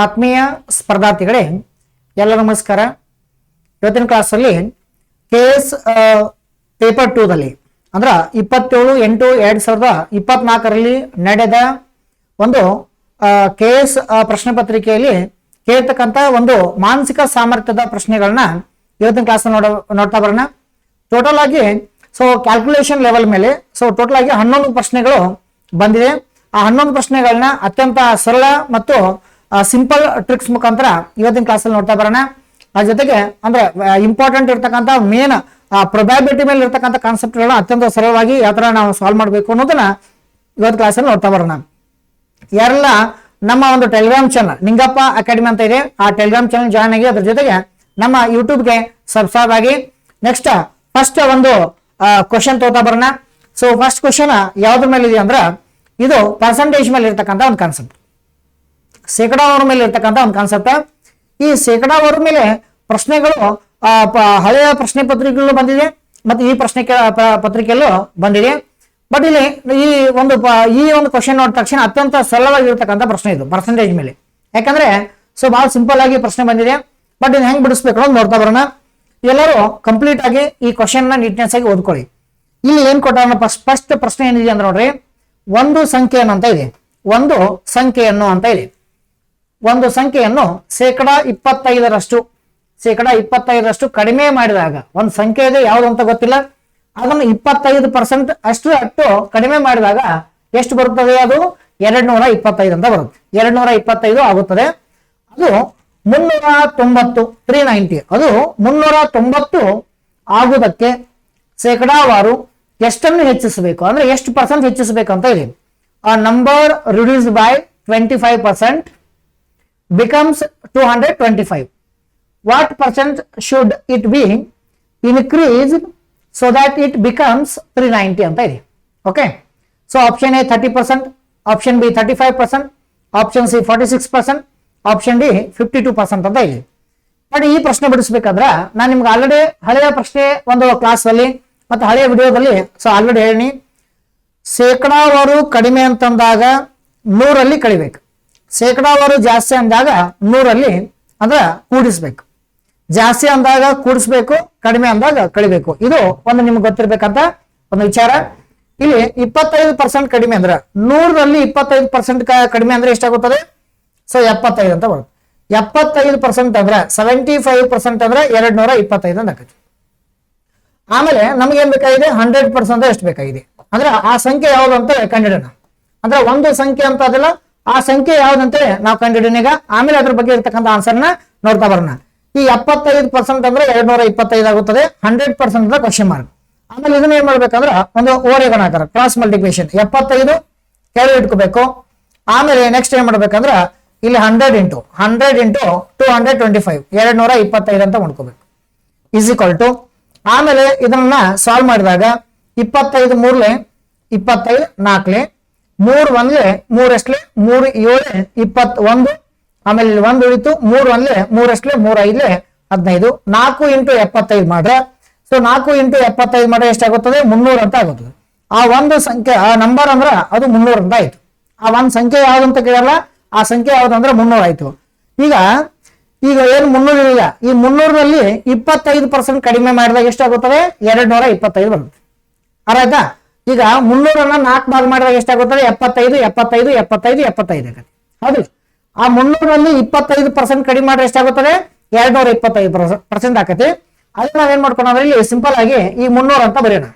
ಆತ್ಮೀಯ ಸ್ಪರ್ಧಾರ್ಥಿಗಳೇ, ಎಲ್ಲ ನಮಸ್ಕಾರ. ಇವತ್ತಿನ ಕ್ಲಾಸಲ್ಲಿ KS ಪೇಪರ್ 2 ದಲ್ಲಿ ಅಂದ್ರೆ 27/8/2024 ನಡೆದ ಒಂದು KS ಪ್ರಶ್ನೆ ಪತ್ರಿಕೆಯಲ್ಲಿ ಕೇಳ್ತಕ್ಕಂಥ ಒಂದು ಮಾನಸಿಕ ಸಾಮರ್ಥ್ಯದ ಪ್ರಶ್ನೆಗಳನ್ನ ಇವತ್ತಿನ ಕ್ಲಾಸ್ ನೋಡ್ತಾ ಬರೋಣ. ಟೋಟಲ್ ಆಗಿ ಕ್ಯಾಲ್ಕುಲೇಷನ್ ಲೆವೆಲ್ ಮೇಲೆ ಟೋಟಲ್ ಆಗಿ 11 ಪ್ರಶ್ನೆಗಳು ಬಂದಿದೆ. ಆ 11 ಪ್ರಶ್ನೆಗಳನ್ನ ಅತ್ಯಂತ ಸರಳ ಮತ್ತು ಸಿಂಪಲ್ ಟ್ರಿಕ್ಸ್ ಮುಖಾಂತರ ಇವತ್ತಿನ ಕ್ಲಾಸಲ್ಲಿ ನೋಡ್ತಾ ಬರೋಣ. ಅದ್ರ ಜೊತೆಗೆ ಅಂದ್ರೆ ಇಂಪಾರ್ಟೆಂಟ್ ಇರ್ತಕ್ಕಂಥ ಮೇನ್ ಪ್ರೊಬ್ಯಾಬಿಲಿಟಿ ಮೇಲೆ ಇರ್ತಕ್ಕಂಥ ಕಾನ್ಸೆಪ್ಟ್ಗಳನ್ನ ಅತ್ಯಂತ ಸರಳವಾಗಿ ಯಾವ ತರ ನಾವು ಸಾಲ್ವ್ ಮಾಡಬೇಕು ಅನ್ನೋದನ್ನ ಇವತ್ತು ಕ್ಲಾಸಲ್ಲಿ ನೋಡ್ತಾ ಬರೋಣ. ಯಾರೆಲ್ಲ ನಮ್ಮ ಒಂದು ಟೆಲಿಗ್ರಾಮ್ ಚಾನಲ್ ನಿಂಗಪ್ಪ ಅಕಾಡೆಮಿ ಅಂತ ಇದೆ, ಆ ಟೆಲಿಗ್ರಾಮ್ ಚಾನಲ್ ಜಾಯ್ನ್ ಆಗಿ ಅದ್ರ ಜೊತೆಗೆ ನಮ್ಮ ಯೂಟ್ಯೂಬ್ಗೆ ಸಬ್ಸ್ಕ್ರೈಬ್ ಆಗಿ. ನೆಕ್ಸ್ಟ್ ಫಸ್ಟ್ ಒಂದು ಕ್ವಶನ್ ತಗೋತಾ ಬರೋಣ. ಫಸ್ಟ್ ಕ್ವಶನ್ ಯಾವ್ದ್ರ ಮೇಲೆ ಇದೆ ಅಂದ್ರೆ ಇದು ಪರ್ಸೆಂಟೇಜ್ ಮೇಲೆ ಇರ್ತಕ್ಕಂಥ ಒಂದು ಕಾನ್ಸೆಪ್ಟ್, ಶೇಕಡಾವಾರು ಮೇಲೆ ಇರ್ತಕ್ಕಂಥ ಒಂದು ಕಾನ್ಸೆಪ್ಟ್. ಈ ಶೇಕಡಾವಾರು ಮೇಲೆ ಪ್ರಶ್ನೆಗಳು ಹಳೆಯ ಪ್ರಶ್ನೆ ಪತ್ರಿಕೆಗಳು ಬಂದಿದೆ ಮತ್ತೆ ಈ ಪ್ರಶ್ನೆ ಪತ್ರಿಕೆಯಲ್ಲೂ ಬಂದಿದೆ. ಬಟ್ ಇಲ್ಲಿ ಈ ಒಂದು ಕ್ವಶನ್ ನೋಡಿದ ತಕ್ಷಣ ಅತ್ಯಂತ ಸರಳವಾಗಿರ್ತಕ್ಕಂಥ ಪ್ರಶ್ನೆ ಇದು ಪರ್ಸೆಂಟೇಜ್ ಮೇಲೆ. ಯಾಕಂದ್ರೆ ಬಹಳ ಸಿಂಪಲ್ ಆಗಿ ಪ್ರಶ್ನೆ ಬಂದಿದೆ. ಬಟ್ ಇದು ಹೆಂಗ್ ಬಿಡಿಸ್ಬೇಕು ಅಂತ ನೋಡ್ತಾ ಬರೋಣ. ಎಲ್ಲರೂ ಕಂಪ್ಲೀಟ್ ಆಗಿ ಈ ಕ್ವಶನ್ ನ ನೀಟ್ನೆಸ್ ಆಗಿ ಓದ್ಕೊಳ್ಳಿ. ಇಲ್ಲಿ ಏನ್ ಕೊಟ್ಟ ಫಸ್ಟ್ ಪ್ರಶ್ನೆ ಏನಿದೆ ಅಂದ್ರೆ ನೋಡ್ರಿ, ಒಂದು ಸಂಖ್ಯೆಯನ್ನು ಅಂತ ಇದೆ, ಒಂದು ಸಂಖ್ಯೆಯನ್ನು ಅಂತ ಇದೆ. ಒಂದು ಸಂಖ್ಯೆಯನ್ನು ಶೇಕಡ 25% ಕಡಿಮೆ ಮಾಡಿದಾಗ, ಒಂದು ಸಂಖ್ಯೆ ಇದೆ ಯಾವ್ದು ಅಂತ ಗೊತ್ತಿಲ್ಲ, ಅದನ್ನು 25% ಅಷ್ಟು ಕಡಿಮೆ ಮಾಡಿದಾಗ ಎಷ್ಟು ಬರುತ್ತದೆ? ಅದು 225 ಅಂತ ಬರುತ್ತೆ. 225 ಆಗುತ್ತದೆ. ಅದು 390 390 ಅದು 390 ಆಗುವುದಕ್ಕೆ ಶೇಕಡಾವಾರು ಎಷ್ಟನ್ನು ಹೆಚ್ಚಿಸಬೇಕು ಅಂದ್ರೆ ಎಷ್ಟು ಪರ್ಸೆಂಟ್ ಹೆಚ್ಚಿಸಬೇಕು ಅಂತ ಇದೆ. ಆ number reduce by 25% becomes 225. What percent should it be increased so that it becomes 390 ಅಂತ ಇದೆ. Okay, option A 30%, option B 35%, option C 46%, option D 52% ಅಂತ ಇದೆ. ಬಟ್ ಈ ಪ್ರಶ್ನೆ ಬಿಡಿಸ್ಬೇಕಾದ್ರೆ ನಾನು ನಿಮ್ಗೆ ಆಲ್ರೆಡಿ ಹಳೆಯ ಪ್ರಶ್ನೆ ಒಂದು ಕ್ಲಾಸ್ ಅಲ್ಲಿ ಮತ್ತೆ ಹಳೆಯ ವಿಡಿಯೋದಲ್ಲಿ ಆಲ್ರೆಡಿ ಹೇಳಿ, ಶೇಕಡಾವಾರು ಕಡಿಮೆ ಅಂತಂದಾಗ 100ರಲ್ಲಿ ಕಳಿಬೇಕು, ಶೇಕಡಾವಾರು ಜಾಸ್ತಿ ಅಂದಾಗ 100ರಲ್ಲಿ ಅಂದ್ರೆ ಕೂಡಿಸ್ಬೇಕು, ಜಾಸ್ತಿ ಅಂದಾಗ ಕೂಡಿಸ್ಬೇಕು, ಕಡಿಮೆ ಅಂದಾಗ ಕಳಿಬೇಕು. ಇದು ಒಂದು ನಿಮ್ಗೆ ಗೊತ್ತಿರ್ಬೇಕಂತ ಒಂದು ವಿಚಾರ. ಇಲ್ಲಿ 25% ಕಡಿಮೆ ಅಂದ್ರೆ 100ರಲ್ಲಿ 25% ಕಡಿಮೆ ಅಂದ್ರೆ ಎಷ್ಟಾಗುತ್ತದೆ? 75 ಅಂತ ಬರುತ್ತೆ. 75% ಅಂದ್ರೆ 75% ಅಂದ್ರೆ 225 ಅಂತ ಆಗುತ್ತೆ. ಆಮೇಲೆ ನಮ್ಗೆ ಏನ್ ಬೇಕಾಗಿದೆ? 100% ಎಷ್ಟು ಬೇಕಾಗಿದೆ ಅಂದ್ರೆ ಆ ಸಂಖ್ಯೆ ಯಾವ್ದು ಅಂತ ಕಂಡಿಡೋಣ. ಅಂದ್ರೆ ಒಂದು ಸಂಖ್ಯೆ ಅಂತ ಅದಲ್ಲ, ಆ ಸಂಖ್ಯೆ ಯಾವ್ದಂತ ನಾವು ಕಂಡಿಡೋಣ ಈಗ. ಆಮೇಲೆ ಅದ್ರ ಬಗ್ಗೆ ಇರ್ತಕ್ಕಂಥ ಆನ್ಸರ್ನ ನೋಡ್ತಾ ಬರೋಣ. ಈ 75% ಅಂದ್ರೆ 225 ಆಗುತ್ತದೆ. 100% ಅಂದ್ರೆ ಕ್ವಶನ್ ಮಾರ್ಕ್. ಆಮೇಲೆ ಇದನ್ನ ಏನ್ ಮಾಡ್ಬೇಕಂದ್ರೆ ಒಂದು ಓರೆ ಗುಣಾಕಾರ, ಕ್ರಾಸ್ ಮಲ್ಟಿಪ್ಲಿಕೇಶನ್. 75 ಕೆಳಗೆ ಇಟ್ಕೋಬೇಕು. ಆಮೇಲೆ ನೆಕ್ಸ್ಟ್ ಏನ್ ಮಾಡ್ಬೇಕಂದ್ರ ಇಲ್ಲಿ 100 ಇಂಟು 225 225 ಅಂತ ಮಾಡ್ಕೋಬೇಕು ಈಸ್ ಈಕ್ವಲ್ ಟು. ಆಮೇಲೆ ಇದನ್ನ ಸಾಲ್ವ್ ಮಾಡಿದಾಗ 25 3 25 4 3 1 3 ಎಷ್ಟಲೆ 3 7 21. ಆಮೇಲೆ ಇಲ್ಲಿ 1 ಉಳಿತು, 3 1 3 ಎಷ್ಟಲೆ 3 5 15. 4 ಇಂಟು 75 ಮಾಡ್ರೆ 4 ಇಂಟು 75 ಮಾಡ್ರೆ ಎಷ್ಟಾಗುತ್ತದೆ? 300 ಅಂತ ಆಗುತ್ತದೆ. ಆ ಒಂದು ಸಂಖ್ಯೆ ಆ ನಂಬರ್ ಅಂದ್ರ ಅದು 300 ಅಂತ ಆಯ್ತು. ಆ ಒಂದ್ ಸಂಖ್ಯೆ ಯಾವ್ದು ಅಂತ ಕೇಳಲ್ಲ, ಆ ಸಂಖ್ಯೆ ಯಾವ್ದಂದ್ರೆ 300 ಆಯ್ತು. ಈಗ ಏನು 300 ಇಲ್ಲ, ಈ 300ರಲ್ಲಿ 25% ಕಡಿಮೆ ಮಾಡಿದಾಗ ಎಷ್ಟಾಗುತ್ತದೆ? 225 ಬರುತ್ತೆ. ಅರ್ಥ? ಈಗ 300ನ್ನ 4 ಭಾಗ ಮಾಡಿದಾಗ ಎಷ್ಟಾಗುತ್ತದೆ? 75 75 75 75 ಆಗುತ್ತೆ. ಹೌದು, ಆ 300ರಲ್ಲಿ 25% ಕಡಿಮೆ ಮಾಡಿದ್ರೆ ಎಷ್ಟಾಗುತ್ತದೆ? 225% ಆಕತಿ. ಅದನ್ನ ನಾವೇನ್ ಮಾಡ್ಕೊಂಡ್ರೆ ಇಲ್ಲಿ ಸಿಂಪಲ್ ಆಗಿ ಈ 300 ಅಂತ ಬರೆಯೋಣ.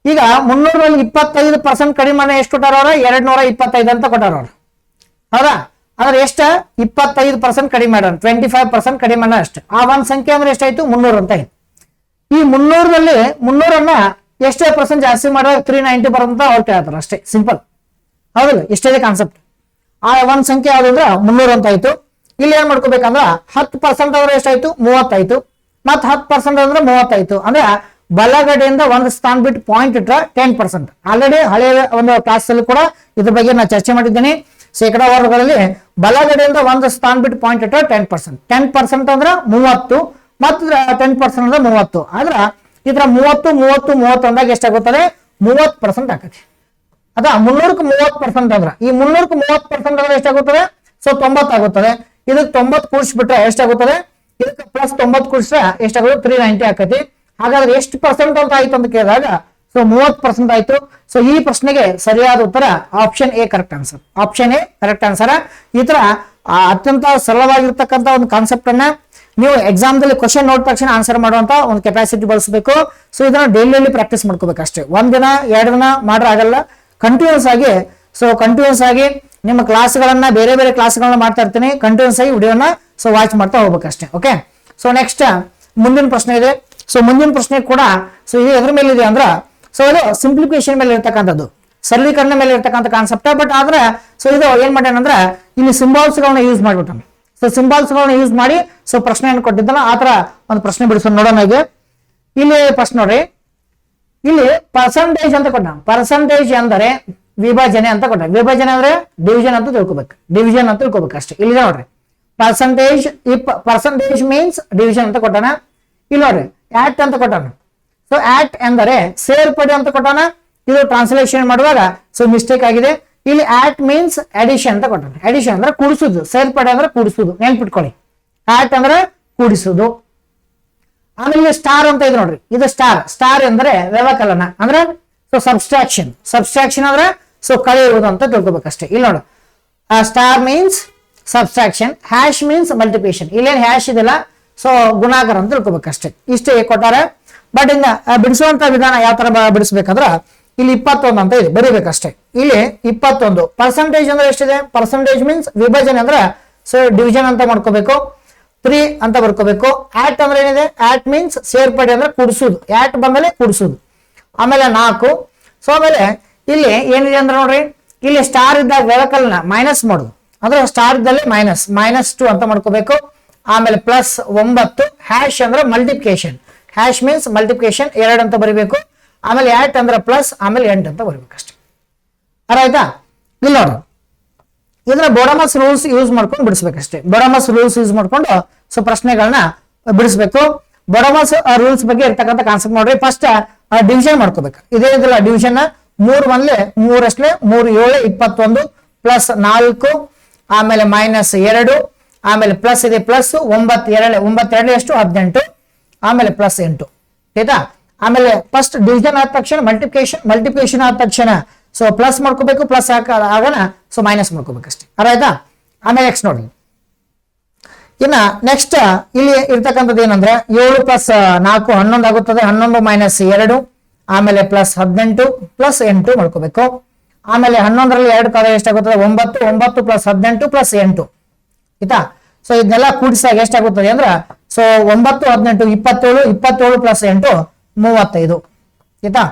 ಈಗ 300ರಲ್ಲಿ 25% ಕಡಿಮೆ ಎಷ್ಟು ಕೊಟ್ಟಾರ? 225 ಅಂತ ಕೊಟ್ಟಾರ ಅವ್ರು. ಹೌದಾ? ಆದ್ರೆ ಎಷ್ಟ? 25% ಕಡಿಮೆ ಮಾಡೋಣ, 25% ಕಡಿಮೆ ಅಷ್ಟೇ. ಆ ಒಂದ್ ಸಂಖ್ಯೆ ಅಂದ್ರೆ ಎಷ್ಟಾಯ್ತು? 300 ಅಂತ ಆಯ್ತು. ಈ 300ರಲ್ಲಿ 300ನ್ನ ಎಷ್ಟೇ ಪರ್ಸೆಂಟ್ ಜಾಸ್ತಿ ಮಾಡಿದ್ರೆ 390 ಬರುತ್ತೆ ಅವ್ರು ಕೇಳ್ತಾರೆ ಅಷ್ಟೇ, ಸಿಂಪಲ್. ಹೌದಲ್ಲ? ಇಷ್ಟೇ ಕಾನ್ಸೆಪ್ಟ್. ಆ ಒಂದ್ ಸಂಖ್ಯೆ ಯಾವ್ದಂದ್ರ 300 ಅಂತ ಆಯ್ತು. ಇಲ್ಲಿ ಏನ್ ಮಾಡ್ಕೋಬೇಕಂದ್ರ 10% ಅಂದ್ರೆ ಎಷ್ಟಾಯ್ತು? 30 ಆಯ್ತು. ಮತ್ 10% ಅಂದ್ರೆ 30 ಆಯ್ತು. ಅಂದ್ರೆ ಬಲಗಡೆಯಿಂದ ಒಂದು ಸ್ಥಾನ ಬಿಟ್ಟು ಪಾಯಿಂಟ್ ಇಟ್ರ 10%. ಆಲ್ರೆಡಿ ಹಳೆಯ ಒಂದು ಕ್ಲಾಸ್ ಅಲ್ಲಿ ಕೂಡ ಇದ್ರ ಬಗ್ಗೆ ನಾನು ಚರ್ಚೆ ಮಾಡಿದ್ದೀನಿ. ಶೇಕಡಾವಾರುಗಳಲ್ಲಿ ಬಲಗಡೆಯಿಂದ ಒಂದು ಸ್ಥಾನ ಬಿಟ್ಟು ಪಾಯಿಂಟ್ ಇಟ್ರ 10%. 10% ಅಂದ್ರೆ 30 ಮತ್ತು 10% ಅಂದ್ರೆ 30. ಆದ್ರ ಇದ್ರ 30 ಅಂದಾಗ ಎಷ್ಟಾಗುತ್ತದೆ? 30% ಆಗುತ್ತೆ. ಅದ 300ಕ್ಕೆ 30% ಅಂದ್ರ ಈ 300ಕ್ಕೆ 30% ಅಂದ್ರೆ ಎಷ್ಟಾಗುತ್ತದೆ? ಸೊ 90 ಆಗುತ್ತದೆ. ಇದಕ್ಕೆ 90 ಕೂಡಿಸ್ಬಿಟ್ರೆ ಎಷ್ಟಾಗುತ್ತದೆ, ಇದಕ್ಕೆ ಪ್ಲಸ್ 90 ಕೂಡಿಸ್ರೆ ಎಷ್ಟಾಗುತ್ತೆ 390 ಆಕತಿ. ಹಾಗಾದ್ರೆ ಎಷ್ಟು ಪರ್ಸೆಂಟ್ ಅಂತ ಆಯ್ತು ಅಂತ ಕೇಳಿದಾಗ ಸೊ 30% ಆಯ್ತು. ಸೊ ಈ ಪ್ರಶ್ನೆಗೆ ಸರಿಯಾದ ಉತ್ತರ option A correct answer. Option A correct answer. ಈ ತರ ಅತ್ಯಂತ ಸರಳವಾಗಿರ್ತಕ್ಕಂಥ ಒಂದು ಕಾನ್ಸೆಪ್ಟ್ ಅನ್ನ ನೀವು ಎಕ್ಸಾಮ್ ದಲ್ಲಿ ಕ್ವಶನ್ ನೋಡಿದ ತಕ್ಷಣ ಆನ್ಸರ್ ಮಾಡುವಂತ ಒಂದು ಕೆಪಾಸಿಟಿ ಬಳಸಬೇಕು. ಸೊ ಇದನ್ನ ಡೈಲಿ ಪ್ರಾಕ್ಟೀಸ್ ಮಾಡ್ಕೋಬೇಕು ಅಷ್ಟೇ. ಒಂದ್ ದಿನ 2 ದಿನ ಮಾಡ್ರೆ ಆಗಲ್ಲ, ಕಂಟಿನ್ಯೂಸ್ ಆಗಿ. ಸೊ ಕಂಟಿನ್ಯೂಸ್ ಆಗಿ ನಿಮ್ಮ ಕ್ಲಾಸ್ಗಳನ್ನ ಬೇರೆ ಬೇರೆ ಕ್ಲಾಸ್ಗಳನ್ನ ಮಾಡ್ತಾ ಇರ್ತೀನಿ, ಕಂಟಿನ್ಯೂಸ್ ಆಗಿ ವಿಡಿಯೋನ ಸೊ ವಾಚ್ ಮಾಡ್ತಾ ಹೋಗ್ಬೇಕಷ್ಟೇ. ಓಕೆ, ಸೊ ನೆಕ್ಸ್ಟ್ ಮುಂದಿನ ಪ್ರಶ್ನೆ ಇದೆ. ಸೊ ಮುಂದಿನ ಪ್ರಶ್ನೆ ಕೂಡ ಸೊ ಇದು ಎದ್ರ ಮೇಲೆ ಇದೆ ಅಂದ್ರೆ ಸೊ ಇದು ಸಿಂಪ್ಲಿಫಿಕೇಶನ್ ಮೇಲೆ ಇರ್ತಕ್ಕಂಥದ್ದು, ಸರಳೀಕರಣ ಮೇಲೆ ಇರ್ತಕ್ಕಂಥ ಕಾನ್ಸೆಪ್ಟ್. ಬಟ್ ಆದ್ರೆ ಸೊ ಇದು ಏನ್ ಮಾಡ್ಯಾನಂದ್ರೆ ಇಲ್ಲಿ ಸಿಂಬಾಲ್ಸ್ ಗಳನ್ನ ಯೂಸ್ ಮಾಡ್ಬಿಟ್ಟ. ಸೊ ಸಿಂಬಾಲ್ಸ್ ಗಳನ್ನ ಯೂಸ್ ಮಾಡಿ ಸೊ ಪ್ರಶ್ನೆಯನ್ನು ಕೊಟ್ಟಿದ್ದಲ್ಲ, ಆತರ ಒಂದು ಪ್ರಶ್ನೆ ಬಿಡಿಸೋಣ ನೋಡೋಣ. ಈಗ ಇಲ್ಲಿ ಪ್ರಶ್ನೆ ನೋಡ್ರಿ, ಇಲ್ಲಿ ಪರ್ಸೆಂಟೇಜ್ ಅಂತ ಕೊಟ್ಟ. ಪರ್ಸೆಂಟೇಜ್ ಅಂದರೆ ವಿಭಜನೆ ಅಂತ ಕೊಟ್ಟ. ವಿಭಜನೆ ಅಂದ್ರೆ ಡಿವಿಷನ್ ಅಂತ ತಿಳ್ಕೊಬೇಕು, ಡಿವಿಷನ್ ಅಂತ ತಿಳ್ಕೊಬೇಕು ಅಷ್ಟೇ. ಇಲ್ಲಿ ನೋಡ್ರಿ ಪರ್ಸೆಂಟೇಜ್, ಪರ್ಸೆಂಟೇಜ್ ಮೀನ್ಸ್ ಡಿವಿಷನ್ ಅಂತ ಕೊಟ್ಟಾನ. ಇಲ್ಲಿ ನೋಡ್ರಿ ಆಟ್ ಅಂತ ಕೊಟ್ಟಾನ. ಸೊ ಆಟ್ ಎಂದರೆ ಸೇರ್ಪಡೆ ಅಂತ ಕೊಟ್ಟಾನ. ಇದು ಟ್ರಾನ್ಸ್ಲೇಷನ್ ಮಾಡುವಾಗ ಸೊ ಮಿಸ್ಟೇಕ್ ಆಗಿದೆ. ಇಲ್ಲಿ ಆಟ್ ಮೀನ್ಸ್ ಅಡಿಷನ್ ಅಂತ ಕೊಟ್ಟಾನ. ಅಡಿಷನ್ ಅಂದ್ರೆ ಕೂಡಿಸುದು, ಸೇರ್ಪಡೆ ಅಂದ್ರೆ ಕೂಡಿಸುದು, ನೆನ್ಪಿಟ್ಕೊಳ್ಳಿ. ಆಟ್ ಅಂದ್ರೆ ಕೂಡಿಸುದು. ಆಮೇಲೆ ಸ್ಟಾರ್ ಅಂತ ಇದೆ ನೋಡ್ರಿ, ಇದು ಸ್ಟಾರ್. ಸ್ಟಾರ್ ಅಂದ್ರೆ ವ್ಯವಕಲನ ಅಂದ್ರೆ ಸೊ ಸಬ್ಸ್ಟ್ರಾಕ್ಷನ್. ಸಬ್ಸ್ಟ್ರಾಕ್ಷನ್ ಅಂದ್ರೆ ಸೊ ಕಳೆಯುವುದು ಅಂತ ತಿಳ್ಕೊಬೇಕಷ್ಟೇ. ಇಲ್ಲಿ ನೋಡು star means subtraction, hash means multiplication. ಇಲ್ಲೇನು ಹ್ಯಾಶ್ ಇದೆಲ್ಲ ಸೊ ಗುಣಾಕಾರ ಅಂತ ತಿಳ್ಕೊಬೇಕಷ್ಟೇ. ಇಷ್ಟೇ ಕೊಟ್ಟಾರೆ. ಬಟ್ ಇನ್ನ ಬಿಡಿಸುವಂತ ವಿಧಾನ ಯಾವ ತರ ಬಿಡಿಸ್ಬೇಕಂದ್ರ ಇಲ್ಲಿ 21 ಅಂತ ಇದೆ, ಬರೀಬೇಕಷ್ಟೇ. ಇಲ್ಲಿ 21 ಪರ್ಸೆಂಟೇಜ್ ಅಂದ್ರೆ ಎಷ್ಟಿದೆ, ಪರ್ಸೆಂಟೇಜ್ ಮೀನ್ಸ್ ವಿಭಜನೆ ಅಂದ್ರೆ ಸೊ ಡಿವಿಷನ್ ಅಂತ ಮಾಡ್ಕೋಬೇಕು. 3 ಅಂತ ಬರ್ಕೋಬೇಕು. ಆಟ್ ಅಂದ್ರೆ ಏನಿದೆ, ಆಟ್ ಮೀನ್ಸ್ ಸೇರ್ಪಡೆ ಅಂದ್ರೆ ಕೂಡಿಸುದು. ಆಟ್ ಬಂದಮೇಲೆ ಕೂಡಿಸುದು. ಆಮೇಲೆ 4. ಸೊ ಆಮೇಲೆ ಇಲ್ಲಿ ಏನಿದೆ ಅಂದ್ರೆ ನೋಡ್ರಿ, ಇಲ್ಲಿ ಸ್ಟಾರ್ ಇದ್ದಾಗ ವ್ಯವಕಲನ ಮೈನಸ್ ಮಾಡುದು ಅಂದ್ರೆ ಸ್ಟಾರ್ ಇದ್ದಲ್ಲಿ -2 ಅಂತ ಮಾಡ್ಕೋಬೇಕು. ಆಮೇಲೆ ಪ್ಲಸ್ 9. ಹ್ಯಾಶ್ ಅಂದ್ರೆ ಮಲ್ಟಿಪ್ಲಿಕೇಶನ್, ಹ್ಯಾಶ್ ಮೀನ್ಸ್ ಮಲ್ಟಿಪ್ಲಿಕೇಶನ್ 2 ಅಂತ ಬರೀಬೇಕು. ಆಮೇಲೆ ಆಟ್ ಅಂದ್ರೆ ಪ್ಲಸ್, ಆಮೇಲೆ 8 ಅಂತ ಬರೀಬೇಕಷ್ಟೇ. ಆಯ್ತಾ? ಇಲ್ಲಿ ನೋಡ್ರಿ, ಇದನ್ನ ಬೋಡಮಸ್ ರೂಲ್ಸ್ ಯೂಸ್ ಮಾಡ್ಕೊಂಡು ಬಿಡಿಸ್ಬೇಕಷ್ಟೇ. ಬೋಡಮಸ್ ರೂಲ್ಸ್ ಯೂಸ್ ಮಾಡ್ಕೊಂಡು ಸೊ ಪ್ರಶ್ನೆಗಳನ್ನ ಬಿಡಿಸ್ಬೇಕು. ಬೋಡಮಸ್ ರೂಲ್ಸ್ ಬಗ್ಗೆ ಇರ್ತಕ್ಕಂಥ ಕಾನ್ಸೆಪ್ಟ್ ನೋಡ್ರಿ. ಫಸ್ಟ್ ಡಿವಿಷನ್ ಮಾಡ್ಕೋಬೇಕು. ಇದೇ ಇದಲ್ಲ ಡಿವಿಷನ್ 3 1 3 ಅಷ್ಟೇ 3 7 21 ಪ್ಲಸ್ 4 ಆಮೇಲೆ -2 ಆಮೇಲೆ ಪ್ಲಸ್ ಇದೆ ಪ್ಲಸ್ 9 2 ಎಷ್ಟು 18 ಆಮೇಲೆ ಪ್ಲಸ್ 8. ಆಯ್ತಾ? ಆಮೇಲೆ ಫಸ್ಟ್ ಡಿವಿಷನ್ ಆದ ತಕ್ಷಣ ಮಲ್ಟಿಪ್ಲಿಕೇಶನ್ ಆದ ತಕ್ಷಣ ಸೊ ಪ್ಲಸ್ ಮಾಡ್ಕೋಬೇಕು, ಪ್ಲಸ್ ಆಗನ ಸೊ ಮೈನಸ್ ಮಾಡ್ಕೋಬೇಕಷ್ಟೇ. ಆಯ್ತಾ? ಆಮೇಲೆ ನೆಕ್ಸ್ಟ್ ನೋಡಿ, ಇನ್ನ ನೆಕ್ಸ್ಟ್ ಇಲ್ಲಿ ಇರ್ತಕ್ಕಂಥದ್ದು ಏನಂದ್ರೆ 7 + 4 11 ಆಗುತ್ತದೆ. 11 - 2 ಆಮೇಲೆ ಪ್ಲಸ್ 18 ಪ್ಲಸ್ 8 ಮಾಡ್ಕೋಬೇಕು. ಆಮೇಲೆ 11ರಲ್ಲಿ 2 ಕಳೆ ಎಷ್ಟಾಗುತ್ತದೆ 9 9 ಪ್ಲಸ್ 18 ಪ್ಲಸ್ 8. ಆಯ್ತಾ? ಸೊ ಇದನ್ನೆಲ್ಲ ಕೂಡಿಸಾಗ ಎಷ್ಟಾಗುತ್ತದೆ ಅಂದ್ರೆ ಸೊ 9 18 27 27 ಪ್ಲಸ್ 8 35. ಆಯ್ತಾ?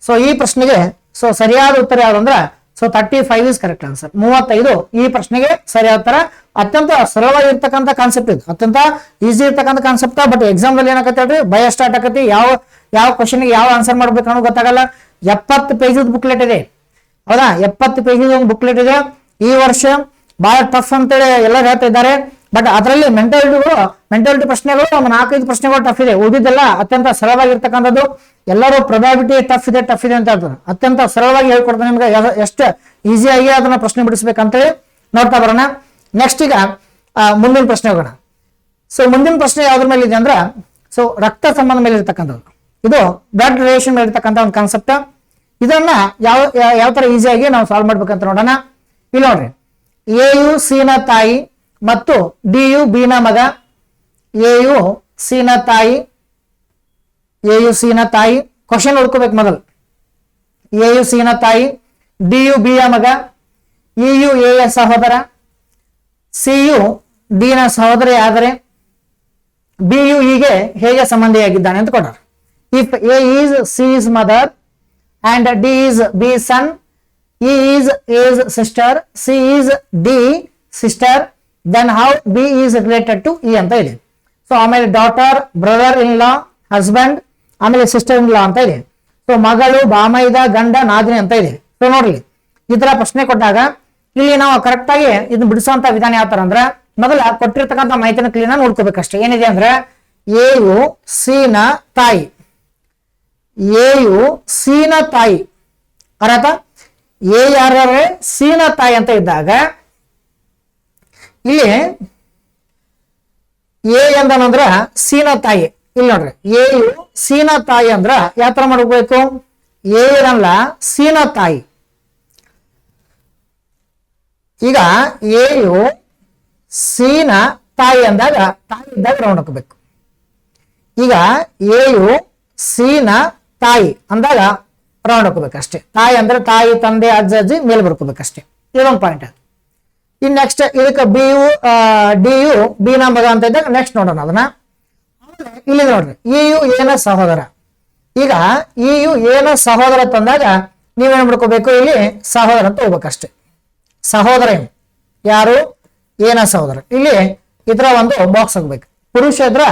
ಸೊ ಈ ಪ್ರಶ್ನೆಗೆ ಸೊ ಸರಿಯಾದ ಉತ್ತರ ಯಾವುದು ಅಂದ್ರೆ ಸೊ 35 ಇಸ್ ಕರೆಕ್ಟ್ ಆನ್ಸರ್. 35 ಈ ಪ್ರಶ್ನೆಗೆ ಸರಿಯಾದ ಉತ್ತರ. ಅತ್ಯಂತ ಸರಳವಾಗಿರ್ತಕ್ಕಂಥ ಕಾನ್ಸೆಪ್ಟ್ ಇದು, ಅತ್ಯಂತ ಈಸಿ ಇರ್ತಕ್ಕಂಥ ಕಾನ್ಸೆಪ್ಟ್. ಬಟ್ ಎಕ್ಸಾಮ್ ಅಲ್ಲಿ ಏನಾಗತ್ತೆ ಹೇಳ್ರಿ, ಭಯ ಸ್ಟಾರ್ಟ್ ಆಗತ್ತೆ. ಯಾವ ಕ್ವಶನ್ ಯಾವ ಆನ್ಸರ್ ಮಾಡ್ಬೇಕು ಅನ್ನೋ ಗೊತ್ತಾಗಲ್ಲ. 70 ಪೇಜ್ ಬುಕ್ಲೆಟ್ ಇದೆ, ಹೌದಾ? 70 ಪೇಜ್ ಒಂದು ಬುಕ್ಲೆಟ್ ಇದೆ. ಈ ವರ್ಷ ಬಹಳ ಟಫ್ ಅಂತೇಳಿ ಎಲ್ಲರೂ ಹೇಳ್ತಾ ಇದ್ದಾರೆ. ಬಟ್ ಅದರಲ್ಲಿ ಮೆಂಟಾಲಿಟಿ ಪ್ರಶ್ನೆಗಳು ಒಂದು 4-5 ಪ್ರಶ್ನೆಗಳು ಟಫ್ ಇದೆ. ಉಳಿದಿದ್ದೆಲ್ಲ ಅತ್ಯಂತ ಸರಳವಾಗಿರ್ತಕ್ಕಂಥದ್ದು. ಎಲ್ಲರೂ ಪ್ರೊಬಾಬಿಲಿಟಿ ಟಫ್ ಇದೆ ಅಂತ ಹೇಳ್ತಾರೆ. ಅತ್ಯಂತ ಸರಳವಾಗಿ ಹೇಳ್ಕೊಡ್ತಾರೆ ನಿಮ್ಗೆ ಎಷ್ಟು ಈಸಿಯಾಗಿ ಅದನ್ನ ಪ್ರಶ್ನೆ ಬಿಡಿಸ್ಬೇಕಂತೇಳಿ ನೋಡ್ತಾ ಬರೋಣ. ನೆಕ್ಸ್ಟ್ ಈಗ ಮುಂದಿನ ಪ್ರಶ್ನೆ ಹೋಗೋಣ. ಸೊ ಮುಂದಿನ ಪ್ರಶ್ನೆ ಯಾವ್ದ್ರ ಮೇಲೆ ಇದೆ ಅಂದ್ರೆ ಸೊ ರಕ್ತ ಸಂಬಂಧ ಮೇಲೆ ಇರ್ತಕ್ಕಂಥದ್ದು. ಇದು ಬ್ಲಡ್ ರಿಲೇಷನ್ ಮೇಲೆ ಇರ್ತಕ್ಕಂಥ ಒಂದು ಕಾನ್ಸೆಪ್ಟ್. ಇದನ್ನ ಯಾವ ತರ ಈಸಿಯಾಗಿ ನಾವು ಸಾಲ್ವ್ ಮಾಡ್ಬೇಕಂತ ನೋಡೋಣ. ಇಲ್ಲಿ ನೋಡ್ರಿ, ಎಯು ಸಿನ ತಾಯಿ ಮತ್ತು ಡಿಯು ಬಿನ ಮಗ. ಎಯು ಸಿನ ತಾಯಿ ಕ್ವಶನ್ ಹುಡ್ಕೋಬೇಕು ಮೊದಲು. ಎಯು ಸಿನ ತಾಯಿ, ಡಿಯು ಬಿಯ ಮಗ, ಇಯು ಎಯ ಸಹೋದರ, ಸಿಯು ಡಿನ ಸಹೋದರಿ ಆದರೆ ಬಿಯು ಹೀಗೆ ಹೇಗೆ ಸಂಬಂಧಿಯಾಗಿದ್ದಾನೆ ಅಂತ ಕೊಟ್ಟಾರೆ. If A is C's mother and D is B son, E is A's sister, C is D sister, then how B is related to E ಅಂತ ಇದೆ. ಸೊ ಆಮೇಲೆ daughter, brother in law, husband, ಆಮೇಲೆ sister in law ಅಂತ ಇದೆ. So ಮಗಳು, ಬಾಮೈದ, ಗಂಡ, ನಾದಿನಿ ಅಂತ ಇದೆ. ಸೊ ನೋಡ್ರಿ, ಈ ತರ ಪ್ರಶ್ನೆ ಕೊಟ್ಟಾಗ ಇಲ್ಲಿ ನಾವು ಕರೆಕ್ಟ್ ಆಗಿ ಇದನ್ನ ಬಿಡಿಸುವಂತ ವಿಧಾನ ಯಾವ ತರ ಅಂದ್ರೆ ಮೊದಲ ಕೊಟ್ಟಿರ್ತಕ್ಕಂಥ ಮಾಹಿತಿನ ಕ್ಲೀನ್ ಆಗಿ ನೋಡ್ಕೋಬೇಕಷ್ಟೇ. ಏನಿದೆ ಅಂದ್ರೆ ಎಯು ಸಿನ ತಾಯಿ, ಎಯು ಸಿನ ತಾಯಿ ಅರ್ಥ. ಎ ಯಾರ್ಯಾರೆ ಸಿನ ತಾಯಿ ಅಂತ ಇದ್ದಾಗ ಇಲ್ಲಿ ಎ ಎಂದನಂದ್ರ ಸೀನ ತಾಯಿ. ಇಲ್ಲಿ ನೋಡ್ರಿ, ಎ ಸೀನ ತಾಯಿ ಅಂದ್ರ ಯಾವ ತರ ಮಾಡ್ಬೇಕು? ಎ ಏನಲ್ಲ ಸೀನ ತಾಯಿ. ಈಗ ಎಯು ಸೀನ ತಾಯಿ ಅಂದಾಗ ತಾಯಿ ಇದ್ದಾಗ ರೌಂಡ್ ಹಾಕಬೇಕು. ಈಗ ಎಯು ಸೀನ ತಾಯಿ ಅಂದಾಗ ರೌಂಡ್ ಹಾಕೋಬೇಕು ಅಷ್ಟೇ. ತಾಯಿ ಅಂದ್ರೆ ತಾಯಿ, ತಂದೆ, ಅಜ್ಜ, ಅಜ್ಜಿ ಮೇಲೆ ಬರ್ಕೋಬೇಕಷ್ಟೇ. ಇದೊಂದು ಪಾಯಿಂಟ್ ಅದು. ಇನ್ ನೆಕ್ಸ್ಟ್ ಇದಕ್ಕೆ ಬಿ ಯು ಡಿ ಯು ಬಿ ನ ಮಗ ಅಂತ ಇದ್ದಾಗ ನೆಕ್ಸ್ಟ್ ನೋಡೋಣ ಅದನ್ನ. ಇಲ್ಲಿ ನೋಡ್ರಿ, ಇ ಯು ಏನ ಸಹೋದರ. ಈಗ ಇ ಯು ಏನ ಸಹೋದರ ತಂದಾಗ ನೀವೇನ್ ಮಾಡ್ಕೋಬೇಕು? ಇಲ್ಲಿ ಸಹೋದರ ಅಂತ ಹೋಗ್ಬೇಕಷ್ಟೇ. ಸಹೋದರ ಏನು? ಯಾರು? ಏನ ಸಹೋದರ. ಇಲ್ಲಿ ಇದ್ರ ಒಂದು ಬಾಕ್ಸ್ ಹಾಕ್ಬೇಕು. ಪುರುಷ ಇದ್ರ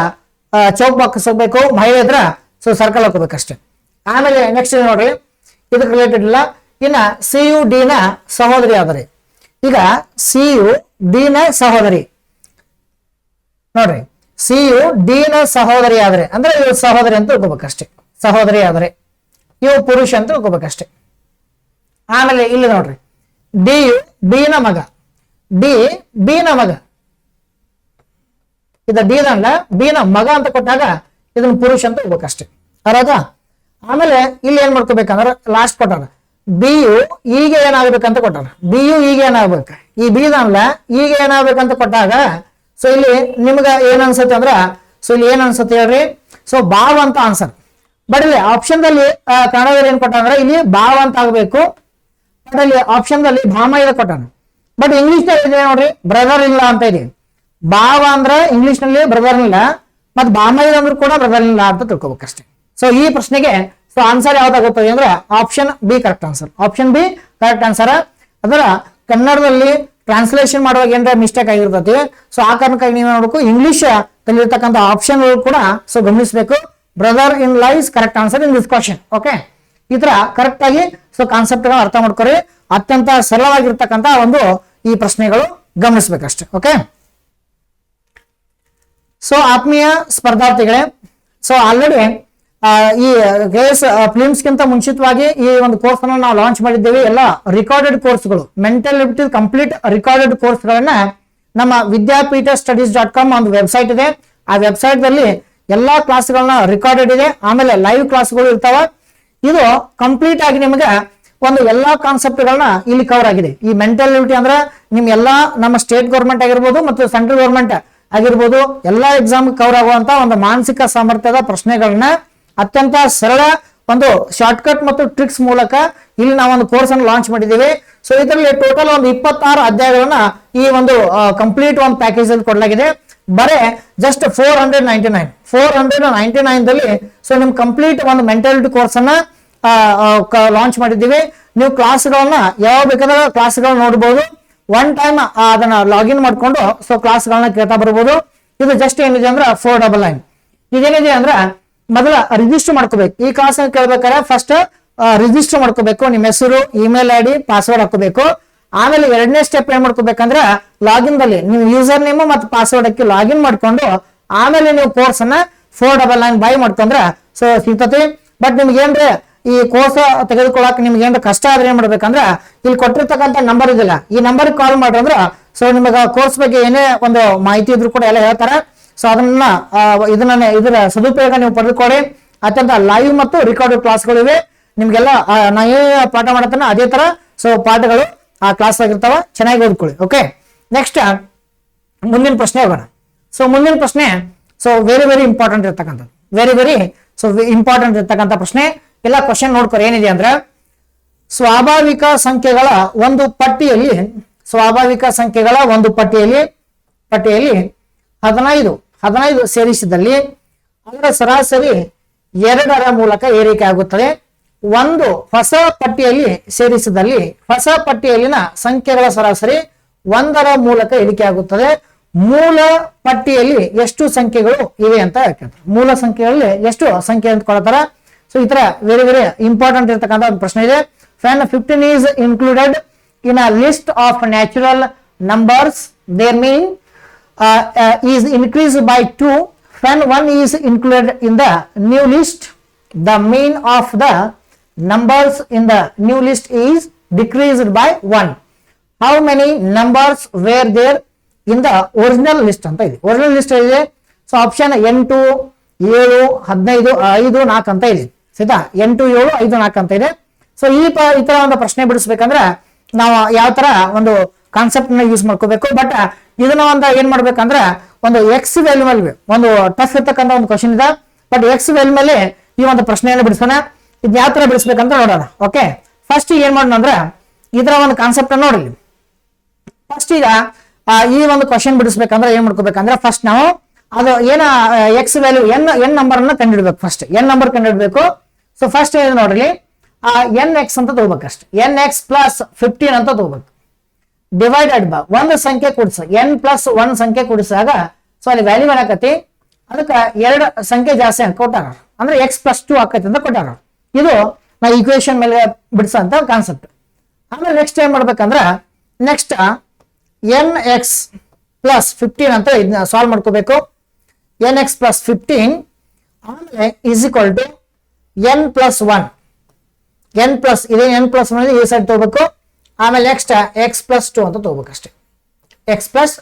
ಚೌಕ್ ಬಾಕ್ಸ್ ಹಾಕ್ಬೇಕು, ಮಹಿಳೆ ಇದ್ರ ಸೊ ಸರ್ಕಲ್ ಹಾಕೋಬೇಕಷ್ಟೇ. ಆಮೇಲೆ ನೆಕ್ಸ್ಟ್ ನೋಡ್ರಿ, ಇದಕ್ಕೆ ರಿಲೇಟೆಡ್ ಇಲ್ಲ. ಇನ್ನ ಸಿ ಯು ಡಿ ನ ಸಹೋದರಿ ಆದರೆ, ಈಗ ಸಿ ಯು ಡಿ ನ ಸಹೋದರಿ ನೋಡ್ರಿ, ಸಿ ಯು ಡಿ ನ ಸಹೋದರಿ ಆದ್ರೆ ಅಂದ್ರೆ ಇವ್ ಸಹೋದರಿ ಅಂತ ತಿಳ್ಕೊಬೇಕಷ್ಟೇ. ಸಹೋದರಿ ಆದ್ರೆ ಇವು ಪುರುಷ ಅಂತ ತಿಳ್ಕೊಬೇಕಷ್ಟೇ. ಆಮೇಲೆ ಇಲ್ಲಿ ನೋಡ್ರಿ, ಡಿ ಯು ಬಿ ನ ಮಗ, ಡಿ ಬಿ ನ ಮಗ. ಇದು ಡಿ ನಲ್ಲ ಬಿ ನ ಮಗ ಅಂತ ಕೊಟ್ಟಾಗ ಇದನ್ನ ಪುರುಷ ಅಂತ ಹೋಗ್ಬೇಕಷ್ಟೇ. ಹೌದಾ? ಆಮೇಲೆ ಇಲ್ಲಿ ಏನ್ ಮಾಡ್ಕೋಬೇಕಂದ್ರೆ ಲಾಸ್ಟ್ ಕೊಟ್ಟಾರ ಬಿ ಯು ಈಗ ಏನಾಗ್ಬೇಕಂತ ಕೊಟ್ಟಾರ. ಬಿ ಯು ಈಗ ಏನಾಗ್ಬೇಕು? ಈ ಬಿ ನಲ್ಲ ಈಗ ಏನಾಗ್ಬೇಕಂತ ಕೊಟ್ಟಾಗ ಸೊ ಇಲ್ಲಿ ನಿಮ್ಗ ಏನ್ ಅನ್ಸುತ್ತೆ ಅಂದ್ರ, ಸೊ ಇಲ್ಲಿ ಏನ್ ಅನ್ಸುತ್ತೆ ಹೇಳ್ರಿ? ಸೊ ಬಾವ್ ಅಂತ ಆನ್ಸರ್. ಬಟ್ ಇಲ್ಲಿ ಆಪ್ಷನ್ ದಲ್ಲಿ ಕನ್ನಡದಲ್ಲಿ ಏನ್ ಕೊಟ್ಟ ಅಂದ್ರೆ ಇಲ್ಲಿ ಬಾವ್ ಅಂತ ಆಗ್ಬೇಕು. ಬಟ್ ಅಲ್ಲಿ ಆಪ್ಷನ್ ದಲ್ಲಿ ಭಾಮ ಇದೆ ಕೊಟ್ಟಾನ. ಬಟ್ ಇಂಗ್ಲಿಷ್ ನಲ್ಲಿ ನೋಡ್ರಿ ಬ್ರದರ್ ಇಲ್ಲ ಅಂತ ಇದೆ. ಬಾವ ಅಂದ್ರೆ ಇಂಗ್ಲಿಷ್ ನಲ್ಲಿ ಬ್ರದರ್ ಇಲ್ಲ, ಮತ್ ಬಾಮ ಇದೆ ಅಂದ್ರೂ ಕೂಡ ಬ್ರದರ್ ಇಲ್ಲ ಅಂತ ತಿಳ್ಕೊಬೇಕಷ್ಟೇ. ಸೊ ಈ ಪ್ರಶ್ನೆಗೆ ಸೊ ಆನ್ಸರ್ ಯಾವ್ದಾಗುತ್ತದೆ ಅಂದ್ರೆ option B correct answer. Option B correct answer. ಅದರ ಕನ್ನಡದಲ್ಲಿ ಟ್ರಾನ್ಸ್ಲೇಷನ್ ಮಾಡುವಾಗ ಏನಾರ ಮಿಸ್ಟೇಕ್ ಆಗಿರ್ತದೆ. ಸೊ ಆ ಕಾರಣಕ್ಕಾಗಿ ನೀವು ನೋಡ್ಬೇಕು ಇಂಗ್ಲಿಷ್ ತಲ್ಲಿರ್ತಕ್ಕಂಥ ಆಪ್ಷನ್ ಕೂಡ ಸೊ ಗಮನಿಸಬೇಕು. Brother in law is correct answer in this question. Okay, ಈ ತರ ಕರೆಕ್ಟ್ ಆಗಿ ಸೊ ಕಾನ್ಸೆಪ್ಟ್ ಅರ್ಥ ಮಾಡ್ಕೊರಿ. ಅತ್ಯಂತ ಸರಳವಾಗಿರ್ತಕ್ಕಂಥ ಒಂದು ಈ ಪ್ರಶ್ನೆಗಳು ಗಮನಿಸಬೇಕಷ್ಟೇ. ಓಕೆ, ಸೊ ಆತ್ಮೀಯ ಸ್ಪರ್ಧಾರ್ಥಿಗಳೇ, ಸೊ ಆಲ್ರೆಡಿ ಈ KS ಫಿಲಿಮ್ಸ್ಗಿಂತ ಮುಂಚಿತವಾಗಿ ಈ ಒಂದು ಕೋರ್ಸ್ ಅನ್ನು ನಾವು ಲಾಂಚ್ ಮಾಡಿದ್ದೇವೆ. ಎಲ್ಲ ರಿಕಾರ್ಡೆಡ್ ಕೋರ್ಸ್ಗಳು, ಮೆಂಟಲ್ ಎಬಿಲಿಟಿ ಕಂಪ್ಲೀಟ್ ರಿಕಾರ್ಡೆಡ್ ಕೋರ್ಸ್ಗಳನ್ನ ನಮ್ಮ ವಿದ್ಯಾಪೀಠ studies.com ಒಂದು ವೆಬ್ಸೈಟ್ ಇದೆ. ಆ ವೆಬ್ಸೈಟ್ ದಲ್ಲಿ ಎಲ್ಲಾ ಕ್ಲಾಸ್ಗಳನ್ನ ರಿಕಾರ್ಡೆಡ್ ಇದೆ. ಆಮೇಲೆ ಲೈವ್ ಕ್ಲಾಸ್ಗಳು ಇರ್ತಾವ. ಇದು ಕಂಪ್ಲೀಟ್ ಆಗಿ ನಿಮಗೆ ಒಂದು ಎಲ್ಲಾ ಕಾನ್ಸೆಪ್ಟ್ಗಳನ್ನ ಇಲ್ಲಿ ಕವರ್ ಆಗಿದೆ. ಈ ಮೆಂಟಲ್ ಎಬಿಲಿಟಿ ಅಂದ್ರೆ ನಿಮ್ ಎಲ್ಲಾ ನಮ್ಮ ಸ್ಟೇಟ್ ಗೌರ್ಮೆಂಟ್ ಆಗಿರ್ಬೋದು ಮತ್ತು ಸೆಂಟ್ರಲ್ ಗೌರ್ಮೆಂಟ್ ಆಗಿರ್ಬೋದು ಎಲ್ಲಾ ಎಕ್ಸಾಮ್ ಕವರ್ ಆಗುವಂತ ಒಂದು ಮಾನಸಿಕ ಸಾಮರ್ಥ್ಯದ ಪ್ರಶ್ನೆಗಳನ್ನ ಅತ್ಯಂತ ಸರಳ ಒಂದು ಶಾರ್ಟ್ಕಟ್ ಮತ್ತು ಟ್ರಿಕ್ಸ್ ಮೂಲಕ ಇಲ್ಲಿ ನಾವು ಒಂದು ಕೋರ್ಸ್ ಅನ್ನು ಲಾಂಚ್ ಮಾಡಿದ್ದೀವಿ. ಸೊ ಇದರಲ್ಲಿ ಟೋಟಲ್ ಒಂದು 26 ಅಧ್ಯಾಯಗಳನ್ನ ಈ ಒಂದು ಕಂಪ್ಲೀಟ್ ಒಂದು ಪ್ಯಾಕೇಜ್ ಅಲ್ಲಿ ಕೊಡಲಾಗಿದೆ. ಬರೇ ಜಸ್ಟ್ 499 ದಲ್ಲಿ ಸೊ ನಿಮ್ ಕಂಪ್ಲೀಟ್ ಒಂದು ಮೆಂಟಾಲಿಟಿ ಕೋರ್ಸ್ ಅನ್ನ ಲಾಂಚ್ ಮಾಡಿದ್ದೀವಿ. ನೀವು ಕ್ಲಾಸ್ಗಳನ್ನ ಯಾವ ಬೇಕಾದ್ರೆ ಕ್ಲಾಸ್ಗಳನ್ನ ನೋಡಬಹುದು. ಒನ್ ಟೈಮ್ ಅದನ್ನ ಲಾಗಿನ್ ಮಾಡ್ಕೊಂಡು ಸೊ ಕ್ಲಾಸ್ಗಳನ್ನ ಕೇಳ್ತಾ ಬರ್ಬೋದು. ಇದು ಜಸ್ಟ್ ಏನಿದೆ ಅಂದ್ರೆ 499. ಇದೇನಿದೆ ಅಂದ್ರೆ ಮೊದಲ ರಿಜಿಸ್ಟರ್ ಮಾಡ್ಕೋಬೇಕು. ಈ ಕ್ಲಾಸ್ ಕೇಳ್ಬೇಕಾದ್ರೆ ಫಸ್ಟ್ ರಿಜಿಸ್ಟರ್ ಮಾಡ್ಕೋಬೇಕು. ನಿಮ್ಮ ಹೆಸರು, ಇಮೇಲ್ ID, ಪಾಸ್ವರ್ಡ್ ಹಾಕೋಬೇಕು. ಆಮೇಲೆ ಎರಡನೇ ಸ್ಟೆಪ್ ಏನ್ ಮಾಡ್ಕೋಬೇಕಂದ್ರೆ ಲಾಗಿನ್ ದಲ್ಲಿ ನೀವು ಯೂಸರ್ ನೇಮ್ ಮತ್ತು ಪಾಸ್ವರ್ಡ್ ಹಾಕಿ ಲಾಗಿನ್ ಮಾಡ್ಕೊಂಡು ಆಮೇಲೆ ನೀವು ಕೋರ್ಸ್ ಅನ್ನ 499 ಬೈ ಮಾಡ್ಕೊಂಡ್ರೆ ಸೊ ಸಿಗ್ತತಿ. ಬಟ್ ನಿಮ್ಗೆ ಏನ್ರಿ ಈ ಕೋರ್ಸ್ ತೆಗೆದುಕೊಳ್ಳಕ್ ನಿಮ್ಗೆ ಏನ್ರ ಕಷ್ಟ ಆದ್ರೆ ಏನ್ ಮಾಡ್ಬೇಕಂದ್ರ ಇಲ್ಲಿ ಕೊಟ್ಟಿರ್ತಕ್ಕಂಥ ನಂಬರ್ ಇದೆಯಲ್ಲ, ಈ ನಂಬರ್ ಕಾಲ್ ಮಾಡ್ರಂದ್ರ ಸೊ ನಿಮಗೆ ಕೋರ್ಸ್ ಬಗ್ಗೆ ಏನೇ ಒಂದು ಮಾಹಿತಿ ಇದ್ರು ಕೂಡ ಎಲ್ಲ ಹೇಳ್ತಾರೆ. ಸೊ ಅದನ್ನ ಇದರ ಸದುಪಯೋಗ ನೀವು ಪಡೆದುಕೊಳ್ಳಿ. ಅತ್ಯಂತ ಲೈವ್ ಮತ್ತು ರಿಕಾರ್ಡೆಡ್ ಕ್ಲಾಸ್ಗಳಿವೆ. ನಿಮ್ಗೆಲ್ಲ ನಾ ಏನ್ ಪಾಠ ಮಾಡತ್ತೇನೆ ಅದೇ ತರ ಸೊ ಪಾಠಗಳು ಆ ಕ್ಲಾಸ್ ಆಗಿರ್ತಾವ. ಚೆನ್ನಾಗಿ ಓದ್ಕೊಳ್ಳಿ. ಓಕೆ, ನೆಕ್ಸ್ಟ್ ಮುಂದಿನ ಪ್ರಶ್ನೆ ಹೋಗೋಣ. ಸೊ ಮುಂದಿನ ಪ್ರಶ್ನೆ ಸೊ ವೆರಿ ಇಂಪಾರ್ಟೆಂಟ್ ಇರ್ತಕ್ಕಂಥದ್ದು, ವೆರಿ ಸೊ ಇಂಪಾರ್ಟೆಂಟ್ ಇರ್ತಕ್ಕಂಥ ಪ್ರಶ್ನೆ. ಎಲ್ಲ ಕ್ವಶನ್ ನೋಡ್ಕೊರಿ. ಏನಿದೆ ಅಂದ್ರೆ ಸ್ವಾಭಾವಿಕ ಸಂಖ್ಯೆಗಳ ಒಂದು ಪಟ್ಟಿಯಲ್ಲಿ 15 ಸೇರಿಸಿದಲ್ಲಿ ಅದರ ಸರಾಸರಿ 2ರ ಮೂಲಕ ಏರಿಕೆ ಆಗುತ್ತದೆ. ಒಂದು ಹೊಸ ಪಟ್ಟಿಯಲ್ಲಿ ಸೇರಿಸಿದಲ್ಲಿ ಹೊಸ ಪಟ್ಟಿಯಲ್ಲಿನ ಸಂಖ್ಯೆಗಳ ಸರಾಸರಿ 1ರ ಮೂಲಕ ಏರಿಕೆ ಆಗುತ್ತದೆ. ಮೂಲ ಪಟ್ಟಿಯಲ್ಲಿ ಎಷ್ಟು ಸಂಖ್ಯೆಗಳು ಇವೆ ಅಂತ ಹೇಳ್ತಾರೆ. ಮೂಲ ಸಂಖ್ಯೆಗಳಲ್ಲಿ ಎಷ್ಟು ಸಂಖ್ಯೆ ಅಂತ ಕೊಡ್ತಾರ. ಸೊ ಈ ತರ ವೆರಿ ಇಂಪಾರ್ಟೆಂಟ್ ಇರ್ತಕ್ಕಂಥ ಒಂದು ಪ್ರಶ್ನೆ ಇದೆ. When 15 is included in a list of natural numbers, their mean is increased by 2. When 1 is included in the new list, the mean of the numbers in the new list is decreased by 1. How many numbers were there in the original list ಅಂತ ಇದೆ. Original list ಇದೆ. So option 8, 7, 15, 5, 4 ಅಂತ ಇದೆ. ಸರಿತಾ? 8, 7, 5, 4 ಅಂತ ಇದೆ. So ಈ ತರ ಒಂದು ಪ್ರಶ್ನೆ ಬಿಡಿಸ್ಬೇಕಂದ್ರೆ ನಾವು ಯಾವ ತರ ಒಂದು ಕಾನ್ಸೆಪ್ಟ್ ನ ಯೂಸ್ ಮಾಡ್ಕೋಬೇಕು. ಬಟ್ ಇದನ್ನ ಒಂದು ಏನ್ ಮಾಡ್ಬೇಕಂದ್ರೆ ಒಂದು ಎಕ್ಸ್ ವ್ಯಾಲ್ಯೂ ಮೇಲೆ ಒಂದು ಟಫ್ ಇರ್ತಕ್ಕಂಥ ಒಂದು ಕ್ವಶನ್ ಇದೆ. ಬಟ್ ಎಕ್ಸ್ ವ್ಯಾಲ್ಯೂ ಮೇಲೆ ಈ ಒಂದು ಪ್ರಶ್ನೆಯನ್ನು ಬಿಡಿಸೋಣ. ಇದು ಯಾವ ತರ ಬಿಡಿಸ್ಬೇಕಂತ ನೋಡೋಣ. ಓಕೆ, ಫಸ್ಟ್ ಏನ್ ಮಾಡೋಣ ಅಂದ್ರೆ ಇದರ ಒಂದು ಕಾನ್ಸೆಪ್ಟ್ ಅನ್ನು ನೋಡಲಿ. ಫಸ್ಟ್ ಈಗ ಈ ಒಂದು ಕ್ವಶನ್ ಬಿಡಿಸ್ಬೇಕಂದ್ರೆ ಏನ್ ಮಾಡ್ಕೋಬೇಕಂದ್ರೆ ಫಸ್ಟ್ ನಾವು ಅದು ಏನ ಎಕ್ಸ್ ವ್ಯಾಲ್ಯೂ ಎನ್ ನಂಬರ್ ಅನ್ನ ಕಂಡುಹಿಡಬೇಕು. ಫಸ್ಟ್ ಎನ್ ನಂಬರ್ ಕಂಡುಹಿಡಬೇಕು. ಸೊ ಫಸ್ಟ್ ಏನು ನೋಡ್ರಿ, ಎನ್ ಎಕ್ಸ್ ಅಂತ ತಗೋಬೇಕಷ್ಟೆ. ಎನ್ ಎಕ್ಸ್ ಪ್ಲಸ್ 15 ಅಂತ ತಗೋಬೇಕು. ಡಿವೈಡೆಡ್ ಬೈ ಒಂದು ಸಂಖ್ಯೆ ಕೂಡಿಸ ಎನ್ ಪ್ಲಸ್ 1 ಸಂಖ್ಯೆ ಕೂಡಿಸಾಗ ಸೊ ಅಲ್ಲಿ ವ್ಯಾಲ್ಯೂ ಏನಾಕತಿ, ಅದಕ್ಕೆ 2 ಸಂಖ್ಯೆ ಜಾಸ್ತಿ ಕೊಟ್ಟಾರ ಅಂದ್ರೆ ಎಕ್ಸ್ ಪ್ಲಸ್ 2 ಆಕೈತಿ ಅಂತ ಕೊಟ್ಟಾರ. ಇದು ನಾ ಈಕ್ವೇಶನ್ ಮೇಲೆ ಬಿಡಿಸಂತ ಕಾನ್ಸೆಪ್ಟ್. ಆಮೇಲೆ ನೆಕ್ಸ್ಟ್ ಏನ್ ಮಾಡ್ಬೇಕಂದ್ರ ನೆಕ್ಸ್ಟ್ ಎನ್ ಎಕ್ಸ್ ಪ್ಲಸ್ 15 ಅಂತ ಇದನ್ನ ಸಾಲ್ವ್ ಮಾಡ್ಕೋಬೇಕು. ಎನ್ ಎಕ್ಸ್ ಪ್ಲಸ್ 15 ಆಮೇಲೆ is equal to n plus 1. N plus ಇದೇ ಎನ್ ಪ್ಲಸ್ 1 ಈ ಸೈಡ್ ತಗೋಬೇಕು. ಆಮೇಲೆ ನೆಕ್ಸ್ಟ್ ಎಕ್ಸ್ ಪ್ಲಸ್ 2 ಅಂತ ತಗೋಬೇಕಷ್ಟೇ. ಎಕ್ಸ್ ಪ್ಲಸ್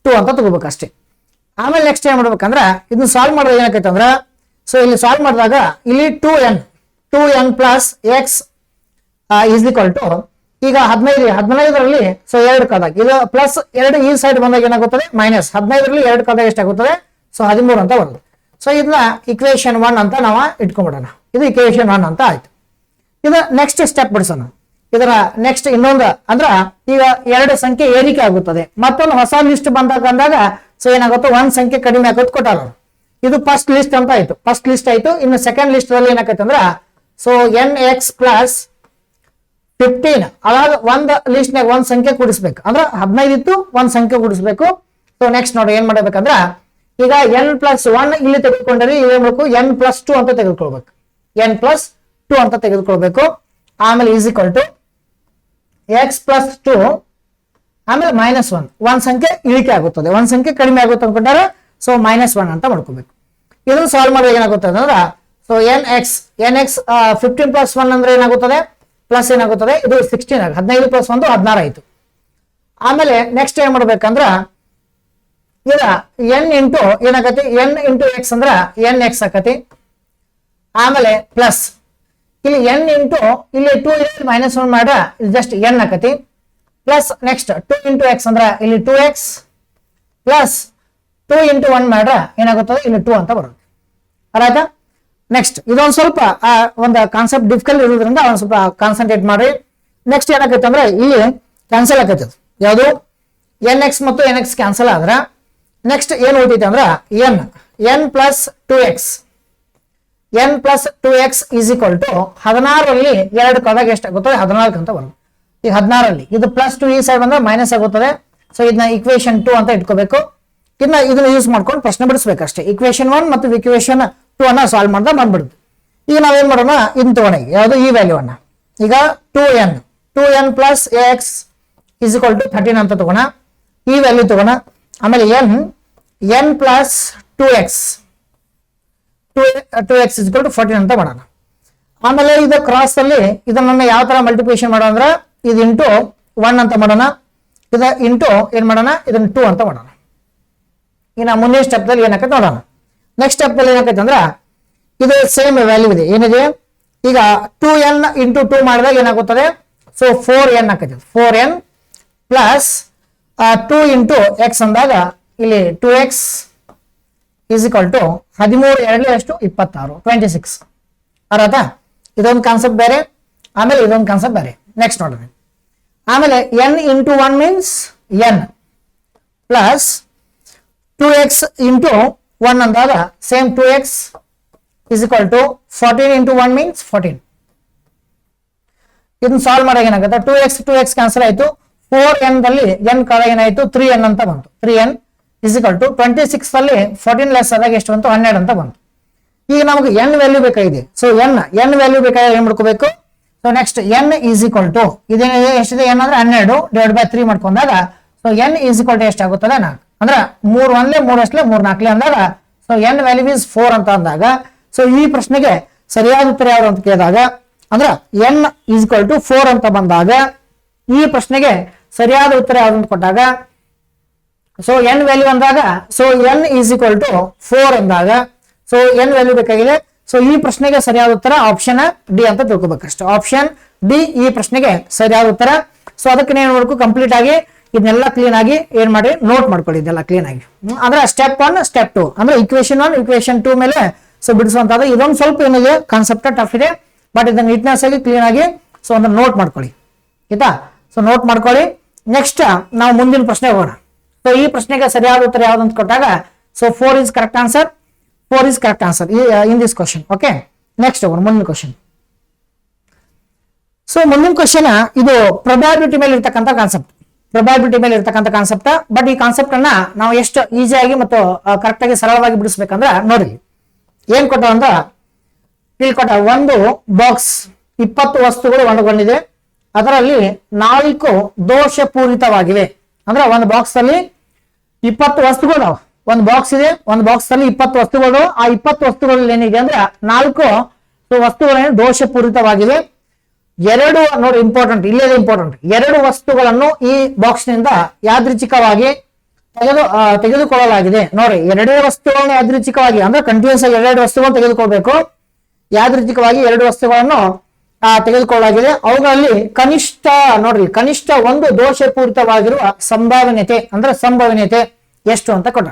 2 ಅಂತ ತಗೋಬೇಕಷ್ಟೇ. ಆಮೇಲೆ ನೆಕ್ಸ್ಟ್ ಏನ್ ಮಾಡ್ಬೇಕಂದ್ರ ಇದನ್ನ ಸಾಲ್ವ್ ಮಾಡಿದಾಗ ಏನಾಕೈತೆ ಅಂದ್ರ ಸೊ ಇಲ್ಲಿ ಸಾಲ್ವ್ ಮಾಡಿದಾಗ ಇಲ್ಲಿ 2n plus x is equal to ಈಗ 15ರಲ್ಲಿ ಸೊ 2 ಕದಾಗ ಇದು ಪ್ಲಸ್ 2 ಈ ಸೈಡ್ ಬಂದಾಗ ಏನಾಗುತ್ತದೆ ಮೈನಸ್ 15ರಲ್ಲಿ 2 ಕದಾಗ ಎಷ್ಟಾಗುತ್ತದೆ ಸೊ 13 ಅಂತ ಬರುತ್ತೆ. ಸೊ ಇದನ್ನ ಇಕ್ವೇಶನ್ 1 ಅಂತ ನಾವು ಇಟ್ಕೊಂಡ್ಬಿಡೋಣ. ಇದು ಇಕ್ವೇಶನ್ 1 ಅಂತ ಆಯ್ತು. ಇದು ನೆಕ್ಸ್ಟ್ ಸ್ಟೆಪ್ ಬಿಡಿಸೋಣ. ಇದರ ನೆಕ್ಸ್ಟ್ ಇನ್ನೊಂದು ಅಂದ್ರ ಈಗ 2 ಸಂಖ್ಯೆ ಏರಿಕೆ ಆಗುತ್ತದೆ. ಮತ್ತೊಂದು ಹೊಸ ಲಿಸ್ಟ್ ಬಂದಾಗ ಸೊ ಏನಾಗುತ್ತೆ 1 ಸಂಖ್ಯೆ ಕಡಿಮೆ ಆಗೋದು ಕೊಟ್ಟಾರ. ಇದು ಫಸ್ಟ್ ಲಿಸ್ಟ್ ಅಂತ ಆಯ್ತು. ಫಸ್ಟ್ ಲಿಸ್ಟ್ ಆಯ್ತು. ಇನ್ನು ಸೆಕೆಂಡ್ ಲಿಸ್ಟ್ ಅಲ್ಲಿ ಏನಾಕೈತೆ ಅಂದ್ರ ಸೊ ಎನ್ ಎಕ್ಸ್ ಪ್ಲಸ್ 15 ಅವಾಗ ಒಂದು ಲಿಸ್ಟ್ ನಾಗ 1 ಸಂಖ್ಯೆ ಕೂಡಿಸ್ಬೇಕು. ಅಂದ್ರೆ 15 ಇತ್ತು 1 ಸಂಖ್ಯೆ ಕೂಡಿಸ್ಬೇಕು. ಸೊ ನೆಕ್ಸ್ಟ್ ನೋಡಿ ಏನ್ ಮಾಡ್ಬೇಕಂದ್ರ ಈಗ ಎನ್ ಪ್ಲಸ್ 1 ಇಲ್ಲಿ ತೆಗೆದುಕೊಂಡ್ರೆ ಏನ್ ಬೇಕು ಎನ್ ಪ್ಲಸ್ 2 ಅಂತ ತೆಗೆದುಕೊಳ್ಬೇಕು. ಎನ್ ಪ್ಲಸ್ 2 ಅಂತ ತೆಗೆದುಕೊಳ್ಬೇಕು. ಆಮೇಲೆ is equal to x plus 2 ಆಮೇಲೆ ಮೈನಸ್ 1 ಸಂಖ್ಯೆ ಇಳಿಕೆ ಆಗುತ್ತದೆ. 1 ಸಂಖ್ಯೆ ಕಡಿಮೆ ಆಗುತ್ತೆ ಅನ್ಕೊಂಡಾರ ಸೊ -1 ಅಂತ ಮಾಡ್ಕೋಬೇಕು. ಇದನ್ನು ಸಾಲ್ವ್ ಮಾಡಿದಾಗ ಏನಾಗುತ್ತದೆ ಅಂದ್ರೆ ಸೊ ಎನ್ ಎಕ್ಸ್ 15 ಪ್ಲಸ್ 1 ಅಂದ್ರೆ ಏನಾಗುತ್ತದೆ ಪ್ಲಸ್ ಏನಾಗುತ್ತದೆ ಇದು 16 ಆಗ 15 ಪ್ಲಸ್ 1 16 ಆಯ್ತು. ಆಮೇಲೆ ನೆಕ್ಸ್ಟ್ ಏನ್ ಮಾಡ್ಬೇಕಂದ್ರ ಈಗ ಎನ್ ಇಂಟು ಏನಾಗತಿ ಎನ್ ಇಂಟು ಎಕ್ಸ್ ಅಂದ್ರ ಎನ್ ಎಕ್ಸ್ ಆಕತಿ. ಆಮೇಲೆ ಪ್ಲಸ್ ಇಲ್ಲಿ ಎನ್ ಇಂಟು ಇಲ್ಲಿ 2 -1 ಮಾಡ ಜಸ್ಟ್ ಎನ್ ಆಕತಿ. ಪ್ಲಸ್ ನೆಕ್ಸ್ಟ್ 2 ಇಂಟು ಎಕ್ಸ್ ಅಂದ್ರ ಇಲ್ಲಿ 2x ಪ್ಲಸ್ 2 ಇಂಟು 1 ಮಾಡ್ರ ಏನಾಗುತ್ತದೆ ಇಲ್ಲಿ 2 ಅಂತ ಬರುತ್ತೆ. ಅರ್ಥ? ನೆಕ್ಸ್ಟ್ ಇದೊಂದು ಸ್ವಲ್ಪ ಒಂದು ಕಾನ್ಸೆಪ್ಟ್ ಡಿಫಿಕಲ್ಟ್ ಇರೋದ್ರಿಂದ ಒಂದ್ ಸ್ವಲ್ಪ ಕಾನ್ಸಂಟ್ರೇಟ್ ಮಾಡಿ. ನೆಕ್ಸ್ಟ್ ಏನಾಗೈತೆ ಅಂದ್ರೆ ಇಲ್ಲಿ ಕ್ಯಾನ್ಸಲ್ ಆಗೈತೆ. ಯಾವುದು ಎನ್ ಎಕ್ಸ್ ಮತ್ತು ಎನ್ ಎಕ್ಸ್ ಕ್ಯಾನ್ಸಲ್ ಆದ್ರ ನೆಕ್ಸ್ಟ್ ಏನ್ ಉಳಿತೈತೆ ಅಂದ್ರ N plus 2x N plus 2x is equal to 16ರಲ್ಲಿ 2 ಕಳೆದಾಗ ಎಷ್ಟಾಗುತ್ತದೆ 14 ಅಂತ ಬರುತ್ತೆ. ಈಗ 16ರಲ್ಲಿ ಇದು ಪ್ಲಸ್ 2 ಈ ಸೈಡ್ ಬಂದ್ರೆ ಮೈನಸ್ ಆಗುತ್ತದೆ. ಸೊ ಇದನ್ನ ಇಕ್ವೇಶನ್ 2 ಅಂತ ಇಟ್ಕೋಬೇಕು. ಇದನ್ನ ಯೂಸ್ ಮಾಡ್ಕೊಂಡು ಪ್ರಶ್ನೆ ಬಿಡಿಸ್ಬೇಕಷ್ಟೇ. ಇಕ್ವೇಶನ್ 1 ಮತ್ತು ಇಕ್ವೇಶನ್ 2 ಅನ್ನ ಸಾಲ್ವ್ ಮಾಡ್ದ ಬಂದ್ಬಿಡುದು. ಈಗ ನಾವೇನ್ ಮಾಡೋಣ ಇದನ್ನ ತಗೋಣ. ಯಾವುದು ಈ ವ್ಯಾಲ್ಯೂ ಅನ್ನ ಈಗ 2n plus x is equal to 13 ಅಂತ ತಗೋಣ. ಈ ವ್ಯಾಲ್ಯೂ ತಗೋಣ. ಆಮೇಲೆ n plus 2x is equal to 14 ಅಂತ ಮಾಡೋಣ. ಆಮೇಲೆ ಇದು ಕ್ರಾಸ್ ಅಲ್ಲಿ ಇದನ್ನ ಯಾವ ತರ ಮಲ್ಟಿಪ್ಲಿಕೇಶನ್ ಮಾಡೋಣ ಅಂದ್ರೆ ಇದು ಇಂಟು 1 ಅಂತ ಮಾಡೋಣ. ಇದು ಇಂಟು ಏನ್ ಮಾಡೋಣ ಇದನ್ನ 2 ಅಂತ ಮಾಡೋಣ. ಇನ್ನು ಮುಂದಿನ ಸ್ಟೆಪ್ ದಲ್ಲಿ ಏನಾಕೈತೆ ನೋಡೋಣ. ನೆಕ್ಸ್ಟ್ ಸ್ಟೆಪ್ ದಲ್ಲಿ ಏನಾಕೈತೆ ಅಂದ್ರ ಇದು ಸೇಮ್ ವ್ಯಾಲ್ಯೂ ಇದೆ. ಏನಿದೆ ಈಗ 2n ಇಂಟು 2 ಮಾಡಿದಾಗ ಏನಾಗುತ್ತದೆ ಸೊ 4n ಆಕೈತೆ. 4n ಪ್ಲಸ್ 2 ಇಂಟು ಎಕ್ಸ್ ಅಂದಾಗ ಇಲ್ಲಿ 2x ಈಸ್ ಈಕ್ವಲ್ ಟು 13 2 ಎಷ್ಟು 26 26. ಅರ್ಥ? ಇದೊಂದು ಕಾನ್ಸೆಪ್ಟ್ ಬೇರೆ, ಆಮೇಲೆ ಇದೊಂದು ಕಾನ್ಸೆಪ್ಟ್ ಬೇರೆ. ನೆಕ್ಸ್ಟ್ ನೋಡ್ರಿ. ಆಮೇಲೆ n into 1 means n plus 2x into 1 ಅಂದಾಗ same 2x is equal to 14 into 1 means 14. ಇದನ್ನ ಸಾಲ್ವ್ ಮಾಡಿದಾಗ ಏನಾಗುತ್ತೆ 2x ಕ್ಯಾನ್ಸಲ್ ಆಯ್ತು. 4n ದಲ್ಲಿ n ಕಾಲ ಏನಾಯ್ತು 3n ಅಂತ ಬಂತು. 3n ಈಸ್ ಈಕ್ವಲ್ ಟು 26 ಅಲ್ಲಿ 14 ಲೆಸ್ ಆದಾಗ ಎಷ್ಟು ಬಂತು 12 ಅಂತ ಬಂತು. ಈಗ ನಮಗೆ n ವ್ಯಾಲ್ಯೂ ಬೇಕಾಗಿದೆ. ಸೊ n ವ್ಯಾಲ್ಯೂ ಬೇಕಾದ್ರೆ ಏನ್ ಮಾಡ್ಕೋಬೇಕು. So next n is equal to ಇದೇನಿದೆ ಎಷ್ಟಿದೆ n ಅಂದ್ರೆ 12 ಡಿವೈಡ್ ಬೈ 3 ಮಾಡ್ಕೊಂಡಾಗ so n is equal to ಎಷ್ಟಾಗುತ್ತದೆ 4 ಅಂದ್ರೆ 3 1 3 ಅಷ್ಟೇ 3 4 ಅಂದಾಗ ಸೊ n ವ್ಯಾಲ್ಯೂ ಇಸ್ 4 ಅಂತ ಅಂದಾಗ ಸೊ ಈ ಪ್ರಶ್ನೆಗೆ ಸರಿಯಾದ ಉತ್ತರ ಯಾವುದು ಅಂತ ಕೇಳಿದಾಗ ಅಂದ್ರೆ n ಈಸ್ ಈಕ್ವಲ್ ಟು 4 ಅಂತ ಬಂದಾಗ ಈ ಪ್ರಶ್ನೆಗೆ ಸರಿಯಾದ ಉತ್ತರ ಯಾವುದು ಅಂತ ಕೊಟ್ಟಾಗ ಸೊ ಎನ್ ವ್ಯಾಲ್ಯೂ ಅಂದಾಗ so n is equal to 4 ಅಂದಾಗ ಸೊ ಎನ್ ವ್ಯಾಲ್ಯೂ ಬೇಕಾಗಿದೆ. ಸೊ ಈ ಪ್ರಶ್ನೆಗೆ ಸರಿಯಾದ ಉತ್ತರ ಆಪ್ಷನ್ ಡಿ ಅಂತ ತಿಳ್ಕೊಬೇಕಷ್ಟೇ. ಆಪ್ಷನ್ ಡಿ ಈ ಪ್ರಶ್ನೆಗೆ ಸರಿಯಾದ ಉತ್ತರ. ಸೊ ಅದಕ್ಕೆ ಏನ್ ಮಾಡಬೇಕು, ಕಂಪ್ಲೀಟ್ ಆಗಿ ಇದನ್ನೆಲ್ಲ ಕ್ಲೀನ್ ಆಗಿ ಏನ್ ಮಾಡಿ ನೋಟ್ ಮಾಡ್ಕೊಳ್ಳಿ ಇದೆಲ್ಲ ಕ್ಲೀನ್ ಆಗಿ. ಅಂದ್ರೆ ಸ್ಟೆಪ್ 1 ಸ್ಟೆಪ್ 2 ಅಂದ್ರೆ ಇಕ್ವೇಶನ್ 1 ಇಕ್ವೇಶನ್ 2 ಮೇಲೆ ಸೊ ಬಿಡಿಸುವಂತದ್ದು. ಇದೊಂದು ಸ್ವಲ್ಪ ಏನಿದೆ ಕಾನ್ಸೆಪ್ಟ್ ಟಫ್ ಇದೆ, ಬಟ್ ಇದನ್ನ ನೀಟ್ನೆಸ್ ಆಗಿ ಕ್ಲೀನ್ ಆಗಿ ಸೊ ಒಂದು ನೋಟ್ ಮಾಡ್ಕೊಳ್ಳಿ ಆಯ್ತಾ. ಸೊ ನೋಟ್ ಮಾಡ್ಕೊಳ್ಳಿ. ನೆಕ್ಸ್ಟ್ ನಾವು ಮುಂದಿನ ಪ್ರಶ್ನೆ ಹೋಗೋಣ. ಸೊ ಈ ಪ್ರಶ್ನೆಗೆ ಸರಿಯಾದ ಉತ್ತರ ಯಾವ್ದು ಅಂತ ಕೊಟ್ಟಾಗ so 4 is correct answer. 4 is correct answer in this question. Okay, next ಹೋಗೋಣ ಮುಂದಿನ ಕ್ವಶನ್. ಸೊ ಮುಂದಿನ ಕ್ವಶನ್ ಇದು ಪ್ರೊಬ್ಯಾಬಿಲಿಟಿ ಮೇಲೆ ಇರ್ತಕ್ಕಂಥ ಕಾನ್ಸೆಪ್ಟ್. ಪ್ರೊಬ್ಯಾಬಿಲಿಟಿ ಮೇಲೆ ಇರ್ತಕ್ಕಂಥ ಕಾನ್ಸೆಪ್ಟ್. ಬಟ್ ಈ ಕಾನ್ಸೆಪ್ಟ್ ಅನ್ನ ನಾವು ಎಷ್ಟು ಈಸಿಯಾಗಿ ಮತ್ತು ಕರೆಕ್ಟ್ ಆಗಿ ಸರಳವಾಗಿ ಬಿಡಿಸ್ಬೇಕಂದ್ರೆ ನೋಡಿ ಏನ್ ಕೊಟ್ಟ ಅಂತ ಇಲ್ಲಿ ಕೊಟ್ಟ. ಒಂದು ಬಾಕ್ಸ್ 20 ವಸ್ತುಗಳು ಒಳಗೊಂಡಿದೆ, ಅದರಲ್ಲಿ 4 ದೋಷಪೂರಿತವಾಗಿವೆ. ಅಂದ್ರೆ ಒಂದು ಬಾಕ್ಸ್ ಅಲ್ಲಿ 20 ವಸ್ತುಗಳು, ಒಂದು ಬಾಕ್ಸ್ ಇದೆ, ಒಂದು ಬಾಕ್ಸ್ ಅಲ್ಲಿ 20 ವಸ್ತುಗಳು. ಆ 20 ವಸ್ತುಗಳಲ್ಲಿ ಏನಿದೆ ಅಂದ್ರೆ 4 ವಸ್ತುಗಳೇನು ದೋಷಪೂರಿತವಾಗಿವೆ. ಎರಡು ನೋಡಿ ಇಂಪಾರ್ಟೆಂಟ್, ಇಲ್ಲೇ ಇಂಪಾರ್ಟೆಂಟ್, 2 ವಸ್ತುಗಳನ್ನು ಈ ಬಾಕ್ಸ್ ನಿಂದ ಯಾದೃಚ್ಛಿಕವಾಗಿ ತೆಗೆದುಕೊಳ್ಳಲಾಗಿದೆ. ನೋಡಿ 2 ವಸ್ತುಗಳನ್ನು ಯಾದೃಚ್ಛಿಕವಾಗಿ ಅಂದ್ರೆ ಕಂಟಿನ್ಯೂಸ್ ಆಗಿ 2 ವಸ್ತುಗಳನ್ನು ತೆಗೆದುಕೊಳ್ಬೇಕು. ಯಾದೃಚ್ಛಿಕವಾಗಿ 2 ವಸ್ತುಗಳನ್ನು ತೆಗೆದುಕೊಳ್ಳಲಾಗಿದೆ. ಅವುಗಳಲ್ಲಿ ಕನಿಷ್ಠ ನೋಡ್ರಿ, ಕನಿಷ್ಠ ಒಂದು ದೋಷಪೂರಿತವಾಗಿರುವ ಸಂಭಾವ್ಯತೆ ಅಂದ್ರೆ ಸಂಭಾವ್ಯತೆ ಎಷ್ಟು ಅಂತ ಕೊಟ್ಟ.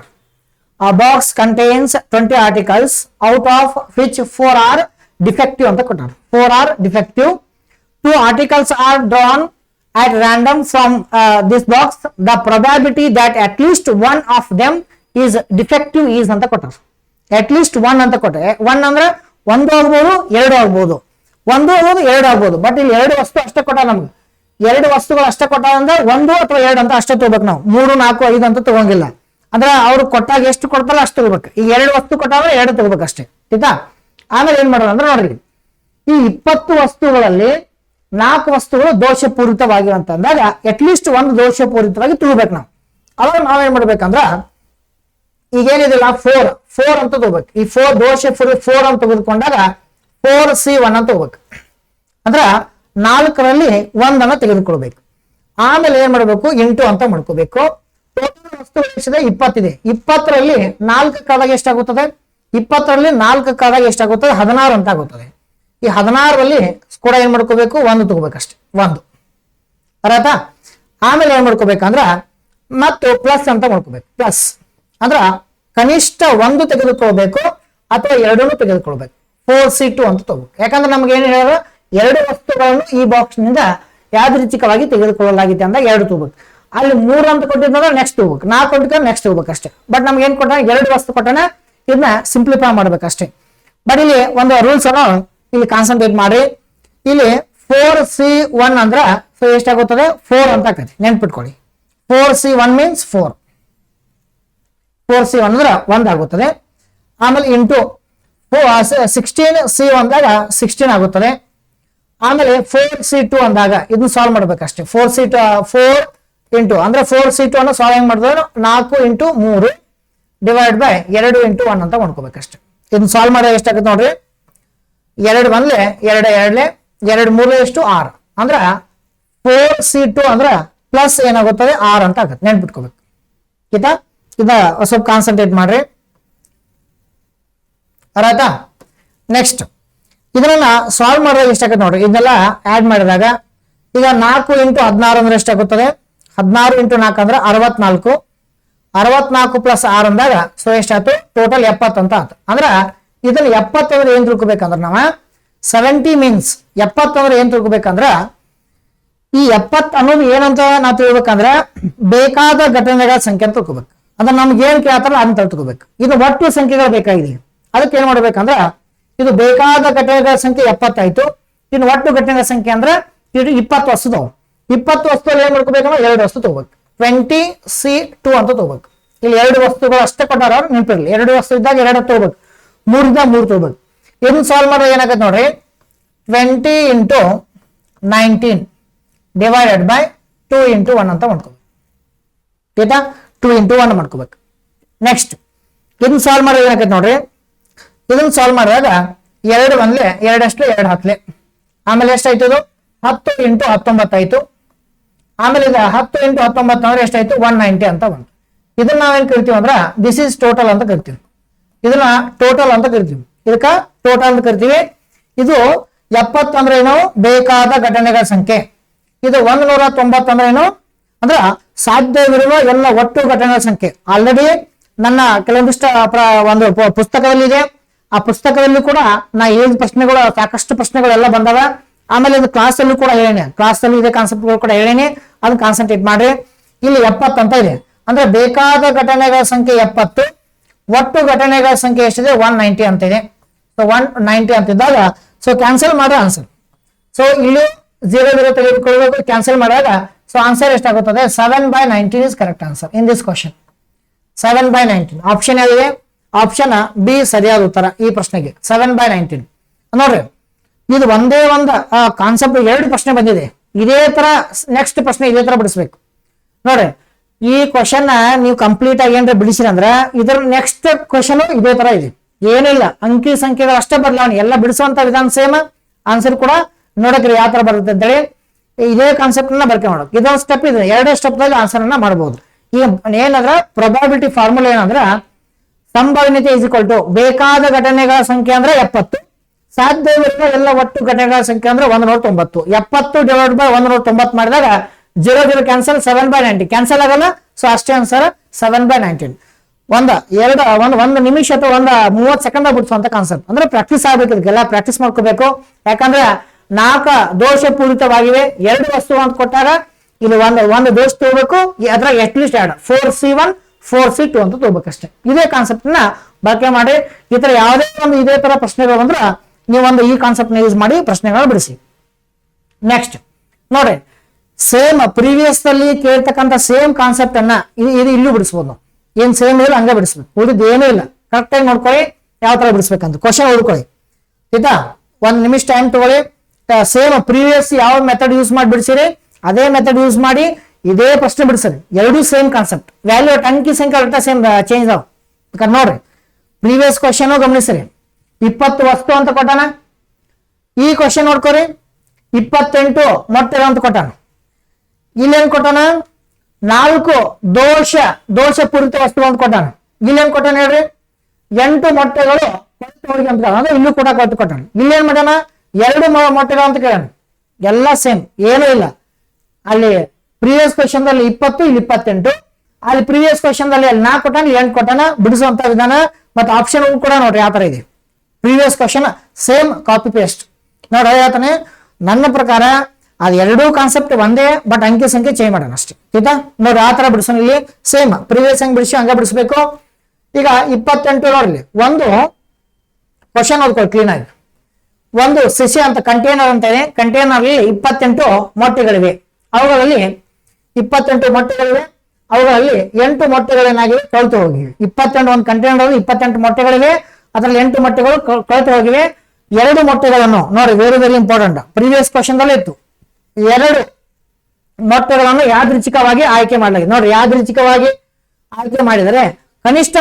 A box contains 20 articles out of which 4 are defective ಅಂತ ಕೊಟ್ಟಾರ. 4 are defective. 2 articles are drawn at random from this box. The probability that at least one of them is defective is ಅಂತ ಕೊಟ್ಟಾರ. at least one ಅಂತ ಕೊಟ್ಟಾರೆ. 1 ಅಂದ್ರೆ 1 ಆಗ್ಬೋದು, 2 ಆಗ್ಬೋದು, 1 ಆಗ್ಬೋದು, 2 ಆಗ್ಬೋದು. ಬಟ್ ಇಲ್ಲಿ 2 ವಸ್ತು ಅಷ್ಟೇ ಕೊಟ್ಟ. ನಮ್ಗೆ 2 ವಸ್ತುಗಳು ಅಷ್ಟೇ ಕೊಟ್ಟ ಅಂದ್ರೆ 1 ಅಥವಾ 2 ಅಂತ ಅಷ್ಟೇ ತಗೋಬೇಕು ನಾವು. 3, 4, 5 ಅಂತ ತಗೊಂಗಿಲ್ಲ. ಅಂದ್ರೆ ಅವ್ರು ಕೊಟ್ಟಾಗ ಎಷ್ಟು ಕೊಡ್ತಾರ ಅಷ್ಟು ತಗೋಬೇಕು. ಈಗ 2 ವಸ್ತು ಕೊಟ್ಟಾಗ 2 ತಗೋಬೇಕು ಅಷ್ಟೇ ಆಯ್ತಾ. ಆಮೇಲೆ ಏನ್ ಮಾಡೋದು ಅಂದ್ರೆ ನೋಡ್ರಿ, ಈ 20 ವಸ್ತುಗಳಲ್ಲಿ 4 ವಸ್ತುಗಳು ದೋಷಪೂರಿತವಾಗಿವೆ ಅಂತ ಅಂದಾಗ ಅಟ್ಲೀಸ್ಟ್ 1 ದೋಷಪೂರಿತವಾಗಿ ತಗೋಬೇಕು ನಾವು. ಅವಾಗ ನಾವೇನ್ ಮಾಡ್ಬೇಕಂದ್ರ ಈಗೇನಿದಿಲ್ಲ 4 ಅಂತ ತಗೋಬೇಕು. ಈ 4 4 ಅಂತ ತೆಗೆದುಕೊಂಡಾಗ 4C1 ಅಂತ ತಗೋಬೇಕು. ಅಂದ್ರ 4ರಲ್ಲಿ 1 ಅನ್ನ ತೆಗೆದುಕೊಳ್ಬೇಕು. ಆಮೇಲೆ ಏನ್ ಮಾಡ್ಬೇಕು, 8 ಅಂತ ಮಾಡ್ಕೋಬೇಕು. ಟೋಟಲ್ ವಸ್ತು ಎಷ್ಟಿದೆ 20 ಇದೆ. 20ರಲ್ಲಿ 4 ಕಾದಾಗ ಎಷ್ಟಾಗುತ್ತದೆ, 20ರಲ್ಲಿ 4 ಕಾದಾಗ ಎಷ್ಟಾಗುತ್ತದೆ 16 ಅಂತ ಆಗುತ್ತದೆ. ಈ 16ರಲ್ಲಿ ಕೂಡ ಏನ್ ಮಾಡ್ಕೋಬೇಕು, 1 ತಗೋಬೇಕಷ್ಟೇ, 1 ಅರ್ಥ. ಆಮೇಲೆ ಏನ್ ಮಾಡ್ಕೋಬೇಕಂದ್ರ ಮತ್ತು ಪ್ಲಸ್ ಅಂತ ಮಾಡ್ಕೋಬೇಕು. ಪ್ಲಸ್ ಅಂದ್ರ ಕನಿಷ್ಠ 1 ತೆಗೆದುಕೊಳ್ಬೇಕು ಅಥವಾ 2 ತೆಗೆದುಕೊಳ್ಬೇಕು. 4C2 ಅಂತ ತಗೋಬೇಕು. ಯಾಕಂದ್ರೆ ನಮ್ಗೆ ಏನ್ ಹೇಳ 2 ವಸ್ತುಗಳನ್ನು ಈ ಬಾಕ್ಸ್ ನಿಂದ ಯಾದೃಚ್ಛಿಕವಾಗಿ ತೆಗೆದುಕೊಳ್ಳಲಾಗಿದೆ ಅಂದಾಗ 2 ತಗೋಬೇಕು. ಅಲ್ಲಿ 3 ಅಂತ ಕೊಟ್ಟಿದ್ದಂದ್ರೆ ನೆಕ್ಸ್ಟ್ ತಗೋಬೇಕು, 4 ಅಂತ ನೆಕ್ಸ್ಟ್ ತಗೋಬೇಕು ಅಷ್ಟೇ. ಬಟ್ ನಮ್ಗೆ ಏನ್ ಕೊಟ್ಟಾನ 2 ವಸ್ತು ಕೊಟ್ಟಾನ, ಇದನ್ನ ಸಿಂಪ್ಲಿಫೈ ಮಾಡ್ಬೇಕಷ್ಟೇ. ಬಟ್ ಇಲ್ಲಿ ಒಂದು ರೂಲ್ಸ್ ಅನ್ನು ಇಲ್ಲಿ ಕಾನ್ಸಂಟ್ರೇಟ್ ಮಾಡಿ. ಇಲ್ಲಿ 4C1 ಅಂದ್ರ ಸೊ ಎಷ್ಟಾಗುತ್ತದೆ 4 ಅಂತ ಆಕತಿ, ನೆನ್ಪಿಟ್ಕೊಳ್ಳಿ. 4C1 means 4. 4C1 ಅಂದ್ರೆ 1 ಆಗುತ್ತದೆ. ಆಮೇಲೆ ಇಂಟು 16C ಅಂದಾಗ 16 ಆಗುತ್ತದೆ. ಆಮೇಲೆ 4C2 ಅಂದಾಗ ಇದನ್ನ ಸಾಲ್ವ್ ಮಾಡ್ಬೇಕಷ್ಟೇ. 4 ಇಂಟು ಅಂದ್ರೆ 4C2 ಅನ್ನು ಸಾಲ್ವ್ ಹೆಂಗ್ ಮಾಡಿದ್ರೆ 4 ಇಂಟು 3 ಡಿವೈಡ್ ಬೈ 2 ಇಂಟು 1 ಅಂತ ಮಾಡ್ಕೋಬೇಕಷ್ಟೇ. ಇದನ್ನ ಸಾಲ್ವ್ ಮಾಡಿದ್ರೆ ಎಷ್ಟಾಗುತ್ತೆ ನೋಡ್ರಿ, 2 ಬಂದ್ಲೆ 2 2 2 3 ಎಷ್ಟು 6 ಅಂದ್ರ 4C2 ಅಂದ್ರ ಪ್ಲಸ್ ಏನಾಗುತ್ತದೆ 6 ಅಂತ ಆಗುತ್ತೆ, ನೆನ್ಪಿಟ್ಕೋಬೇಕು ಆಯ್ತಾ. ಇದ ಸ್ವಲ್ಪ ಕಾನ್ಸಂಟ್ರೇಟ್ ಮಾಡ್ರಿ ಆಯ್ತಾ. ನೆಕ್ಸ್ಟ್ ಇದನ್ನ ಸಾಲ್ವ್ ಮಾಡಿದಾಗ ಎಷ್ಟಾಗುತ್ತೆ ನೋಡ್ರಿ, ಇದನ್ನೆಲ್ಲ ಆಡ್ ಮಾಡಿದಾಗ ಈಗ 4 ಇಂಟು 16 ಅಂದ್ರೆ ಎಷ್ಟಾಗುತ್ತದೆ, 16 ಇಂಟು 4 ಅಂದ್ರೆ 64. 64 ಪ್ಲಸ್ 6 ಅಂದಾಗ ಸೊ ಎಷ್ಟಾಯ್ತು ಟೋಟಲ್ 70 ಅಂತ ಆಯ್ತು. ಅಂದ್ರ ಇದನ್ನ 70 ಅಂದ್ರೆ ಏನ್ ತಿಳ್ಕೊಬೇಕಂದ್ರ ನಾವ 70 ಮೀನ್ಸ್ 70 ಅಂದ್ರೆ ಏನ್ ತಿಳ್ಕೊಬೇಕಂದ್ರ ಈ 70 ಅನ್ನೋದು ಏನಂತ ನಾವು ತಿಳ್ಬೇಕಂದ್ರ ಬೇಕಾದ ಘಟನೆಗಳ ಸಂಖ್ಯೆ ಅಂತ ತಿಳ್ಕೊಬೇಕು. ಅಂದ್ರೆ ನಮ್ಗೆ ಏನ್ ಕೇಳ್ತಾರ ಅಂತ ತಿಳ್ಕೊಬೇಕು. ಇದು ಒಟ್ಟು ಸಂಖ್ಯೆಗಳು ಬೇಕಾಗಿದೆ. ಅದಕ್ಕೆ ಏನ್ ಮಾಡ್ಬೇಕಂದ್ರ ಇದು ಬೇಕಾದ ಘಟನೆಗಳ ಸಂಖ್ಯೆ 70 ಆಯ್ತು. ಇನ್ನು ಒಟ್ಟು ಘಟನೆಗಳ ಸಂಖ್ಯೆ ಅಂದ್ರೆ ಇದು 20 ವಸ್ತುದವು. 20 ವಸ್ತುಗಳು ಏನ್ ಮಾಡ್ಕೋಬೇಕಂದ್ರೆ 2 ವಸ್ತು ತಗೋಬೇಕು. 20C2 ಅಂತ ತಗೋಬೇಕು. ಇಲ್ಲಿ 2 ವಸ್ತುಗಳು ಅಷ್ಟೇ ಕೊಟ್ಟಾರ, ಅವ್ರು ನೆನಪಿರ್ಲಿ. 2 ವಸ್ತು ಇದ್ದಾಗ 2 ತಗೋಬೇಕು, 3 ಇದ್ದಾಗ 3 ತಗೋಬೇಕು. ಇದನ್ನ ಸಾಲ್ವ್ ಮಾಡಿದ್ರೆ ಏನಾಗತ್ತೆ ನೋಡ್ರಿ, 20 ಇಂಟು 19 ಡಿವೈಡೆಡ್ ಬೈ 2 ಇಂಟು 1 ಅಂತ ಮಾಡ್ಕೋಬೇಕು ಆಯ್ತಾ. 2 ಇಂಟು 1 ಮಾಡ್ಕೋಬೇಕು. ನೆಕ್ಸ್ಟ್ ಇದನ್ನ ಸಾಲ್ವ್ ಮಾಡಿದ್ರೆ ಏನಾಗತ್ತೆ ನೋಡ್ರಿ, ಇದನ್ನ ಸಾಲ್ವ್ ಮಾಡಿದಾಗ 2 ಬಂದ್ಲೆ 2 ಅಷ್ಟು 2 ಹತ್ಲೆ. ಆಮೇಲೆ ಎಷ್ಟಾಯ್ತು ಇದು 10 ಇಂಟು 19 ಆಯ್ತು. ಆಮೇಲೆ ಇದು 10 ಇಂಟು 19 ಅಂದ್ರೆ ಎಷ್ಟಾಯ್ತು 190 ಅಂತ ಬಂತು. ಇದನ್ನ ನಾವೇನ್ ಕರಿತೀವಿ ಅಂದ್ರ ದಿಸ್ ಇಸ್ ಟೋಟಲ್ ಅಂತ ಕರಿತೀವಿ. ಇದನ್ನ ಟೋಟಲ್ ಅಂತ ಕರಿತೀವಿ. ಇದಕ್ಕ ಟೋಟಲ್ ಅಂತ ಕರಿತೀವಿ. ಇದು 70 ಅಂದ್ರೆ ಏನು? ಬೇಕಾದ ಘಟನೆಗಳ ಸಂಖ್ಯೆ. ಇದು 190 ಅಂದ್ರೆ ಏನು? ಅಂದ್ರ ಸಾಧ್ಯವಿರುವ ಎಲ್ಲ ಒಟ್ಟು ಘಟನೆಗಳ ಸಂಖ್ಯೆ. ಆಲ್ರೆಡಿ ನನ್ನ ಕೆಲವೊಂದಿಷ್ಟು ಒಂದು ಪುಸ್ತಕದಲ್ಲಿದೆ. ಆ ಪುಸ್ತಕದಲ್ಲಿ ಕೂಡ ನಾ ಹೇಳಿದ ಪ್ರಶ್ನೆಗಳು, ಸಾಕಷ್ಟು ಪ್ರಶ್ನೆಗಳೆಲ್ಲ ಬಂದವ. ಆಮೇಲೆ ಇದು ಕ್ಲಾಸ್ ಅಲ್ಲೂ ಕೂಡ ಹೇಳೇನೆ, ಕ್ಲಾಸ್ ಅಲ್ಲಿ ಇದೆ ಕಾನ್ಸೆಪ್ಟ್ಗಳು ಕೂಡ ಹೇಳೇನೆ, ಅದನ್ನ ಕಾನ್ಸಂಟ್ರೇಟ್ ಮಾಡ್ರಿ. ಇಲ್ಲಿ 70 ಅಂತ ಇದೆ ಅಂದ್ರೆ ಬೇಕಾದ ಘಟನೆಗಳ ಸಂಖ್ಯೆ 70, ಒಟ್ಟು ಘಟನೆಗಳ ಸಂಖ್ಯೆ ಎಷ್ಟಿದೆ? 190 ಅಂತ ಇದೆ. ಸೊ 190 ಅಂತಿದ್ದಾಗ ಸೊ ಕ್ಯಾನ್ಸಲ್ ಮಾಡೋ ಆನ್ಸರ್. ಸೊ ಇಲ್ಲಿ 0 ತೆಗೆದುಕೊಳ್ಳಬೇಕು, ಕ್ಯಾನ್ಸಲ್ ಮಾಡಿದಾಗ ಸೊ ಆನ್ಸರ್ ಎಷ್ಟಾಗುತ್ತದೆ? 7/19 is correct answer in this question. 7/19 option ಯಾವಿದೆ? ಆಪ್ಷನ್ ಬಿ ಸರಿಯಾದ ಉತ್ತರ ಈ ಪ್ರಶ್ನೆಗೆ. 7/19 ನೋಡ್ರಿ, ಇದು ಒಂದೇ ಒಂದು ಕಾನ್ಸೆಪ್ಟ್ 2 ಪ್ರಶ್ನೆ ಬಂದಿದೆ. ಇದೇ ತರ ನೆಕ್ಸ್ಟ್ ಪ್ರಶ್ನೆ ಇದೇ ತರ ಬಿಡಿಸ್ಬೇಕು ನೋಡ್ರಿ. ಈ ಕ್ವಶನ್ ನೀವು ಕಂಪ್ಲೀಟ್ ಆಗಿ ಏನ್ರ ಬಿಡಿಸಿರಂದ್ರ ಇದರ ನೆಕ್ಸ್ಟ್ ಕ್ವಶನ್ ಇದೇ ತರ ಇದೆ. ಏನಿಲ್ಲ, ಅಂಕಿ ಸಂಖ್ಯೆಗಳು ಅಷ್ಟೇ ಬದಲಾವಣೆ, ಎಲ್ಲ ಬಿಡಿಸುವಂತ ವಿಧಾನ ಸೇಮ್, ಆನ್ಸರ್ ಕೂಡ ನೋಡಕ್ರಿ ಯಾವ ತರ ಬರುತ್ತೆ ಅಂತೇಳಿ ಇದೇ ಕಾನ್ಸೆಪ್ಟ್ ನ ಬರ್ಕೆ ಮಾಡೋದು. ಇದೊಂದು ಸ್ಟೆಪ್ ಇದೆ, 2 ಸ್ಟೆಪ್ ದಾಗ ಆನ್ಸರ್ ಅನ್ನ ಮಾಡಬಹುದು. ಈಗ ಏನಂದ್ರ ಪ್ರೊಬಾಬಿಲಿಟಿ ಫಾರ್ಮುಲಾ ಏನಂದ್ರ ಸಂಭವನೀಯತೆ ಇಸ್ ಈಕ್ವಲ್ ಟು ಬೇಕಾದ ಘಟನೆಗಳ ಸಂಖ್ಯೆ ಅಂದ್ರೆ 70, ಸಾಧ್ಯವಿರುವ ಎಲ್ಲ ಒಟ್ಟು ಘಟನೆಗಳ ಸಂಖ್ಯೆ ಅಂದ್ರೆ 190. 70 ಡಿವೈಡ್ ಬೈ 190 ಮಾಡಿದಾಗ 0 ಕ್ಯಾನ್ಸಲ್, 7/19 ಕ್ಯಾನ್ಸಲ್ ಆಗಲ್ಲ. ಸೊ ಅಷ್ಟೇ ಆನ್ಸರ್ 7/19. ಒಂದು ನಿಮಿಷ ಅಥವಾ 30 ಸೆಕೆಂಡ್ ಬಿಡಿಸುವಂತ ಕಾನ್ಸೆಪ್ಟ್ ಅಂದ್ರೆ ಪ್ರಾಕ್ಟೀಸ್ ಆಗ್ಬೇಕು. ಇದಕ್ಕೆಲ್ಲ ಪ್ರಾಕ್ಟೀಸ್ ಮಾಡ್ಕೋಬೇಕು. ಯಾಕಂದ್ರೆ 4 ದೋಷಪೂರಿತವಾಗಿವೆ. 2 ವಸ್ತು ಅಂತ ಕೊಟ್ಟಾಗ ಇಲ್ಲಿ ಒಂದು ದೋಷ ತಗೋಬೇಕು, ಅದ್ರಾಗ ಅಟ್ಲೀಸ್ಟ್ 2 4C1 4C2 ಅಂತ ತಗೋಬೇಕಷ್ಟೇ. ಇದೇ ಕಾನ್ಸೆಪ್ಟ್ ನ ಬಳಕೆ ಮಾಡಿ ಈ ತರ ಯಾವುದೇ ಒಂದು ಇದೇ ತರ ಪ್ರಶ್ನೆಗಳು ಬಂದ್ರೆ ನೀವೊಂದು ಈ ಕಾನ್ಸೆಪ್ಟ್ ನ ಯೂಸ್ ಮಾಡಿ ಪ್ರಶ್ನೆಗಳು ಬಿಡಿಸಿ. ನೆಕ್ಸ್ಟ್ ನೋಡ್ರಿ, ಸೇಮ್ ಪ್ರೀವಿಯಸ್ ಅಲ್ಲಿ ಕೇಳ್ತಕ್ಕಂಥ ಸೇಮ್ ಕಾನ್ಸೆಪ್ಟ್ ಅನ್ನ ಇದು ಇಲ್ಲೂ ಬಿಡಿಸ್ಬೋದು ನಾವು. ಏನ್ ಸೇಮ್ ಇಲ್ಲ ಹಂಗೆ ಬಿಡಿಸ್ಬೇಕು, ಉಳಿದು ಏನೂ ಇಲ್ಲ. ಕರೆಕ್ಟ್ ಆಗಿ ನೋಡ್ಕೊಳ್ಳಿ ಯಾವ ತರ ಬಿಡಿಸ್ಬೇಕಂತ. ಕ್ವಶನ್ ಓದ್ಕೊಳ್ಳಿ ಆಯ್ತಾ, 1 ನಿಮಿಷ ಟೈಮ್ ತಗೊಳ್ಳಿ. ಸೇಮ್ ಪ್ರೀವಿಯಸ್ ಯಾವ ಮೆಥಡ್ ಯೂಸ್ ಮಾಡಿ ಬಿಡಿಸಿರಿ ಅದೇ ಮೆಥಡ್ ಯೂಸ್ ಮಾಡಿ ಇದೇ ಪ್ರಶ್ನೆ ಬಿಡಿಸ್ರಿ. 2 ಸೇಮ್ ಕಾನ್ಸೆಪ್ಟ್, ವ್ಯಾಲ್ಯೂ ಅಂಕಿ ಸಂಖ್ಯೆ ಸೇಮ್ ಚೇಂಜ್ ಆವ್. ನೋಡ್ರಿ, ಪ್ರೀವಿಯಸ್ ಕ್ವಶನ್ ಗಮನಿಸ್ರಿ. 20 ವಸ್ತು ಅಂತ ಕೊಟ್ಟಾನ. ಈ ಕ್ವಶನ್ ನೋಡ್ಕೋರಿ, 28 ಮೊಟ್ಟೆಗಳು ಅಂತ ಕೊಟ್ಟಾನ. ಇಲ್ಲೇನ್ ಕೊಟ್ಟಾನ? 4 ದೋಷಪೂರಿತ ವಸ್ತು ಅಂತ ಕೊಟ್ಟಾನ. ಇಲ್ಲೇನ್ ಕೊಟ್ಟಾನ ಹೇಳ್ರಿ? 8 ಮೊಟ್ಟೆಗಳು ಅಂತ ಅಂದ್ರೆ ಇಲ್ಲೂ ಕೂಡ ಕೊಟ್ಟಾನ. ಇಲ್ಲೇನ್ ಮಾಡ್ಯಾನ? 2 ಮೊಟ್ಟೆಗಳು ಅಂತ ಕೇಳಾನ. ಎಲ್ಲ ಸೇಮ್, ಏನೂ ಇಲ್ಲ. ಅಲ್ಲಿ ಪ್ರೀವಿಯಸ್ ಕ್ವಶನ್ ದಲ್ಲಿ 20, ಇಲ್ಲಿ 28. ಅಲ್ಲಿ ಪ್ರೀವಿಯಸ್ ಕ್ವಶನ್ ದಲ್ಲಿ 4 ಕೊಟ್ಟಾನ, 8 ಕೊಟ್ಟಾನ. ಬಿಡಿಸುವಂತ ವಿಧಾನ ಮತ್ತೆ ಆಪ್ಷನ್ ಕೂಡ ನೋಡ್ರಿ ಯಾವ ತರ ಇದೆ. Previous question same copy paste ನೋಡ್ರಿ. ಹೇಳ್ತಾನೆ ನನ್ನ ಪ್ರಕಾರ ಅದು 2 ಕಾನ್ಸೆಪ್ಟ್ ಒಂದೇ, ಬಟ್ ಅಂಕಿ ಸಂಖ್ಯೆ ಚೇಂಜ್ ಮಾಡೋಣ ಅಷ್ಟೇ. ಆಯ್ತಾ ನೋಡ್ರಿ, ಆ ತರ ಬಿಡಿಸೋಣ. ಇಲ್ಲಿ ಸೇಮ್ ಪ್ರೀವಿಯಸ್ ಹಂಗೆ ಬಿಡಿಸಿ ಹಂಗ ಬಿಡಿಸ್ಬೇಕು. ಈಗ 28 ನೋಡ್ರಿ, ಒಂದು ಕ್ವಶನ್ ಓದ್ಕೊಳ್ಳಿ ಕ್ಲೀನ್ ಆಗಿ. ಒಂದು ಸಿಸಿ ಅಂತ ಕಂಟೈನರ್ ಅಂತ ಇದೆ. ಕಂಟೈನರ್ ಅಲ್ಲಿ 28 ಮೊಟ್ಟೆಗಳಿವೆ. ಅವುಗಳಲ್ಲಿ 28 ಮೊಟ್ಟೆಗಳಿವೆ. ಅವುಗಳಲ್ಲಿ 8 ಮೊಟ್ಟೆಗಳೇನಾಗಿವೆ? ಕೊಳ್ತು ಹೋಗಿವೆ. 28 ಒಂದು ಕಂಟೈನರ್ 28 ಮೊಟ್ಟೆಗಳಿವೆ. ಅದರಲ್ಲಿ 8 ಮೊಟ್ಟೆಗಳು ಕೊಳ್ತು ಹೋಗಿವೆ. 2 ಮೊಟ್ಟೆಗಳನ್ನು ನೋಡಿ, very very important. Previous question ದಲ್ಲಿ ಇತ್ತು. 2 ಮೊಟ್ಟೆಗಳನ್ನು ಯಾದೃಚ್ಛಿಕವಾಗಿ ಆಯ್ಕೆ ಮಾಡಲಾಗಿದೆ. ನೋಡಿ, ಯಾದೃಚ್ಛಿಕವಾಗಿ ಆಯ್ಕೆ ಮಾಡಿದರೆ ಕನಿಷ್ಠ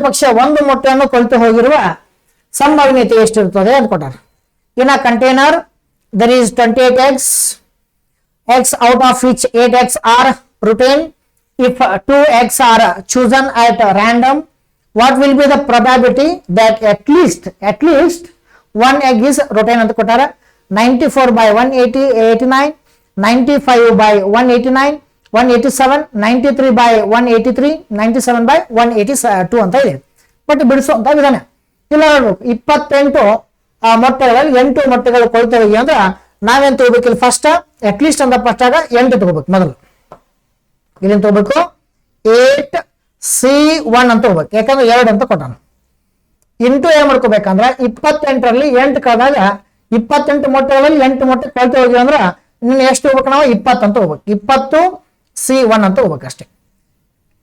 ಪಕ್ಷ 1 ಮೊಟ್ಟೆಯನ್ನು ಕೊಳ್ತು ಹೋಗಿರುವ ಸಂಭವನೀಯತೆ ಎಷ್ಟಿರುತ್ತದೆ ಅಂತ ಕೊಟ್ಟಾರೆ. ಇನ್ ಅ container there is 28 eggs out of which 8 eggs are retained. If 2 eggs are chosen at random, what will be the probability that at least 1 egg is retained ಅಂತ ಕೊಟ್ಟಾರೆ. 94/189, 95/189, 187, 93/183, 97/182 ಅಂತ ಇದೆ. ಬಟ್ ಬಿಡಿಸುವಂತ ವಿಧಾನ ಇಲ್ಲ ನೋಡ್ಬೇಕು. 28 ಮೊಟ್ಟೆಗಳಲ್ಲಿ 8 ಮೊಟ್ಟೆಗಳು ಕೊಳ್ತು ಹೋಗಿ ಅಂದ್ರೆ ನಾವೇನ್ ತಗೋಬೇಕು? ಇಲ್ಲಿ ಫಸ್ಟ್ ಅಟ್ಲೀಸ್ಟ್ ಅಂತ ಫಸ್ಟ್ ಆಗ 8 ತಗೋಬೇಕು. ಮೊದಲು ಇಲ್ಲಿಂದ ತಗೋಬೇಕು 8C1 ಅಂತ ಹೋಗ್ಬೇಕು. ಯಾಕಂದ್ರೆ 2 ಅಂತ ಕೊಟ್ಟಾನ. ಇಂಟು ಏನ್ ಮಾಡ್ಕೋಬೇಕಂದ್ರ 28ರಲ್ಲಿ 8 ಕಳೆದಾಗ 28 ಮೊಟ್ಟೆಗಳಲ್ಲಿ 8 ಮೊಟ್ಟೆ ಕೊಳ್ತು ಹೋಗಿ ಅಂದ್ರ ಇನ್ನು ಎಷ್ಟು ಹೋಗ್ಬೇಕು? ನಾವು 20 ಅಂತ ಹೋಗ್ಬೇಕು. 20C1 ಅಂತ ಹೋಗ್ಬೇಕು ಅಷ್ಟೇ.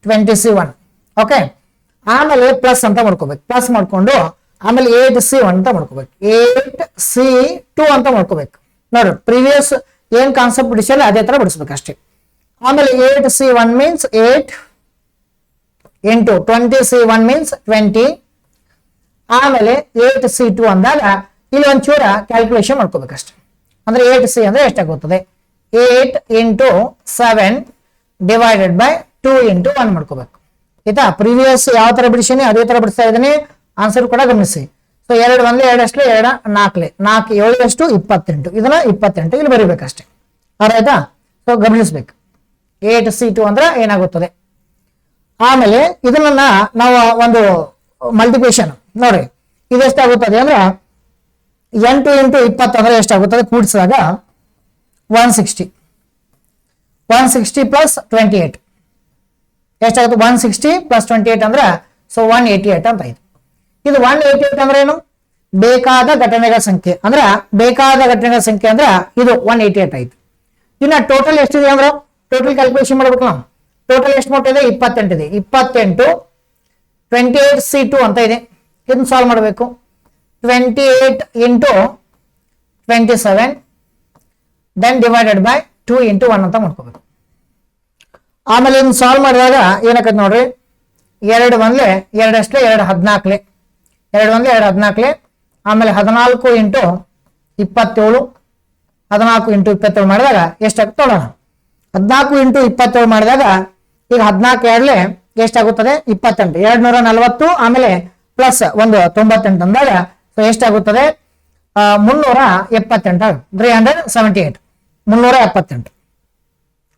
20C1 okay. ಆಮೇಲೆ ಪ್ಲಸ್ ಅಂತ ಮಾಡ್ಕೋಬೇಕು. ಪ್ಲಸ್ ಮಾಡ್ಕೊಂಡು ಆಮೇಲೆ 8C1 ಅಂತ ಮಾಡ್ಕೋಬೇಕು. 8C2 ಅಂತ ಮಾಡ್ಕೋಬೇಕು. ನೋಡ್ರಿ, ಪ್ರೀವಿಯಸ್ ಏನ್ ಕಾನ್ಸೆಪ್ಟ್ ಬಿಡಿಸಲ್ಲ ಅದೇ ತರ ಬಿಡಿಸ್ಬೇಕು ಅಷ್ಟೇ. ಆಮೇಲೆ 8C1 means 8 into 20C1 means 20. ಆಮೇಲೆ 8C2 ಅಂದಾಗ ಇಲ್ಲಿ ಒಂಚೂರ ಕ್ಯಾಲ್ಕುಲೇಷನ್ ಮಾಡ್ಕೋಬೇಕಷ್ಟೆ. ಅಂದ್ರೆ 8C ಅಂದ್ರೆ ಎಷ್ಟಾಗುತ್ತದೆ? 8 ಇಂಟು 7 ಡಿವೈಡೆಡ್ ಬೈ 2 into 1 ಮಾಡ್ಕೋಬೇಕು. ಆಯ್ತಾ, ಪ್ರೀವಿಯಸ್ ಯಾವ ತರ ಬಿಡಿಸೀನಿ ಅದೇ ತರ ಬಿಡಿಸ್ತಾ ಇದ್ದೀನಿ. ಆನ್ಸರ್ ಕೂಡ ಗಮನಿಸಿ. ಸೊ 2 1 2 ಅಷ್ಟೇ 2 4 4 7 ಎಷ್ಟು 28. ಇದನ್ನ 28 ಇಲ್ಲಿ ಬರೀಬೇಕಷ್ಟೇ. ಆಯ್ತಾ, ಸೊ ಗಮನಿಸ್ಬೇಕು. 8C2 ಅಂದ್ರೆ ಏನಾಗುತ್ತದೆ. ಆಮೇಲೆ ಇದನ್ನ ನಾವು ಒಂದು ಮಲ್ಟಿಪ್ಲಿಕೇಶನ್ ನೋಡ್ರಿ, ಇದು ಎಷ್ಟಾಗುತ್ತದೆ ಅಂದ್ರೆ 8 into 20 ಅಂದ್ರೆ ಎಷ್ಟಾಗುತ್ತದೆ ಕೂಡಿಸಿದಾಗ 160. 160 plus 28 ಎಷ್ಟಾಗುತ್ತೆ 160 plus 28 ಅಂದ್ರೆ ಸೊ 188 ಅಂತ ಆಯ್ತು. ಇದು 188 ಅಂದ್ರೆ ಏನು, ಬೇಕಾದ ಘಟನೆಗಳ ಸಂಖ್ಯೆ ಅಂದ್ರೆ ಇದು 188 ಆಯ್ತು. ಇನ್ನ ಟೋಟಲ್ ಎಷ್ಟಿದೆ ಅಂದ್ರೆ ಟೋಟಲ್ ಕ್ಯಾಲ್ಕುಲೇಷನ್ ಮಾಡ್ಬೇಕು ನಾವು. ಟೋಟಲ್ ಎಷ್ಟು ಮೊತ್ತ ಇದೆ 28 ಇದೆ. 28 28C2 ಅಂತ ಇದೆ. ಇದನ್ನ ಸಾಲ್ವ್ ಮಾಡಬೇಕು. 28 into 27 then divided by 2 into 1 ಅಂತ ಮಾಡ್ಕೋಬೇಕು. ಆಮೇಲೆ ಇದನ್ನ ಸಾಲ್ವ್ ಮಾಡಿದಾಗ ಏನಾಕೈತೆ ನೋಡ್ರಿ, 2 1 2 ಅಷ್ಟೇ 2 14 2 1 2 14. ಆಮೇಲೆ 14 into 27 14 into 27 ಮಾಡಿದಾಗ ಎಷ್ಟಾಗುತ್ತೆ ನೋಡೋಣ. 14 into 27 ಮಾಡಿದಾಗ ಈಗ 14 2 ಎಷ್ಟಾಗುತ್ತದೆ 28. 240 ಆಮೇಲೆ ಪ್ಲಸ್ ಒಂದು 98 ಅಂದಾಗ ಎಷ್ಟಾಗುತ್ತದೆ 378 378 378.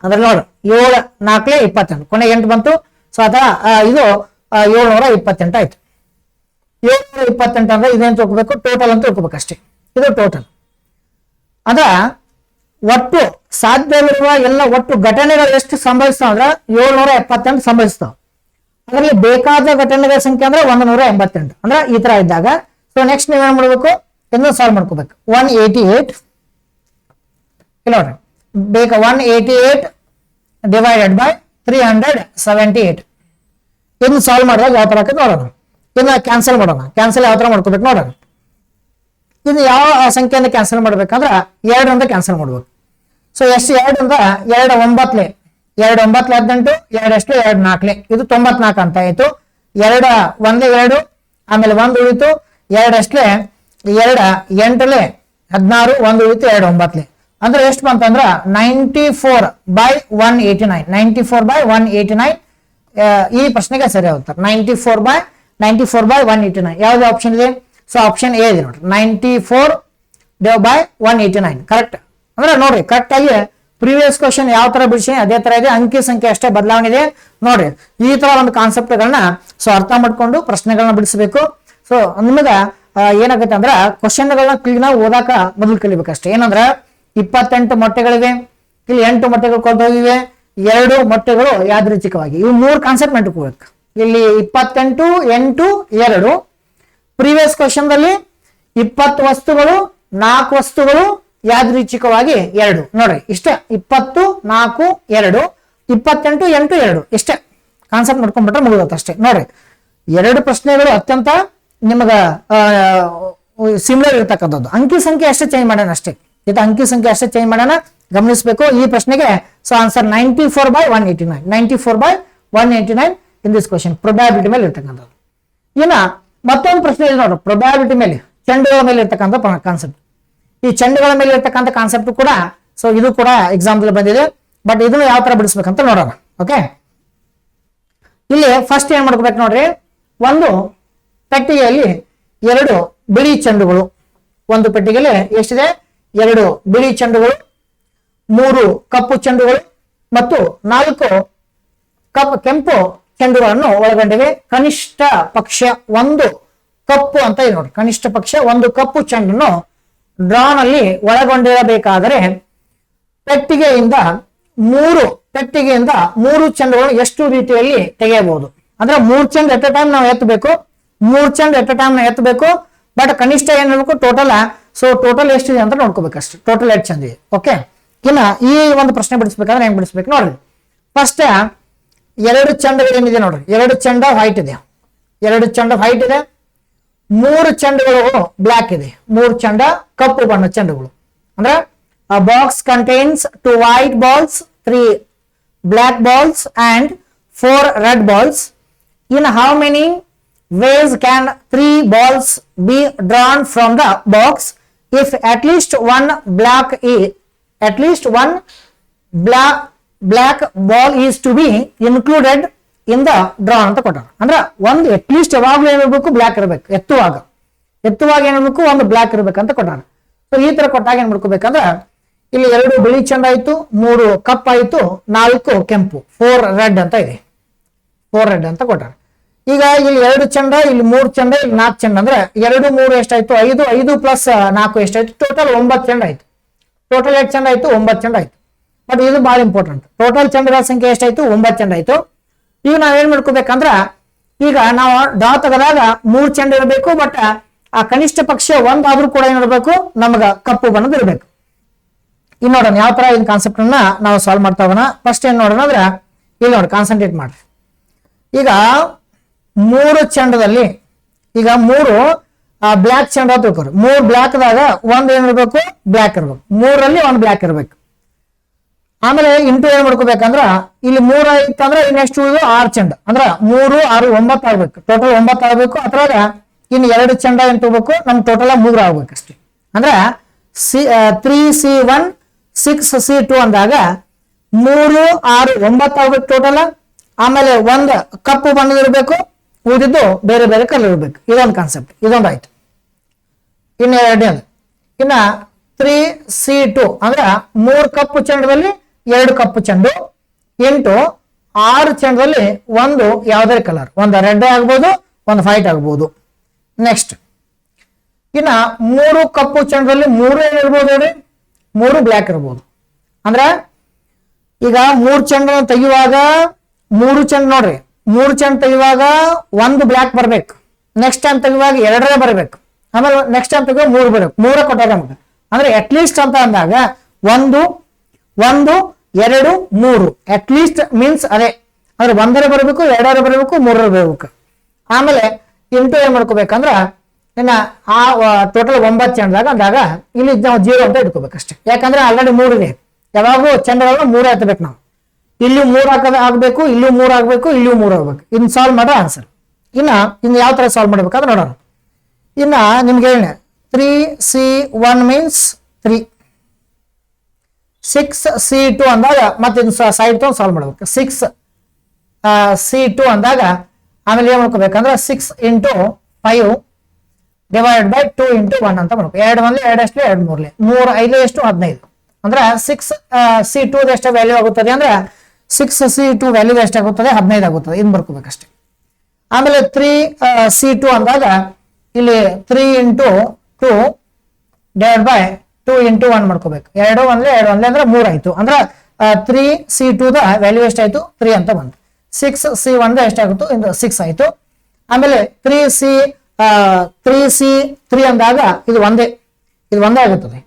ಅದ್ರಲ್ಲಿ ನೋಡು 7 4 28 ಕೊನೆಗೆ 8 ಬಂತು. ಸೊ ಅಥವಾ ಇದು 728 ಆಯ್ತು. 728 ಅಂದ್ರೆ ಇದೇನು ತಿಳ್ಕೊಬೇಕು, ಟೋಟಲ್ ಅಂತ ತಿಳ್ಕೊಬೇಕು ಅಷ್ಟೇ. ಇದು ಟೋಟಲ್ ಅದ ಒಟ್ಟು ಸಾಧ್ಯವಿರುವ ಎಲ್ಲ ಒಟ್ಟು ಘಟನೆಗಳು ಎಷ್ಟು ಸಂಭವಿಸ್ತಾವ ಅಂದ್ರೆ 778 ಸಂಭವಿಸ್ತಾವ. ಅದರಲ್ಲಿ ಬೇಕಾದ ಘಟನೆಗಳ ಸಂಖ್ಯೆ ಅಂದ್ರೆ 188 ಅಂದ್ರೆ ಈ ತರ ಇದ್ದಾಗ ಸೊ ನೆಕ್ಸ್ಟ್ ನೀವೇನ್ ಮಾಡ್ಬೇಕು, ಇದನ್ನ ಸಾಲ್ವ್ ಮಾಡ್ಕೋಬೇಕು. 188 ಇಲ್ಲ ನೋಡ್ರಿ, ಬೇಕಾ 188 ಡಿವೈಡೆಡ್ ಬೈ 378. ಇದನ್ನ ಸಾಲ್ವ್ ಮಾಡಿದಾಗ ಯಾವ ತರ ಆಗುತ್ತೆ ನೋಡೋಣ. ಇದನ್ನ ಕ್ಯಾನ್ಸಲ್ ಮಾಡೋಣ. ಕ್ಯಾನ್ಸಲ್ ಯಾವ ತರ ಮಾಡ್ಕೋಬೇಕು ನೋಡೋಣ. ಇದು ಯಾವ ಸಂಖ್ಯೆಯಿಂದ ಕ್ಯಾನ್ಸಲ್ ಮಾಡ್ಬೇಕಂದ್ರೆ 2 ಅಂತ ಕ್ಯಾನ್ಸಲ್ ಮಾಡ್ಬೇಕು. ಸೊ ಎಷ್ಟು 2 ಅಂತ 2 9 2 9 18 2 ಅಷ್ಟು 2 4 ಇದು 94 ಅಂತ ಆಯ್ತು. 2 1 2 ಆಮೇಲೆ 1 ಉಳಿತು 2 ಅಷ್ಟೇ 2 8 16 1 ಉಳಿತು 2 9 ಅಂದ್ರೆ ಎಷ್ಟು ಬಂತಂದ್ರ 94/189 94/189. ಈ ಪ್ರಶ್ನೆಗೆ ಸರಿ ಹೋಗ್ತಾರೆ 94/189. ಯಾವ್ದು ಆಪ್ಷನ್ ಇದೆ? ಸೊ ಆಪ್ಷನ್ ಎ ಇದೆ ನೋಡ್ರಿ, 94/189 ಕರೆಕ್ಟ್. ಅಂದ್ರೆ ನೋಡ್ರಿ ಕರೆಕ್ಟ್ ಆಗಿ ಪ್ರೀವಿಯಸ್ ಕ್ವಶನ್ ಯಾವ ತರ ಬಿಡಿಸಿ ಅದೇ ತರ ಇದೆ, ಅಂಕಿ ಸಂಖ್ಯೆ ಅಷ್ಟೇ ಬದಲಾವಣೆ ಇದೆ. ನೋಡ್ರಿ ಈ ತರ ಒಂದು ಕಾನ್ಸೆಪ್ಟ್ ಗಳನ್ನ ಸೊ ಅರ್ಥ ಮಾಡ್ಕೊಂಡು ಪ್ರಶ್ನೆಗಳನ್ನ ಬಿಡಿಸಬೇಕು. ಸೊ ನಿಮಗ ಏನಾಗುತ್ತೆ ಅಂದ್ರ ಕ್ವಶನ್ ಗಳನ್ನ ಕ್ಲೀನ್ ಆಗಿ ಓದಾಕ ಮೊದಲು ಕಲಿಬೇಕಷ್ಟೇ. ಏನಂದ್ರ 28 ಮೊಟ್ಟೆಗಳಿವೆ, ಇಲ್ಲಿ 8 ಮೊಟ್ಟೆಗಳು ಕೊಟ್ಟು ಹೋಗಿವೆ, 2 ಮೊಟ್ಟೆಗಳು ಯಾದೃಚ್ಛಿಕವಾಗಿ. ಇವು 3 ಕಾನ್ಸೆಪ್ಟ್ ನೆನಪಿಟ್ಕೋಬೇಕು. ಇಲ್ಲಿ 28 8 2. ಪ್ರೀವಿಯಸ್ ಕ್ವಶನ್ ದಲ್ಲಿ 20 ವಸ್ತುಗಳು 4 ವಸ್ತುಗಳು ಯಾದೃಚ್ಛಿಕವಾಗಿ 2. ನೋಡ್ರಿ ಇಷ್ಟೇ 20 4 2 28 8 2 ಇಷ್ಟೇ ಕಾನ್ಸೆಪ್ಟ್ ನೋಡ್ಕೊಂಡ್ಬಿಟ್ರೆ ಮುಗಿದೋಗುತ್ತೆ ಅಷ್ಟೇ. ನೋಡ್ರಿ 2 ಪ್ರಶ್ನೆಗಳು ಅತ್ಯಂತ ನಿಮಗ ಸಿಮಿಲರ್ ಇರ್ತಕ್ಕಂಥದ್ದು. ಅಂಕಿ ಸಂಖ್ಯೆ ಅಷ್ಟೇ ಚೇಂಜ್ ಮಾಡೋಣ ಅಷ್ಟೇ. ಇದು ಅಂಕಿ ಸಂಖ್ಯೆ ಅಷ್ಟೇ ಚೇಂಜ್ ಮಾಡೋಣ, ಗಮನಿಸಬೇಕು. ಈ ಪ್ರಶ್ನೆಗೆ so answer 94/189 94/189 in this question probability ಮೇಲೆ ಇರ್ತಕ್ಕಂಥದ್ದು. ಇನ್ನ ಮತ್ತೊಂದು ಪ್ರಶ್ನೆ ಇದೆ ನೋಡ್ರಿ, ಪ್ರೊಬ್ಯಾಬಿಲಿಟಿ ಮೇಲೆ ಚೆಂಡುಗಳ ಮೇಲೆ ಇರ್ತಕ್ಕಂಥ ಕಾನ್ಸೆಪ್ಟ್. ಈ ಚೆಂಡುಗಳ ಮೇಲೆ ಇರ್ತಕ್ಕಂಥ ಕಾನ್ಸೆಪ್ಟ್ ಕೂಡ ಸೊ ಇದು ಕೂಡ ಎಕ್ಸಾಮ್ ಬಂದಿದೆ. ಬಟ್ ಇದನ್ನು ಯಾವ ತರ ಬಿಡಿಸ್ಬೇಕಂತ ನೋಡೋಣ. ಓಕೆ, ಇಲ್ಲಿ ಫಸ್ಟ್ ಏನ್ ಮಾಡ್ಕೋಬೇಕು ನೋಡ್ರಿ, ಒಂದು ಪೆಟ್ಟಿಗೆಯಲ್ಲಿ 2 ಬಿಳಿ ಚೆಂಡುಗಳು, ಒಂದು ಪೆಟ್ಟಿಗೆಯಲ್ಲಿ ಎಷ್ಟಿದೆ 2 ಬಿಳಿ ಚೆಂಡುಗಳು, 3 ಕಪ್ಪು ಚೆಂಡುಗಳು ಮತ್ತು 4 ಕೆಂಪು ಚೆಂಡುಗಳನ್ನು ಒಳಗೊಂಡಿವೆ. ಕನಿಷ್ಠ ಪಕ್ಷ 1 ಕಪ್ಪು ಅಂತ ಇದೆ ನೋಡಿ, ಕನಿಷ್ಠ ಪಕ್ಷ 1 ಕಪ್ಪು ಚೆಂಡನ್ನು ಡ್ರಾನ್ ಅಲ್ಲಿ ಒಳಗೊಂಡಿರಬೇಕಾದರೆ ಪೆಟ್ಟಿಗೆಯಿಂದ 3 ಚೆಂಡುಗಳು ಎಷ್ಟು ರೀತಿಯಲ್ಲಿ ತೆಗೆಯಬಹುದು? ಅಂದ್ರೆ 3 ಚೆಂಡು ಎಟ್ ಎ ಟೈಮ್ ನಾವು ಎತ್ತಬೇಕು, 3 ಚೆಂಡು ಎಟ್ ಎ ಟೈಮ್ ನಾವು ಎತ್ತಬೇಕು. ಬಟ್ ಕನಿಷ್ಠ ಏನ್ ಹೇಳ್ಬೇಕು ಟೋಟಲ್. ಸೊ ಟೋಟಲ್ ಎಷ್ಟಿದೆ ಅಂತ ನೋಡ್ಕೋಬೇಕಷ್ಟೇ, ಟೋಟಲ್ ಎಷ್ಟು ಚೆಂದ ಇದೆ. ಓಕೆ, ಇನ್ನ ಈ ಒಂದು ಪ್ರಶ್ನೆ ಬಿಡಿಸ್ಬೇಕಾದ್ರೆ ಹೆಂಗ್ ಬಿಡಿಸ್ಬೇಕು ನೋಡ್ರಿ. ಫಸ್ಟ್ 2 ಚೆಂಡುಗಳು ಏನಿದೆ ನೋಡ್ರಿ, 2 ಚೆಂಡ ವೈಟ್ ಇದೆ, 2 ಚೆಂಡ ವೈಟ್ ಇದೆ, 3 ಚೆಂಡುಗಳು ಬ್ಲಾಕ್ ಇದೆ, 3 ಚೆಂಡ ಕಪ್ಪು ಬಣ್ಣ ಚೆಂಡುಗಳು. ಅಂದ್ರೆ box contains 2 white balls, 3 black balls and 4 red balls. In how many ways can 3 balls be drawn from the box if at least one black ball is to be included in the draw ಅಂತ ಕೊಟ್ಟಾರ. ಅಂದ್ರೆ ಒಂದು at least ಯಾವಾಗ್ಲೂ ಏನಿರ್ಬೇಕು block ಇರಬೇಕು. ಎತ್ತುವಾಗ ಏನಿರ್ಬೇಕು ಒಂದು block ಇರ್ಬೇಕಂತ ಕೊಟ್ಟಾರ. So ಈ ತರ ಕೊಟ್ಟಾಗ ಏನ್ ಮಾಡ್ಕೋಬೇಕಂದ್ರ ಇಲ್ಲಿ 2 ಬಿಳಿ ಚೆಂಡ ಆಯ್ತು, 3 ಕಪ್ ಆಯ್ತು, 4 ಕೆಂಪು, 4 ರೆಡ್ ಅಂತ ಇದೆ. 4 ರೆಡ್ ಅಂತ ಕೊಟ್ಟಾರ. ಈಗ ಇಲ್ಲಿ 2 ಚೆಂಡ, ಇಲ್ಲಿ 3 ಚೆಂಡ, ಇಲ್ಲಿ 4 ಚೆಂಡ ಅಂದ್ರೆ 2 3 ಎಷ್ಟಾಯ್ತು 5, 5 ಪ್ಲಸ್ 4 ಎಷ್ಟಾಯ್ತು ಟೋಟಲ್ 9 ಚೆಂಡ ಆಯ್ತು. ಟೋಟಲ್ 8 ಚೆಂಡ ಆಯ್ತು, 9 ಚೆಂಡ ಆಯ್ತು. ಬಟ್ ಇದು ಬಹಳ ಇಂಪಾರ್ಟೆಂಟ್. ಟೋಟಲ್ ಚೆಂಡಗಳ ಸಂಖ್ಯೆ ಎಷ್ಟಾಯ್ತು 9 ಚೆಂಡ ಆಯ್ತು. ಈಗ ನಾವೇನ್ ಮಾಡ್ಕೋಬೇಕಂದ್ರ ಈಗ ನಾವು ಡ್ರಾ ತೆಗೆದಾಗ 3 ಚೆಂಡ ಇರಬೇಕು. ಬಟ್ ಆ ಕನಿಷ್ಠ ಪಕ್ಷ ಒಂದಾದ್ರೂ ಕೂಡ ಏನಿರ್ಬೇಕು ನಮ್ಗ ಕಪ್ಪು ಬಣ್ಣದ ಇರಬೇಕು. ಇನ್ನು ನೋಡೋಣ ಯಾವ ತರ ಇನ್ ಕಾನ್ಸೆಪ್ಟ್ ಅನ್ನ ನಾವು ಸಾಲ್ವ್ ಮಾಡ್ತಾ ಹೋಗೋಣ. ಫಸ್ಟ್ ಏನ್ ನೋಡೋಣ ಅಂದ್ರೆ ಇಲ್ಲಿ ನೋಡಿ ಕಾನ್ಸಂಟ್ರೇಟ್ ಮಾಡ್ರಿ. ಈಗ 3 ಚೆಂಡದಲ್ಲಿ ಈಗ 3 ಬ್ಲಾಕ್ ಚೆಂಡ ತಿಳ್ಕೊರಿ. 3 ಬ್ಲಾಕ್ ದಾಗ ಒಂದ್ ಏನಿರ್ಬೇಕು ಬ್ಲಾಕ್ ಇರ್ಬೇಕು, 3ರಲ್ಲಿ 1 ಬ್ಲಾಕ್ ಇರ್ಬೇಕು. ಆಮೇಲೆ ಇಂಟು ಏನ್ ಮಾಡ್ಕೋಬೇಕಂದ್ರ ಇಲ್ಲಿ 3 ಇತ್ತಂದ್ರೆ ನೆಕ್ಸ್ಟ್ 6 ಚೆಂಡ ಅಂದ್ರೆ 3 6 9 ಆಗ್ಬೇಕು. ಟೋಟಲ್ 9 ಆಗ್ಬೇಕು. ಅದ್ರಾಗ ಇನ್ನು 2 ಚೆಂಡ ಏನ್ ತಗೋಬೇಕು ನಮ್ ಟೋಟಲ್ 3 ಆಗ್ಬೇಕು ಅಷ್ಟೇ. ಅಂದ್ರ 3C1 6C2 ಅಂದಾಗ 3 6 9 ಆಗ್ಬೇಕು ಟೋಟಲ್. ಆಮೇಲೆ 1 ಕಪ್ಪು ಬಣ್ಣದ ಇರಬೇಕು, ಉಳಿದಿದ್ದು ಬೇರೆ ಬೇರೆ ಕಲರ್ ಇರಬೇಕು. ಇದೊಂದು ಕಾನ್ಸೆಪ್ಟ್, ಇದೊಂದು ಆಯ್ತು. ಇನ್ನು ಎರಡನೇದು ಇನ್ನ 3C2 ಅಂದ್ರ 3 ಕಪ್ಪು ಚೆಂಡದಲ್ಲಿ 2 ಕಪ್ಪು ಚೆಂಡು ಇಂಟು 6 ಚೆಂಡದಲ್ಲಿ 1 ಯಾವುದೇ ಕಲರ್, ಒಂದು ರೆಡ್ ಆಗ್ಬೋದು, ಒಂದು ವೈಟ್ ಆಗ್ಬೋದು. ನೆಕ್ಸ್ಟ್ ಇನ್ನ 3 ಕಪ್ಪು ಚೆಂಡದಲ್ಲಿ 3 ಏನಿರ್ಬೋದು ಹೇಳಿ 3 ಬ್ಲ್ಯಾಕ್ ಇರ್ಬೋದು. ಅಂದ್ರೆ ಈಗ 3 ಚೆಂಡ ತೆಗೆಯುವಾಗ 3 ಚೆಂಡ ನೋಡ್ರಿ, 3 ಚೆಂಡ ತೆಗೆಯುವಾಗ 1 ಬ್ಲ್ಯಾಕ್ ಬರ್ಬೇಕು. ನೆಕ್ಸ್ಟ್ ಟೈಮ್ ತೆಗೆಯುವಾಗ 2 ಬರ್ಬೇಕು. ಆಮೇಲೆ ನೆಕ್ಸ್ಟ್ ಟೈಮ್ ತೆಗೆಯುವಾಗ 3 ಬರ್ಬೇಕು. 3 ಕೊಟ್ಟಾಗ ನಮ್ಗೆ ಅಂದ್ರೆ ಅಟ್ಲೀಸ್ಟ್ ಅಂತ ಅಂದಾಗ 1 1 2 3 ಅಟ್ಲೀಸ್ಟ್ ಮೀನ್ಸ್ ಅದೇ ಅಂದ್ರೆ 1 ಬರಬೇಕು, 2 ಬರಬೇಕು, 3 ಬರಬೇಕು. ಆಮೇಲೆ ಇಂಟು ಏನ್ ಮಾಡ್ಕೋಬೇಕಂದ್ರ ಇನ್ನ ಆ ಟೋಟಲ್ 9 ಚೆಂಡದಾಗ ಅಂದಾಗ ಇಲ್ಲಿ ನಾವು 0 ಅಂತ ಇಟ್ಕೋಬೇಕು ಅಷ್ಟೇ. ಯಾಕಂದ್ರೆ ಆಲ್ರೆಡಿ 3 ಇದೆ. ಯಾವಾಗೂ ಚೆಂಡಗಳನ್ನ 3 ಹಾಕಬೇಕು ನಾವು. ಇಲ್ಲಿ 3 ಆಗ್ಬೇಕು, ಇಲ್ಲೂ 3 ಆಗ್ಬೇಕು, ಇಲ್ಲೂ 3 ಆಗ್ಬೇಕು. ಇನ್ ಸಾಲ್ವ್ ಮಾಡೋ ಆನ್ಸರ್. ಇನ್ನು ಯಾವ ತರ ಸಾಲ್ವ್ ಮಾಡ್ಬೇಕಾದ್ರೆ ನೋಡೋಣ. ಇನ್ನ ನಿಮ್ಗೆ ಹೇಳಿ 3C1 ಮೀನ್ಸ್ 3, 6C2 ಅಂದಾಗ ಮತ್ತೆ ಸೈಡ್ ತಗೊಂಡು ಸಾಲ್ವ್ ಮಾಡ್ಬೇಕು. 6C2 ಅಂದಾಗ ಆಮೇಲೆ ಏನ್ ಮಾಡ್ಕೋಬೇಕಂದ್ರೆ 6 × 5 ಡಿವೈಡ್ ಬೈ 2 × 1 ಅಂತ ಮಾಡ್ಬೇಕು. 2 1 2 ಎಷ್ಟು 2 3 3 5 ಎಷ್ಟು 15. ಅಂದ್ರೆ 6C2 ಎಷ್ಟು ವ್ಯಾಲ್ಯೂ ಆಗುತ್ತದೆ ಅಂದ್ರೆ 6C2 ವ್ಯಾಲ್ಯೂ ಎಷ್ಟಾಗುತ್ತದೆ 15 ಆಗುತ್ತದೆ. ಇನ್ ಬರ್ಕೋಬೇಕಷ್ಟೇ. ಆಮೇಲೆ 3C2 ಅಂದಾಗ ಇಲ್ಲಿ 3 × 2 ಡಿವೈಡ್ ಬೈ 2 × 1 ಮಾಡ್ಕೋಬೇಕು. 2 1 2 1 ಅಂದ್ರೆ 3 ಆಯ್ತು. ಅಂದ್ರೆ 3C2 ದ ವ್ಯಾಲ್ಯೂ ಎಷ್ಟಾಯ್ತು 3 ಅಂತ ಬಂತು. 6C1 ಎಷ್ಟಾಗುತ್ತೋ 6 ಆಯ್ತು. ಆಮೇಲೆ 3C3 ಅಂದಾಗ ಇದು ಒಂದೇ ಆಗುತ್ತದೆ.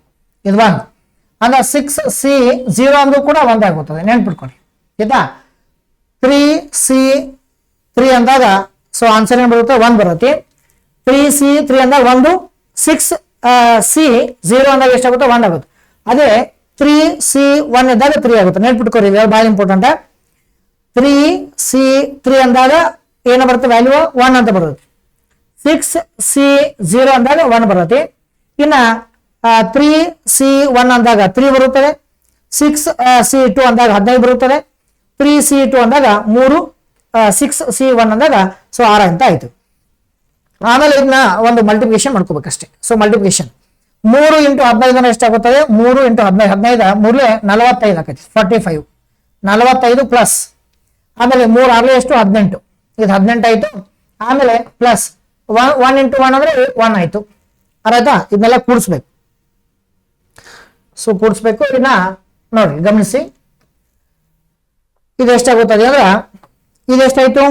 ಇದು 1 ಅಂದ್ರೆ 6C0 ಅಂದ್ರೂ ಕೂಡ ಒಂದೇ ಆಗುತ್ತದೆ. ನೆನ್ಪಿಟ್ಕೊಳ್ಳಿ ಆಯ್ತಾ. 3C3 ಅಂದಾಗ ಸೊ ಆನ್ಸರ್ ಏನ್ ಬರುತ್ತೆ 1 ಬರುತ್ತೆ. 3C3 ಅಂದಾಗ 1, 6C0 ಅಂದಾಗ ಎಷ್ಟಾಗುತ್ತೆ 1 ಆಗುತ್ತೆ. ಅದೇ 3C1 ಇದ್ದಾಗ 3 ಆಗುತ್ತೆ. ನೆನ್ಪಿಟ್ಕೊಳ್ಳಿ, ಬಹಳ ಇಂಪಾರ್ಟೆಂಟ್. 3C3 ಅಂದಾಗ ಏನ ಬರುತ್ತೆ ವ್ಯಾಲ್ಯೂ 1 ಅಂತ ಬರುತ್ತೆ. 6C0 ಅಂದಾಗ 1 ಬರುತ್ತೆ. ಇನ್ನ 3C1 ಅಂದಾಗ 3 ಬರುತ್ತದೆ. 6C2 ಅಂದಾಗ 15 ಬರುತ್ತದೆ. 3C2 ಅಂದಾಗ 3, 6C1 ಅಂದಾಗ ಸೊ 6 ಅಂತ ಆಯ್ತು. ಆಮೇಲೆ ಇದನ್ನ ಒಂದು ಮಲ್ಟಿಪ್ಲಿಕೇಶನ್ ಮಾಡ್ಕೋಬೇಕಷ್ಟೇ. ಸೊ ಮಲ್ಟಿಪ್ಲಿಕೇಶನ್ 3 × 15 ಎಷ್ಟಾಗುತ್ತದೆ 3 × 15 15 3 45 ಆಕೈತಿ 45. 45 ಪ್ಲಸ್ ಆಮೇಲೆ 3 6 ಎಷ್ಟು 18. ಇದು 18 ಆಯ್ತು. ಆಮೇಲೆ ಪ್ಲಸ್ 1 × 1 ಅಂದ್ರೆ 1 ಆಯ್ತು. ಅರ್ಥ ಇದನ್ನೆಲ್ಲ ಕೂಡಿಸ್ಬೇಕು. ಸೊ ಕೂಡಿಸ್ಬೇಕು. ಇದನ್ನ ನೋಡಿ ಗಮನಿಸಿ, ಇದು ಎಷ್ಟಾಗುತ್ತದೆ ಅಂದ್ರೆ ಇದೆಷ್ಟಾಯ್ತು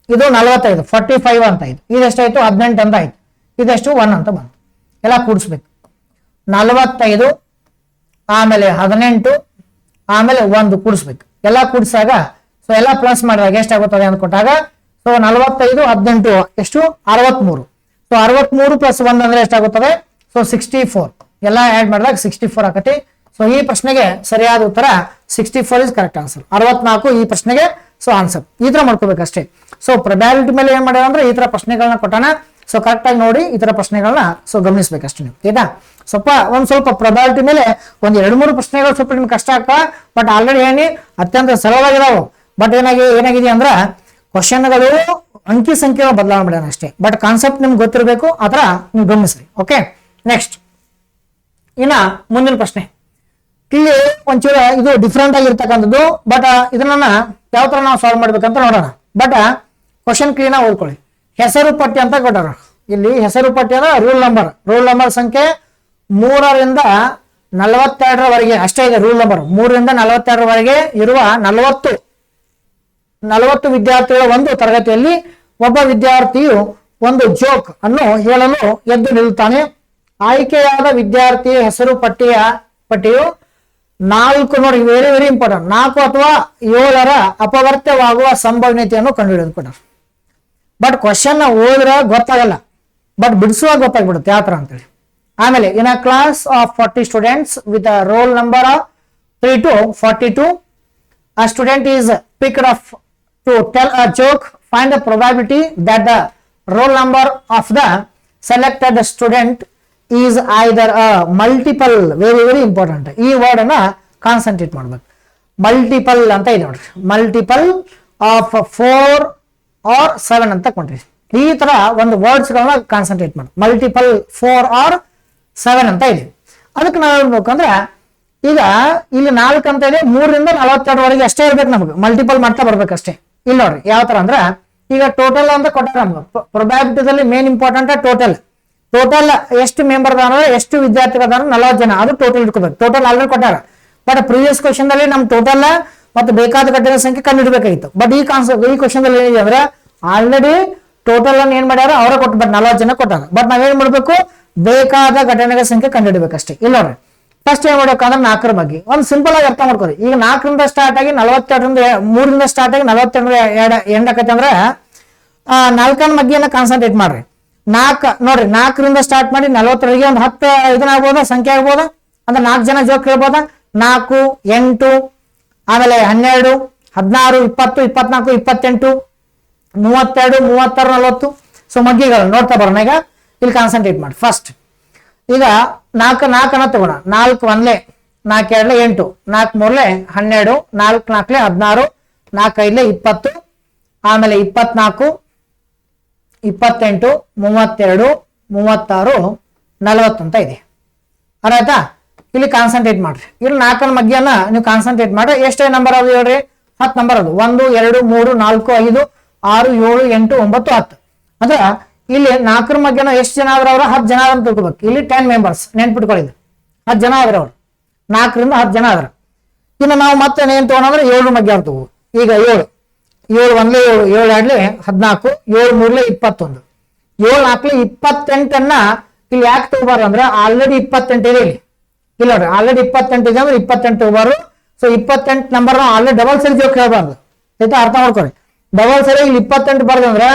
ಇದು 45 45 ಅಂತ ಆಯ್ತು. ಇದೆಷ್ಟಾಯ್ತು 18 ಅಂತ ಆಯ್ತು. ಇದೆಷ್ಟು 1 ಅಂತ ಬಂತು. ಎಲ್ಲ ಕೂಡಿಸ್ಬೇಕು. 45 ಆಮೇಲೆ 18 ಆಮೇಲೆ 1 ಕೂಡಿಸ್ಬೇಕು. ಎಲ್ಲ ಕೂಡಿಸಾಗ ಸೊ ಎಲ್ಲ ಪ್ಲಸ್ ಮಾಡಿದಾಗ ಎಷ್ಟಾಗುತ್ತದೆ ಅಂತ ಕೊಟ್ಟಾಗ ಸೊ 45 18 ಎಷ್ಟು 63. ಸೊ 63 ಪ್ಲಸ್ 1 ಅಂದ್ರೆ ಎಷ್ಟಾಗುತ್ತದೆ ಸೊ 64. ಎಲ್ಲ ಆಡ್ ಮಾಡಿದಾಗ 64 ಆಗತ್ತೆ. ಸೊ ಈ ಪ್ರಶ್ನೆಗೆ ಸರಿಯಾದ ಉತ್ತರ 64 ಇಸ್ ಕರೆಕ್ಟ್ ಆನ್ಸರ್. 64 ಈ ಪ್ರಶ್ನೆಗೆ ಸೊ ಆನ್ಸರ್. ಈ ತರ ಮಾಡ್ಕೋಬೇಕಷ್ಟೇ. ಸೊ ಪ್ರೊಬ್ಯಾಬಿಲಿಟಿ ಮೇಲೆ ಏನ್ ಮಾಡ್ಯಾರ ಅಂದ್ರೆ ಈ ತರ ಪ್ರಶ್ನೆಗಳನ್ನ ಕೊಟ್ಟಾನ. ಸೊ ಕರೆಕ್ಟ್ ಆಗಿ ನೋಡಿ ಈ ತರ ಪ್ರಶ್ನೆಗಳನ್ನ ಸೊ ಗಮನಿಸ್ಬೇಕಷ್ಟು ನೀವು. ಆಯ್ತಾ? ಸ್ವಲ್ಪ ಪ್ರೊಬಾಬಿಲಿಟಿ ಮೇಲೆ ಒಂದ್ 2-3 ಪ್ರಶ್ನೆಗಳು ಸ್ವಲ್ಪ ನಿಮ್ಗೆ ಕಷ್ಟ ಆಗ್ತಾ, ಬಟ್ ಆಲ್ರೆಡಿ ಹೇಳಿ ಅತ್ಯಂತ ಸರಳವಾಗಿದಾವು. ಬಟ್ ಏನಾಗಿದೆ ಅಂದ್ರ ಕ್ವಶನ್ಗಳು ಅಂಕಿ ಸಂಖ್ಯೆ ಬದಲಾವಣೆ ಮಾಡೋಣ ಅಷ್ಟೇ, ಬಟ್ ಕಾನ್ಸೆಪ್ಟ್ ನಿಮ್ಗೆ ಗೊತ್ತಿರಬೇಕು, ಆತರ ನೀವು ಗಮನಿಸ್ರಿ. ಓಕೆ, ನೆಕ್ಸ್ಟ್ ಇನ್ನ ಮುಂದಿನ ಪ್ರಶ್ನೆ. ಇಲ್ಲಿ ಒಂಚೂರು ಇದು ಡಿಫ್ರೆಂಟ್ ಆಗಿರ್ತಕ್ಕಂಥದ್ದು, ಬಟ್ ಇದನ್ನ ಯಾವ ತರ ನಾವು ಸಾಲ್ವ್ ಮಾಡ್ಬೇಕಂತ ನೋಡೋಣ. ಬಟ್ ಕ್ವಶನ್ ಕ್ಲೀನ್ ಆಗಿ ಓದ್ಕೊಳ್ಳಿ. ಹೆಸರು ಪಟ್ಟಿ ಅಂತ ಕೊಟ್ಟಾರ. ಇಲ್ಲಿ ಹೆಸರು ಪಟ್ಟಿ ಅಂದ್ರೆ ರೂಲ್ ನಂಬರ್ ಸಂಖ್ಯೆ 3ರಿಂದ 42ರವರೆಗೆ ಅಷ್ಟೇ ಇದೆ. ರೂಲ್ ನಂಬರ್ 3ರಿಂದ 42ರವರೆಗೆ ಇರುವ 40 ವಿದ್ಯಾರ್ಥಿಗಳ ಒಂದು ತರಗತಿಯಲ್ಲಿ ಒಬ್ಬ ವಿದ್ಯಾರ್ಥಿಯು ಒಂದು ಜೋಕ್ ಅನ್ನು ಹೇಳಲು ಎದ್ದು ನಿಲ್ಲುತ್ತಾನೆ. ಆಯ್ಕೆಯಾದ ವಿದ್ಯಾರ್ಥಿಯ ಹೆಸರು ಪಟ್ಟಿಯು 4 ನೋಡಿ, ವೆರಿ ವೆರಿ ಇಂಪಾರ್ಟೆಂಟ್, 4 ಅಥವಾ 7ರ ಅಪವರ್ತ್ಯವಾಗುವ ಸಂಭವನೀಯತೆಯನ್ನು ಕಂಡುಹಿಡಿದು ಕೊಟ್ಟಾರ. ಬಟ್ ಕ್ವಶನ್ ಓದಿದ್ರೆ ಗೊತ್ತಾಗಲ್ಲ, ಬಟ್ ಬಿಡಿಸುವಾಗ ಗೊತ್ತಾಗ್ಬಿಡುತ್ತೆ ಯಾವ ತರ ಅಂತೇಳಿ. ಆಮೇಲೆ in a class of 40 students with a roll number 3 to 42 a student is picked up to tell a joke. Find the probability that the roll number of the selected student is either a multiple. Very very important, ಈ word ಅನ್ನ concentrate ಮಾಡ್ಬೇಕು. Multiple ಅಂತ ಇದೆ ನೋಡ್ರಿ, multiple of 4 or 7 ಅಂತ ಕೊಂಡ್ರಿ. ಈ ತರ ಒಂದು ವರ್ಡ್ಸ್ ಗಳನ್ನ ಕಾನ್ಸಂಟ್ರೇಟ್ ಮಾಡಿ. ಮಲ್ಟಿಪಲ್ 4 or 7 ಅಂತ ಇದೆ. ಅದಕ್ಕೆ ನಾವು ಹೇಳ್ಬೇಕಂದ್ರೆ ಈಗ ಇಲ್ಲಿ 4 ಅಂತ ಇದೆ, 3ರಿಂದ 42ರವರೆಗೆ ಅಷ್ಟೇ ಇರ್ಬೇಕು ನಮ್ಗೆ, ಮಲ್ಟಿಪಲ್ ಮಾಡ್ತಾ ಬರ್ಬೇಕಷ್ಟೇ. ಇಲ್ಲಿ ನೋಡ್ರಿ ಯಾವ ತರ ಅಂದ್ರೆ ಈಗ ಟೋಟಲ್ ಅಂತ ಕೊಟ್ಟಾರ ನಮ್ಗೆ. ಪ್ರೊಬ್ಯಾಬಿಲಿಟಿದಲ್ಲಿ ಮೇನ್ ಇಂಪಾರ್ಟೆಂಟ್ ಟೋಟಲ್ ಎಷ್ಟು ಮೆಂಬರ್ ಅದಾರ, ಎಷ್ಟು ವಿದ್ಯಾರ್ಥಿಗಳದಾರ, 40 ಜನ, ಅದು ಟೋಟಲ್ ಇಟ್ಕೋಬೇಕು. ಟೋಟಲ್ ಆಲ್ರೆಡಿ ಕೊಟ್ಟಾರ, ಬಟ್ ಪ್ರೀವಿಯಸ್ ಕ್ವಶನ್ ದಲ್ಲಿ ನಮ್ ಟೋಟಲ್ ಮತ್ತು ಬೇಕಾದ ಘಟನೆ ಸಂಖ್ಯೆ ಕಂಡುಹಿಡಬೇಕಾಗಿತ್ತು. ಬಟ್ ಈ ಕ್ವಶನ್ ದಲ್ಲಿ ಏನಿದೆ ಅಂದ್ರೆ ಆಲ್ರೆಡಿ ಟೋಟಲ್ ಅನ್ನು ಏನ್ ಮಾಡ್ಯಾರ ಅವರ ಕೊಟ್ಟು, ಬಟ್ 40 ಜನ ಕೊಟ್ಟಾರ. ಬಟ್ ನಾವೇನ್ ಮಾಡ್ಬೇಕು, ಬೇಕಾದ ಘಟನೆಗಳ ಸಂಖ್ಯೆ ಕಂಡುಹಿಡಬೇಕಷ್ಟೇ. ಇಲ್ಲ ನೋಡ್ರಿ, ಫಸ್ಟ್ ಏನ್ ಮಾಡ್ಬೇಕಂದ್ರೆ 4ರ ಬಗ್ಗೆ ಒಂದು ಸಿಂಪಲ್ ಆಗಿ ಅರ್ಥ ಮಾಡ್ಕೊರಿ. ಈಗ 4ರಿಂದ ಸ್ಟಾರ್ಟ್ ಆಗಿ 42ರಿಂದ 3ರಿಂದ ಸ್ಟಾರ್ಟ್ ಆಗಿ 42 ಎಂಡ್ ಆಕೈತೆ ಅಂದ್ರೆ 4ನ ಮಗ್ಗಿಯನ್ನ ಕಾನ್ಸಂಟ್ರೇಟ್ ಮಾಡ್ರಿ. 4 ನೋಡ್ರಿ, 4ರಿಂದ ಸ್ಟಾರ್ಟ್ ಮಾಡಿ 40ರವರೆಗೆ ಒಂದು 10 ಇದನ್ನ ಆಗ್ಬೋದ, ಸಂಖ್ಯೆ ಆಗ್ಬೋದ, ಅಂದ್ರೆ 4 ಜನ ಜೋಕ್ ಹೇಳ್ಬೋದ. 4, 8, ಆಮೇಲೆ 12, 16, 20, 24, 28, 32, 36, 40. ಸೊ ಮಗ್ಗಿಗಳು ನೋಡ್ತಾ ಬರೋಣ. ಈಗ ಇಲ್ಲಿ ಕಾನ್ಸಂಟ್ರೇಟ್ ಮಾಡಿ. ಫಸ್ಟ್ ಈಗ 4 ತಗೋಣ. 4 1 4 2 8, 4 3 12, 4 4 16, 4 5 20, ಆಮೇಲೆ 24, 28, 32, 36, 40 ಅಂತ ಇದೆ. ಅರ್ಥ? ಇಲ್ಲಿ ಕಾನ್ಸಂಟ್ರೇಟ್ ಮಾಡ್ರಿ. ಇಲ್ಲಿ 4ನ ಮಗ್ಗಿಯನ್ನ ನೀವು ಕಾನ್ಸಂಟ್ರೇಟ್ ಮಾಡ್ರಿ. ಎಷ್ಟೇ ನಂಬರ್ ಅದು ಹೇಳ್ರಿ? 10 ನಂಬರ್ ಅದು. 1 2 3 4 5 6 7 8 9 10. ಅಂದ್ರೆ ಇಲ್ಲಿ 4ರ ಮಗ್ಗಿನ ಎಷ್ಟು ಜನ ಆದ್ರ ಅವ್ರ 10 ಜನ ಅಂತ ತಿಳ್ಕೊಬೇಕು. ಇಲ್ಲಿ 10 ಮೆಂಬರ್ಸ್ ನೆನ್ಪಿಟ್ಕೊಳ್ಳಿ, 10 ಜನ ಆದ್ರ ಅವ್ರು, 4ರಿಂದ 10 ಜನ ಆದ್ರ. ಇನ್ನು ನಾವು ಮತ್ತೆ ಏನ್ ತಗೊಂಡ್ರೆ 7 ಮಗ್ಗಿ ಆಗ್ತವು. ಈಗ 7 1 7 7 2 14, 7 3 21, 7 4 28 ಇಲ್ಲಿ ಯಾಕೆ ತಗೋಬಾರ್ದು ಅಂದ್ರೆ ಆಲ್ರೆಡಿ 28 ಇದೆ ಇಲ್ಲಿ. ಇಲ್ಲ ನೋಡ್ರಿ, ಆಲ್ರೆಡಿ 28 ಇದೆ ಅಂದ್ರೆ 28 ತಗೋಬಾರ್ದು. ಸೊ 28 ನಂಬರ್ ಆಲ್ರೆಡಿ ಡಬಲ್ ಸರಿ ಜೋಕ್ ಹೇಳ್ಬಾರ್ದು. ಆಯ್ತಾ? ಅರ್ಥ ಮಾಡ್ಕೊರಿ. ಡಬಲ್ ಸರಿ ಇಲ್ಲಿ 28 ಬರ್ದಂದ್ರೆ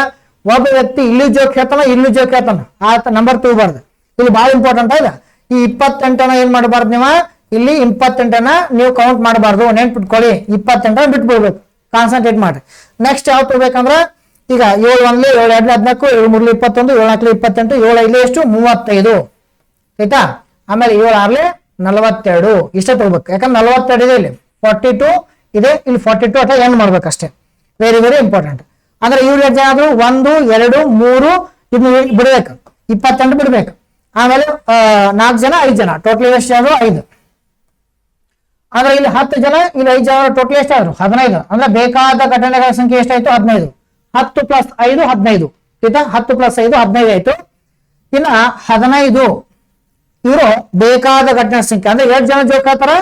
ಒಬ್ಬ ವ್ಯಕ್ತಿ ಇಲ್ಲಿ ಜೋಕ್ ಹೇಳ್ತಾನ, ಇಲ್ಲಿ ಜೋಕ್ ಹೇಳ್ತಾನ, ಆ ನಂಬರ್ ತಗೋಬಾರ್ದು. ಇಲ್ಲಿ ಬಹಳ ಇಂಪಾರ್ಟೆಂಟ್ ಆಯ್ತಾ? ಈ 28 ಏನ್ ಮಾಡಬಾರ್ದು ನೀವು, ಇಲ್ಲಿ 28 ನೀವು ಕೌಂಟ್ ಮಾಡಬಾರ್ದು. ನೆನ್ಪಿಟ್ಕೊಳ್ಳಿ, 28 ಬಿಟ್ಬಿಡ್ಬೇಕು. ಕಾನ್ಸಂಟ್ರೇಟ್ ಮಾಡ್ರಿ. ನೆಕ್ಸ್ಟ್ ಯಾವ ತಗೋಬೇಕಂದ್ರ ಈಗ 7 1 7 2 14, 7 3 21, 7 4 28, 7 5 ಎಷ್ಟು 35. ಆಯ್ತಾ? ಆಮೇಲೆ 7 6 42 ಇಷ್ಟೇ ತಗೋಬೇಕು. ಯಾಕಂದ್ರೆ 42 ಇದೆ, ಇಲ್ಲಿ 42 ಇದೆ, ಇಲ್ಲಿ 42 ಅಥವಾ ಎಂಡ್ ಮಾಡ್ಬೇಕಷ್ಟೇ. Very very important. ಅಂದ್ರೆ ಇವ್ರು ಎಷ್ಟು ಜನ ಆದ್ರು? 1 2 3 ಇದನ್ನ ಬಿಡ್ಬೇಕು, 28 ಬಿಡ್ಬೇಕು. ಆಮೇಲೆ 4 ಜನ 5 ಜನ, ಟೋಟಲ್ ಎಷ್ಟು ಆದ್ರು 5. ಅಂದ್ರೆ ಇಲ್ಲಿ 10 ಜನ, ಇಲ್ಲಿ 5 ಜನ, ಟೋಟಲ್ ಎಷ್ಟಾದ್ರು 15. ಅಂದ್ರೆ ಬೇಕಾದ ಘಟನೆಗಳ ಸಂಖ್ಯೆ ಎಷ್ಟಾಯ್ತು? 15. 10 + 5 15. ಆಯ್ತಾ? 10 + 5 15 ಆಯ್ತು. ಇನ್ನ 15 ಇವರು ಬೇಕಾದ ಘಟನೆ ಸಂಖ್ಯೆ. ಅಂದ್ರೆ 8 ಜನ ಜೋಕ್ ಹೇಳ್ತಾರ,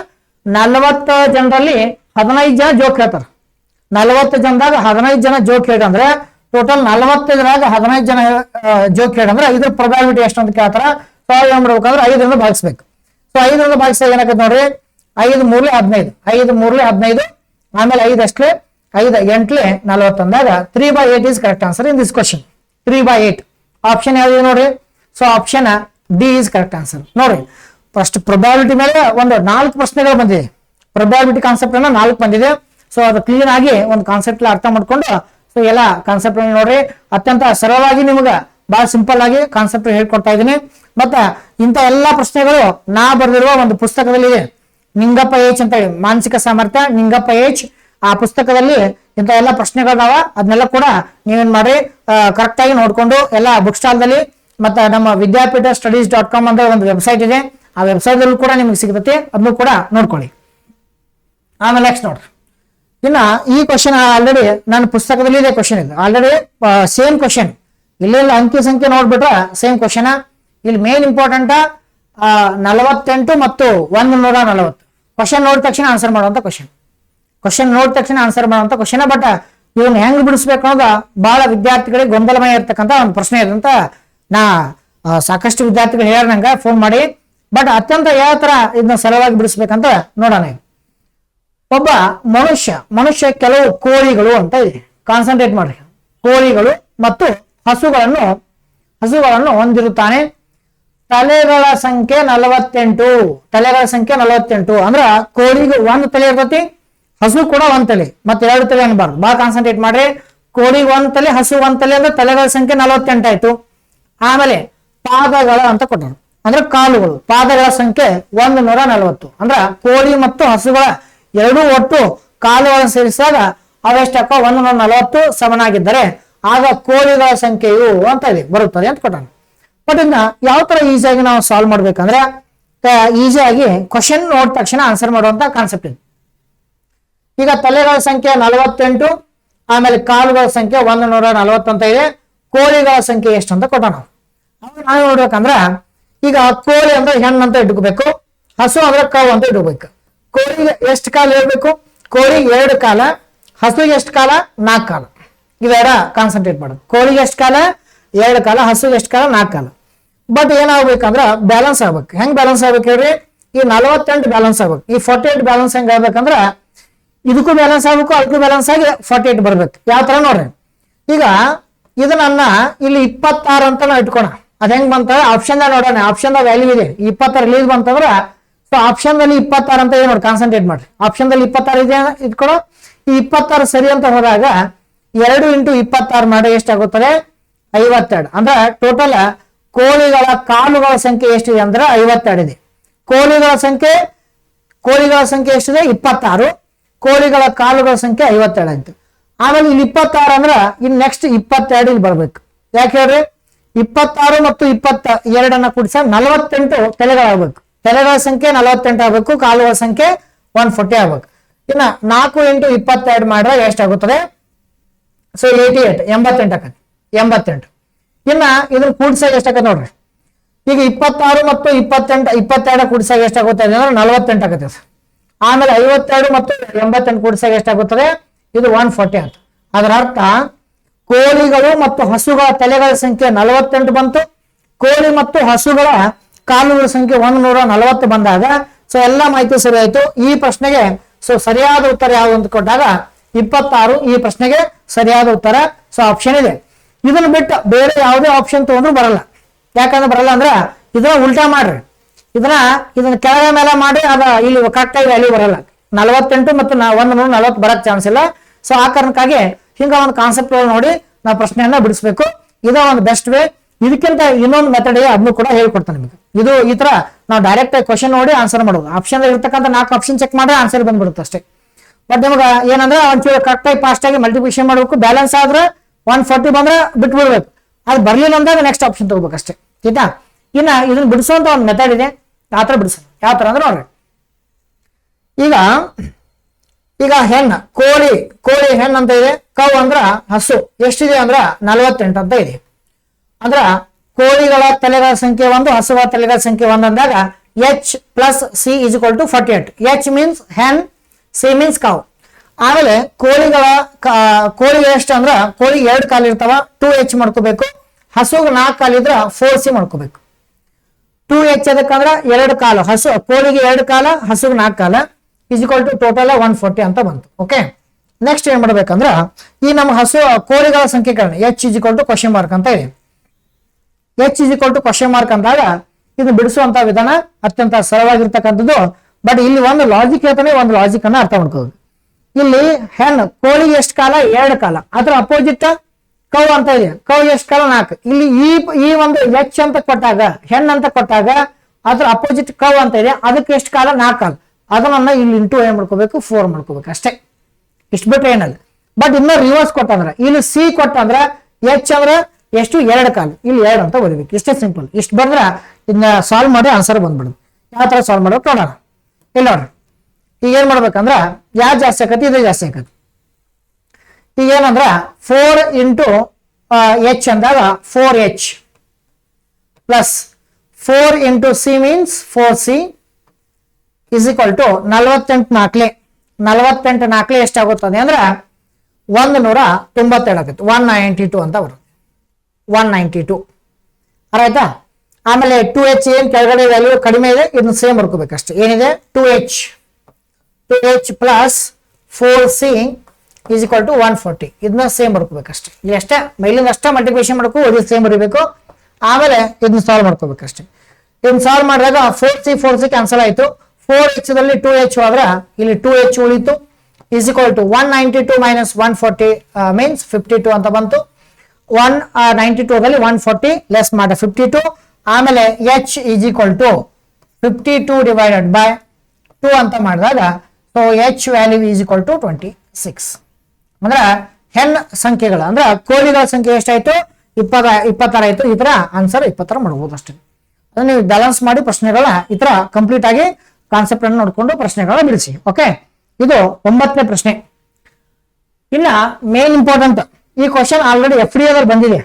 40 ಜನರಲ್ಲಿ 15 ಜನ ಜೋಕ್ ಹೇಳ್ತಾರ. 40 ಜನದಾಗ 15 ಜನ ಜೋಕ್ ಹೇಳಂದ್ರೆ ಟೋಟಲ್ 45ರಾಗ 15 ಜನ ಜೋಕ್ ಹೇಳಂದ್ರೆ ಇದ್ರ ಪ್ರೊಬಾಬಿಲಿಟಿ ಎಷ್ಟು ಅಂತ ಕೇಳ್ತಾರ. ಸೊ ಏನ್ ಮಾಡ್ಬೇಕಂದ್ರೆ 5ರಿಂದ ಭಾಗಿಸ್ಬೇಕು. ಸೊ 5ರಿಂದ ಭಾಗಿಸಿದಾಗ ಏನಾಗತ್ತೆ ನೋಡ್ರಿ, 5 3 15, 5 3 15, ಆಮೇಲೆ 5 ಅಷ್ಟೇ 5 8 40 ಅಂದಾಗ 3/8 is correct answer in this question. 3/8 option ಯಾವ್ದು ನೋಡ್ರಿ? So option D is correct answer. ನೋಡ್ರಿ, ಫಸ್ಟ್ ಪ್ರೊಬಾಬಿಲಿಟಿ ಮೇಲೆ ಒಂದು 4 ಪ್ರಶ್ನೆಗಳು ಬಂದಿದೆ. ಪ್ರೊಬಾಬಿಲಿಟಿ ಕಾನ್ಸೆಪ್ಟ್ ಅನ್ನ 4 ಬಂದಿದೆ. ಸೊ ಅದು ಕ್ಲೀನ್ ಆಗಿ ಒಂದು ಕಾನ್ಸೆಪ್ಟ್ ಅರ್ಥ ಮಾಡ್ಕೊಂಡು ಸೊ ಎಲ್ಲ ಕಾನ್ಸೆಪ್ಟ್ ನೋಡ್ರಿ, ಅತ್ಯಂತ ಸರಳವಾಗಿ ನಿಮ್ಗೆ ಬಹಳ ಸಿಂಪಲ್ ಆಗಿ ಕಾನ್ಸೆಪ್ಟ್ ಹೇಳ್ಕೊಡ್ತಾ ಇದ್ದೀನಿ. ಮತ್ತೆ ಇಂಥ ಎಲ್ಲಾ ಪ್ರಶ್ನೆಗಳು ನಾ ಬರೆದಿರುವ ಒಂದು ಪುಸ್ತಕದಲ್ಲಿ ಇದೆ, ನಿಂಗಪ್ಪ ಏಚ್ ಅಂತ ಹೇಳಿ, ಮಾನಸಿಕ ಸಾಮರ್ಥ್ಯ ನಿಂಗಪ್ಪ ಏಚ್. ಆ ಪುಸ್ತಕದಲ್ಲಿ ಇಂಥ ಎಲ್ಲ ಪ್ರಶ್ನೆಗಳದಾವ, ಅದನ್ನೆಲ್ಲ ಕೂಡ ನೀವೇನ್ ಮಾಡ್ರಿ ಕರೆಕ್ಟ್ ಆಗಿ ನೋಡ್ಕೊಂಡು ಎಲ್ಲ ಬುಕ್ ಸ್ಟಾಲ್ದಲ್ಲಿ ಮತ್ತೆ ನಮ್ಮ ವಿದ್ಯಾಪೀಠ studies.com ಅಂತ ಒಂದು ವೆಬ್ಸೈಟ್ ಇದೆ, ಆ ವೆಬ್ಸೈಟ್ ಅಲ್ಲೂ ಕೂಡ ನಿಮ್ಗೆ ಸಿಗುತ್ತೆ, ಅದನ್ನು ಕೂಡ ನೋಡ್ಕೊಳ್ಳಿ. ಆಮೇಲೆ ನೆಕ್ಸ್ಟ್ ನೋಡ್ರಿ, ಇನ್ನ ಈ ಕ್ವಶನ್ ಆಲ್ರೆಡಿ ನನ್ನ ಪುಸ್ತಕದಲ್ಲಿ ಇದೆ, ಕ್ವಶನ್ ಇದೆ ಆಲ್ರೆಡಿ ಸೇಮ್ ಕ್ವಶನ್, ಇಲ್ಲೆಲ್ಲ ಅಂಕಿ ಸಂಖ್ಯೆ ನೋಡ್ಬಿಟ್ರೆ ಸೇಮ್ ಕ್ವಶನ್. ಇಲ್ಲಿ ಮೇನ್ ಇಂಪಾರ್ಟೆಂಟ್ 48 ಮತ್ತು 140 ಕ್ವಶನ್ ನೋಡಿದ ತಕ್ಷಣ ಆನ್ಸರ್ ಮಾಡುವಂತ ಕ್ವಶನ್ ನೋಡಿದ ತಕ್ಷಣ ಆನ್ಸರ್ ಮಾಡುವಂತ ಕ್ವಶನ್. ಬಟ್ ಇವನ್ನ ಹೆಂಗ್ ಬಿಡಿಸ್ಬೇಕು ಅನ್ನೋದು ಬಹಳ ವಿದ್ಯಾರ್ಥಿಗಳಿಗೆ ಗೊಂದಲಮಯ ಇರ್ತಕ್ಕಂಥ ಒಂದು ಪ್ರಶ್ನೆ ಇದೆ ಅಂತ ನಾ ಸಾಕಷ್ಟು ವಿದ್ಯಾರ್ಥಿಗಳು ಹೇಳ್ಯಾರ ನಂಗೆ ಫೋನ್ ಮಾಡಿ. ಬಟ್ ಅತ್ಯಂತ ಯಾವ ತರ ಇದನ್ನ ಸರಳವಾಗಿ ಬಿಡಿಸ್ಬೇಕಂತ ನೋಡೋಣ. ಒಬ್ಬ ಮನುಷ್ಯ ಕೆಲವು ಕೋಳಿಗಳು ಅಂತ ಇದೆ, ಕಾನ್ಸಂಟ್ರೇಟ್ ಮಾಡ್ರಿ, ಕೋಳಿಗಳು ಮತ್ತು ಹಸುಗಳನ್ನು ಹೊಂದಿರುತ್ತಾನೆ. ತಲೆಗಳ ಸಂಖ್ಯೆ 48 ಅಂದ್ರ ಕೋಳಿಗೆ ಒಂದು ತಲೆ ಇರ್ತತಿ, ಹಸು ಕೂಡ ಒಂದ್ ತಲೆ, ಮತ್ತೆ 2 ತಲೆ ಅನ್ಬಾರ್ದು, ಬಹಳ ಕಾನ್ಸಂಟ್ರೇಟ್ ಮಾಡ್ರಿ. ಕೋಳಿಗೆ ಒಂದ್ ತಲೆ, ಹಸು ಒಂದ್ ತಲೆ ಅಂದ್ರೆ ತಲೆಗಳ ಸಂಖ್ಯೆ 48 ಆಯ್ತು. ಆಮೇಲೆ ಪಾದಗಳ ಅಂತ ಕೊಟ್ಟರು, ಅಂದ್ರೆ ಕಾಲುಗಳು, ಪಾದಗಳ ಸಂಖ್ಯೆ 140. ಅಂದ್ರ ಕೋಳಿ ಮತ್ತು ಹಸುಗಳ ಎರಡೂ ಒಟ್ಟು ಕಾಲುಗಳನ್ನು ಸೇರಿಸಿದಾಗ ಅವೆಷ್ಟಕ್ಕ 140 ಸಮನಾಗಿದ್ದರೆ ಆಗ ಕೋಳಿಗಳ ಸಂಖ್ಯೆಯು ಅಂತ ಇದೆ ಬರುತ್ತದೆ ಅಂತ ಕೊಟ್ಟಾನ. ಬಟ್ ಇನ್ನ ಯಾವ ತರ ಈಸಿಯಾಗಿ ನಾವು ಸಾಲ್ವ್ ಮಾಡ್ಬೇಕಂದ್ರೆ ಈಸಿಯಾಗಿ ಕ್ವಶನ್ ನೋಡಿದ ತಕ್ಷಣ ಆನ್ಸರ್ ಮಾಡುವಂತ ಕಾನ್ಸೆಪ್ಟ್ ಇದೆ. ಈಗ ತಲೆಗಳ ಸಂಖ್ಯೆ 48, ಆಮೇಲೆ ಕಾಲುಗಳ ಸಂಖ್ಯೆ 140 ಅಂತ ಇದೆ. ಕೋಳಿಗಳ ಸಂಖ್ಯೆ ಎಷ್ಟು ಅಂತ ಕೊಟ್ಟ ನಾವು ನೋಡ್ಬೇಕಂದ್ರ ಈಗ ಕೋಳಿ ಅಂದ್ರೆ ಹೆಣ್ಣು ಅಂತ ಇಟ್ಕೋಬೇಕು, ಹಸು ಅಂದ್ರೆ ಕವು ಅಂತ ಇಟ್ಕೋಬೇಕು. ಕೋಳಿಗೆ ಎಷ್ಟು ಕಾಲ ಇರಬೇಕು? ಕೋಳಿಗೆ 2 ಕಾಲ, ಹಸುಗೆ ಎಷ್ಟು ಕಾಲ? 4 ಕಾಲ. ಇವೆರಡ ಕಾನ್ಸಂಟ್ರೇಟ್ ಮಾಡೋದು. ಕೋಳಿಗೆ ಎಷ್ಟು ಕಾಲ? 2 ಕಾಲ, ಹಸುಗೆ ಎಷ್ಟು ಕಾಲ? 4 ಕಾಲ. ಬಟ್ ಏನಾಗ್ಬೇಕಂದ್ರ ಬ್ಯಾಲೆನ್ಸ್ ಆಗ್ಬೇಕು. ಹೆಂಗ್ ಬ್ಯಾಲೆನ್ಸ್ ಆಗ್ಬೇಕು ಹೇಳ್ರಿ? ಈ 48 ಬ್ಯಾಲೆನ್ಸ್ ಆಗ್ಬೇಕು. ಈ 48 ಬ್ಯಾಲೆನ್ಸ್ ಹೆಂಗ್ ಆಗ್ಬೇಕಂದ್ರ ಇದಕ್ಕೂ ಬ್ಯಾಲೆನ್ಸ್ ಆಗ್ಬೇಕು, ಅದಕ್ಕೂ ಬ್ಯಾಲೆನ್ಸ್ ಆಗಿ 48 ಬರ್ಬೇಕು. ಯಾವ ತರ ನೋಡ್ರಿ, ಈಗ ಇದನ್ನ ಇಲ್ಲಿ 26 ಅಂತ ನಾವು ಇಟ್ಕೋಣ. ಅದ್ ಹೆಂಗ್ ಬಂತ ಆಪ್ಷನ್ ನೋಡೋಣ, ಆಪ್ಷನ್ ವ್ಯಾಲ್ಯೂ ಇದೆ 26 ರಿಲೀಸ್ ಬಂತಂದ್ರ ಸೊ ಆಪ್ಷನ್ ದಲ್ಲಿ 26 ಅಂತ ಇದೆ ನೋಡಿ, ಕಾನ್ಸಂಟ್ರೇಟ್ ಮಾಡ್ರಿ. ಆಪ್ಷನ್ ದಲ್ಲಿ 26 ಇದೆ ಇಟ್ಕೊಳೋ. ಈ 26 ಸರಿ ಅಂತ ಹೋದಾಗ 2 × 26 ಮಾಡಿ ಎಷ್ಟಾಗುತ್ತದೆ? 52. ಅಂದ್ರೆ ಟೋಟಲ್ ಕೋಳಿಗಳ ಕಾಲುಗಳ ಸಂಖ್ಯೆ ಎಷ್ಟಿದೆ ಅಂದ್ರೆ 52 ಇದೆ. ಕೋಳಿಗಳ ಸಂಖ್ಯೆ ಎಷ್ಟಿದೆ? 26. ಕೋಳಿಗಳ ಕಾಲುಗಳ ಸಂಖ್ಯೆ 52 ಆಯ್ತು. ಆಮೇಲೆ ಇಲ್ಲಿ 26 ಅಂದ್ರ ಇನ್ ನೆಕ್ಸ್ಟ್ 22 ಇಲ್ಲಿ ಬರ್ಬೇಕು. ಯಾಕೆ ಹೇಳ್ರಿ? 26 ಮತ್ತು 22 ಕೂಡಿಸ 48 ತಲೆಗಳಾಗ್ಬೇಕು. ತಲೆಗಳ ಸಂಖ್ಯೆ 48 ಆಗ್ಬೇಕು, ಕಾಲುಗಳ ಸಂಖ್ಯೆ 140 ಆಗ್ಬೇಕು. ಇನ್ನ 4 × 22 ಮಾಡಿದ್ರೆ ಎಷ್ಟಾಗುತ್ತದೆ? ಸೊ 88 88 ಆಕತಿ 88. ಇನ್ನ ಇದನ್ನ ಕೂಡಿಸಾಗ ಎಷ್ಟಾಗತ್ತೆ ನೋಡ್ರಿ. ಈಗ 26 ಮತ್ತು 22 ಕೂಡಿಸಾಗ ಎಷ್ಟಾಗುತ್ತೆ ಅಂದ್ರೆ 48 ಆಗುತ್ತೆ. ಆಮೇಲೆ 52 ಮತ್ತು 88 ಕೂಡಿಸಾಗ ಎಷ್ಟಾಗುತ್ತದೆ? ಇದು 140 ಅಂತ. ಅದರ ಅರ್ಥ ಕೋಳಿಗಳು ಮತ್ತು ಹಸುಗಳ ತಲೆಗಳ ಸಂಖ್ಯೆ 48 ಬಂತು, ಕೋಳಿ ಮತ್ತು ಹಸುಗಳ ಕಾಲುಗಳ ಸಂಖ್ಯೆ 140 ಬಂದಾಗ ಸೊ ಎಲ್ಲ ಮಾಹಿತಿ ಸರಿ ಆಯ್ತು. ಈ ಪ್ರಶ್ನೆಗೆ ಸೊ ಸರಿಯಾದ ಉತ್ತರ ಯಾವುದು ಅಂತ ಕೊಟ್ಟಾಗ 26 ಈ ಪ್ರಶ್ನೆಗೆ ಸರಿಯಾದ ಉತ್ತರ. ಸೊ ಆಪ್ಷನ್ ಇದೆ. ಇದನ್ನ ಬಿಟ್ಟು ಬೇರೆ ಯಾವುದೇ ಆಪ್ಷನ್ ತಗೊಂಡ್ರು ಬರಲ್ಲ. ಯಾಕಂದ್ರೆ ಬರಲ್ಲ ಅಂದ್ರ ಇದನ್ನ ಉಲ್ಟಾ ಮಾಡ್ರಿ, ಇದನ್ನ ಕೆಳಗೆ ಮೇಲೆ ಮಾಡಿ ಅದ ಇಲ್ಲಿ ಕರೆಕ್ಟ್ ಆಗಿ ವ್ಯಾಲ್ಯೂ ಬರಲ್ಲ. 48 ಮತ್ತು 140 ಬರಕ್ ಚಾನ್ಸ್ ಇಲ್ಲ. ಸೊ ಆ ಕಾರಣಕ್ಕಾಗಿ ಹಿಂಗ ಒಂದು ಕಾನ್ಸೆಪ್ಟ್ ನೋಡಿ ನಾವು ಪ್ರಶ್ನೆಯನ್ನ ಬಿಡಿಸ್ಬೇಕು. ಇದೇ ಒಂದು ಬೆಸ್ಟ್ ವೇ. ಇದಕ್ಕಿಂತ ಇನ್ನೊಂದು ಮೆಥಡ್ ಇದೆ, ಅದನ್ನು ಕೂಡ ಹೇಳ್ಕೊಡ್ತಾನೆ ನಿಮಗೆ. ಇದು ಈ ತರ ನಾವು ಡೈರೆಕ್ಟ್ ಆಗಿ ಕ್ವಶನ್ ನೋಡಿ ಆನ್ಸರ್ ಮಾಡೋದು. ಆಪ್ಷನ್ ಇರ್ತಕ್ಕಂಥ 4 ಆಪ್ಷನ್ ಚೆಕ್ ಮಾಡಿ ಆನ್ಸರ್ ಬಂದ್ಬಿಡುತ್ತೆ ಅಷ್ಟೇ. ಬಟ್ ನಿಮ್ಗೆ ಏನಂದ್ರೆ ಒಂಚೂರು ಕರೆಕ್ಟ್ ಆಗಿ ಫಾಸ್ಟ್ ಆಗಿ ಮಲ್ಟಿಪ್ಲಿಕೇಶನ್ ಮಾಡಬೇಕು. ಬ್ಯಾಲೆನ್ಸ್ ಆದ್ರೆ 140 ಬಂದ್ರೆ ಬಿಟ್ಬಿಡ್ಬೇಕು. ಅದು ಬರ್ಲಿಲ್ಲ ಅಂದಾಗ ನೆಕ್ಸ್ಟ್ ಆಪ್ಷನ್ ತಗೋಬೇಕು ಅಷ್ಟೇ. ಆಯ್ತಾ? ಇನ್ನ ಇದನ್ನ ಬಿಡಿಸುವಂತ ಒಂದು ಮೆಥಡ್ ಇದೆ, ಆ ತರ ಬಿಡಿಸೋಣ. ಯಾವ ತರ ಅಂದ್ರೆ ನೋಡ್ರಿ, ಈಗ ಹೆಣ್ಣು ಕೋಳಿ ಹೆಣ್ಣು ಅಂತ ಇದೆ, ಕವು ಅಂದ್ರ ಹಸು ಎಷ್ಟಿದೆ ಅಂದ್ರ 48 ಅಂತ ಇದೆ. ಅಂದ್ರ ಕೋಳಿಗಳ ತಲೆಗಳ ಸಂಖ್ಯೆ 1, ಹಸುಗಳ ತಲೆಗಳ ಸಂಖ್ಯೆ 1 ಅಂದಾಗ H + C = 48. H means hen, C means cow. ಆಮೇಲೆ ಕೋಳಿ ಎಷ್ಟು ಅಂದ್ರ ಕೋಳಿಗೆ 2 ಕಾಲು ಇರ್ತಾವ, 2H ಮಾಡ್ಕೋಬೇಕು. ಹಸುಗೆ 4 ಕಾಲು ಇದ್ರ 4C ಮಾಡ್ಕೋಬೇಕು. 2H ಅದಕ್ಕಂದ್ರ 2 ಕಾಲು, ಕೋಳಿಗೆ 2 ಕಾಲ, ಹಸುಗೆ 4 ಕಾಲ = ಟೋಟಲ್ 140 ಅಂತ ಬಂತು. ಓಕೆ, ನೆಕ್ಸ್ಟ್ ಏನ್ ಮಾಡ್ಬೇಕಂದ್ರ ಈ ನಮ್ಮ ಕೋಳಿಗಳ ಸಂಖ್ಯೆ H = ಕ್ವಶನ್ ಮಾರ್ಕ್ ಅಂತ ಇದೆ. H = ಕ್ವಶನ್ ಮಾರ್ಕ್ ಅಂದಾಗ ಇದು ಬಿಡಿಸುವಂತ ವಿಧಾನ ಅತ್ಯಂತ ಸರಳವಾಗಿರ್ತಕ್ಕಂಥದ್ದು. ಬಟ್ ಇಲ್ಲಿ ಒಂದು ಲಾಜಿಕ್ ಹೇಳ್ತಾನೆ, ಒಂದು ಲಾಜಿಕ್ ಅನ್ನ ಅರ್ಥ ಮಾಡ್ಕೋಬೇಕು. ಇಲ್ಲಿ ಹೆಣ್ಣು ಕೋಳಿಗೆ ಎಷ್ಟು ಕಾಲ? 2 ಕಾಲ. ಅದ್ರ ಅಪೋಸಿಟ್ ಕೌ ಅಂತ ಇದೆ, ಕೌ ಎಷ್ಟು ಕಾಲ 4. ಇಲ್ಲಿ ಈ ಒಂದು ಎಚ್ ಅಂತ ಕೊಟ್ಟಾಗ, ಹೆಣ್ ಅಂತ ಕೊಟ್ಟಾಗ ಅದ್ರ ಅಪೋಸಿಟ್ ಕೌ ಅಂತ ಇದೆ, ಅದಕ್ಕೆ ಎಷ್ಟು ಕಾಲ 4 ಕಾಲ. ಅದನ್ನ ಇಲ್ಲಿ ಇಂಟು ಏನ್ ಮಾಡ್ಕೋಬೇಕು 4 ಮಾಡ್ಕೋಬೇಕು ಅಷ್ಟೇ, ಇಷ್ಟು ಬಿಟ್ರೆ ಏನಲ್ಲ. ಬಟ್ ಇನ್ನ ರಿವರ್ಸ್ ಕೊಟ್ಟಂದ್ರ ಇಲ್ಲಿ ಸಿ ಕೊಟ್ಟಂದ್ರ ಎಚ್ ಅಂದ್ರ ಎಷ್ಟು 2 ಕಾಲ, ಇಲ್ಲಿ 2 ಅಂತ ಬರೀಬೇಕು. ಇಷ್ಟೇ ಸಿಂಪಲ್. ಇಷ್ಟು ಬಂದ್ರ ಇದನ್ನ ಸಾಲ್ವ್ ಮಾಡಿ ಆನ್ಸರ್ ಬಂದ್ಬಿಡುದು. ಯಾವ ತರ ಸಾಲ್ವ್ ಮಾಡೋದು ನೋಡೋಣ. ಇಲ್ಲಿ ನೋಡ್ರಿ, ಈಗ ಏನ್ ಮಾಡ್ಬೇಕಂದ್ರ ಯಾವ್ದು ಜಾಸ್ತಿ ಆಕತಿ, ಇದು ಜಾಸ್ತಿ ಆಕತಿ. ಈಗ ಏನಂದ್ರ 4 ಇಂಟು ಎಚ್ ಅಂದಾಗ 4h plus 4 into c means 4c is equal to 48 4 48 4 ಎಷ್ಟಾಗುತ್ತದೆ ಅಂದ್ರೆ 192 ಆಗುತ್ತೆ. 192 ಅಂತ ಬರುತ್ತೆ, 192. ಆಯ್ತಾ. ಆಮೇಲೆ 2h ಏನ್ ಕೆಳಗಡೆ ವ್ಯಾಲ್ಯೂ ಕಡಿಮೆ ಇದೆ, ಇದನ್ನ ಸೇಮ್ ಮಾಡ್ಕೋಬೇಕಷ್ಟೇ. ಏನಿದೆ 2h plus 4c is equal to 140. ಇದನ್ನ ಸೇಮ್ ಮಾಡ್ಕೋಬೇಕಷ್ಟೇ. ಇಲ್ಲಿ ಅಷ್ಟೇ, ಮೇಲಿಂದ ಅಷ್ಟೇ ಮಲ್ಟಿಪ್ಲಿಕೇಶನ್ ಮಾಡ್ಕೋ, ಇದು ಸೇಮ್ ಬರೀಬೇಕು. ಆಮೇಲೆ ಇದನ್ನ ಸಾಲ್ವ್ ಮಾಡ್ಕೋಬೇಕಷ್ಟೇ. ಇದನ್ನ ಸಾಲ್ವ್ ಮಾಡಿದಾಗ 4c ಕ್ಯಾನ್ಸಲ್ ಆಯ್ತು. 4h ದಲ್ಲಿ 2h ಹೋದ್ರ ಇಲ್ಲಿ 2h ಉಳಿತು. Is equal to 192 minus 140 means 52 ಅಂತ ಬಂತು. 192 ದಲ್ಲಿ 140 ಲೆಸ್ ಮಾಡ 52. ಆಮೇಲೆ h is equal to 52 divided by 2 ಅಂತ ಮಾಡಿದಾಗ so h value is equal to 26. ಅಂದ್ರೆ ಹೆಣ್ ಸಂಖ್ಯೆಗಳ ಅಂದ್ರೆ ಕೋಳಿಗಳ ಸಂಖ್ಯೆ ಎಷ್ಟಾಯ್ತು 26 ಆಯ್ತು. ಈ ತರ ಆನ್ಸರ್ 20 ಮಾಡಬಹುದು ಅಷ್ಟೇ. ಅದನ್ನ ನೀವು ಬ್ಯಾಲೆನ್ಸ್ ಮಾಡಿ ಪ್ರಶ್ನೆಗಳ ಈ ತರ ಕಂಪ್ಲೀಟ್ ಆಗಿ ಕಾನ್ಸೆಪ್ಟ್ ಅನ್ನು ನೋಡ್ಕೊಂಡು ಪ್ರಶ್ನೆಗಳನ್ನ ಬಿಡಿಸಿ. ಓಕೆ, ಇದು 9ನೇ ಪ್ರಶ್ನೆ. ಇನ್ನ ಮೇನ್ ಇಂಪಾರ್ಟೆಂಟ್, ಈ ಕ್ವಶನ್ ಆಲ್ರೆಡಿ FD ದಲ್ಲಿ ಬಂದಿದೆ.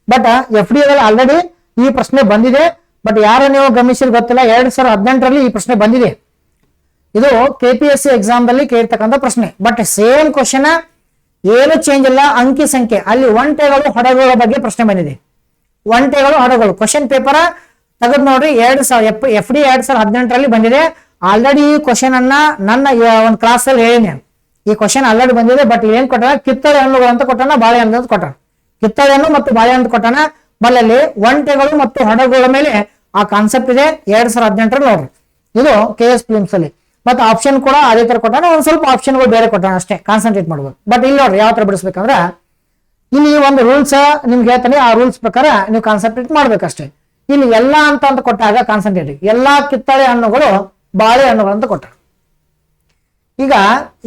ಬಟ್ FD ದಲ್ಲಿ ಆಲ್ರೆಡಿ ಈ ಪ್ರಶ್ನೆ ಬಂದಿದೆ. ಬಟ್ ಯಾರು ನೀವು ಗಮನಿಸಿದ್ರೆ ಗೊತ್ತಿಲ್ಲ, 2018ರಲ್ಲಿ ಈ ಪ್ರಶ್ನೆ ಬಂದಿದೆ. ಇದು KPSC ಎಕ್ಸಾಮ್ ದಲ್ಲಿ ಕೇಳ್ತಕ್ಕಂಥ ಪ್ರಶ್ನೆ. ಬಟ್ ಸೇಮ್ ಕ್ವಶನ್, ಏನು ಚೇಂಜ್ ಇಲ್ಲ. ಅಂಕಿ ಸಂಖ್ಯೆ ಅಲ್ಲಿ ಒಂಟೆಗಳು ಹಡಗುಗಳ ಬಗ್ಗೆ ಪ್ರಶ್ನೆ ಬಂದಿದೆ. ಒಂಟೆಗಳು ಹಡಗುಗಳು ಕ್ವಶನ್ ಪೇಪರ್ ತೆಗೆದು ನೋಡ್ರಿ. FD 2018ರಲ್ಲಿ ಬಂದಿದೆ. ಆಲ್ರೆಡಿ ಈ ಕ್ವಶನ್ ಅನ್ನ ನನ್ನ ಒಂದು ಕ್ಲಾಸ್ ಅಲ್ಲಿ ಹೇಳಿನಿ. ಈ ಕ್ವಶನ್ ಆಲ್ರೆಡಿ ಬಂದಿದೆ. ಬಟ್ ಏನ್ ಕೊಟ್ಟಾನ, ಕಿತ್ತಳೆ ಹಣ್ಣುಗಳು ಅಂತ ಕೊಟ್ಟಾನ, ಬಾಳೆಹಣ್ಣು ಅಂತ ಕೊಟ್ಟಾನ. ಕಿತ್ತಳೆ ಹಣ್ಣು ಮತ್ತು ಬಾಳೆಹಣ್ಣು ಅಂತ ಕೊಟ್ಟಾನ. ಬಲ್ಲಲ್ಲಿ ಒಂಟೆಗಳು ಮತ್ತು ಹಡಗುಗಳ ಮೇಲೆ ಆ ಕಾನ್ಸೆಪ್ಟ್ ಇದೆ 2018ರಲ್ಲಿ ನೋಡ್ರಿ. ಇದು KS ಫಿಲ್ಮ್ಸ್ ಅಲ್ಲಿ. ಮತ್ತೆ ಆಪ್ಷನ್ ಕೂಡ ಅದೇ ತರ ಕೊಟ್ಟಾನ. ಒಂದ್ ಸ್ವಲ್ಪ ಆಪ್ಷನ್ಗಳು ಬೇರೆ ಕೊಟ್ಟಾನ ಅಷ್ಟೇ, ಕಾನ್ಸಂಟ್ರೇಟ್ ಮಾಡ್ಬೋದು. ಬಟ್ ಇಲ್ಲಿ ನೋಡ್ರಿ ಯಾವ ತರ ಬಿಡಿಸ್ಬೇಕಂದ್ರ ಇಲ್ಲಿ ಒಂದು ರೂಲ್ಸ್ ನಿಮ್ಗೆ ಹೇಳ್ತಾನೆ, ಆ ರೂಲ್ಸ್ ಪ್ರಕಾರ ನೀವು ಕಾನ್ಸಂಟ್ರೇಟ್ ಮಾಡ್ಬೇಕಷ್ಟೇ. ಇಲ್ಲಿ ಎಲ್ಲಾ ಅಂತ ಕೊಟ್ಟಾಗ ಕಾನ್ಸಂಟ್ರೇಟ್ ಎಲ್ಲಾ ಕಿತ್ತಳೆ ಹಣ್ಣುಗಳು ಬಾಳೆಹಣ್ಣುಗಳು ಅಂತ ಕೊಟ್ಟ. ಈಗ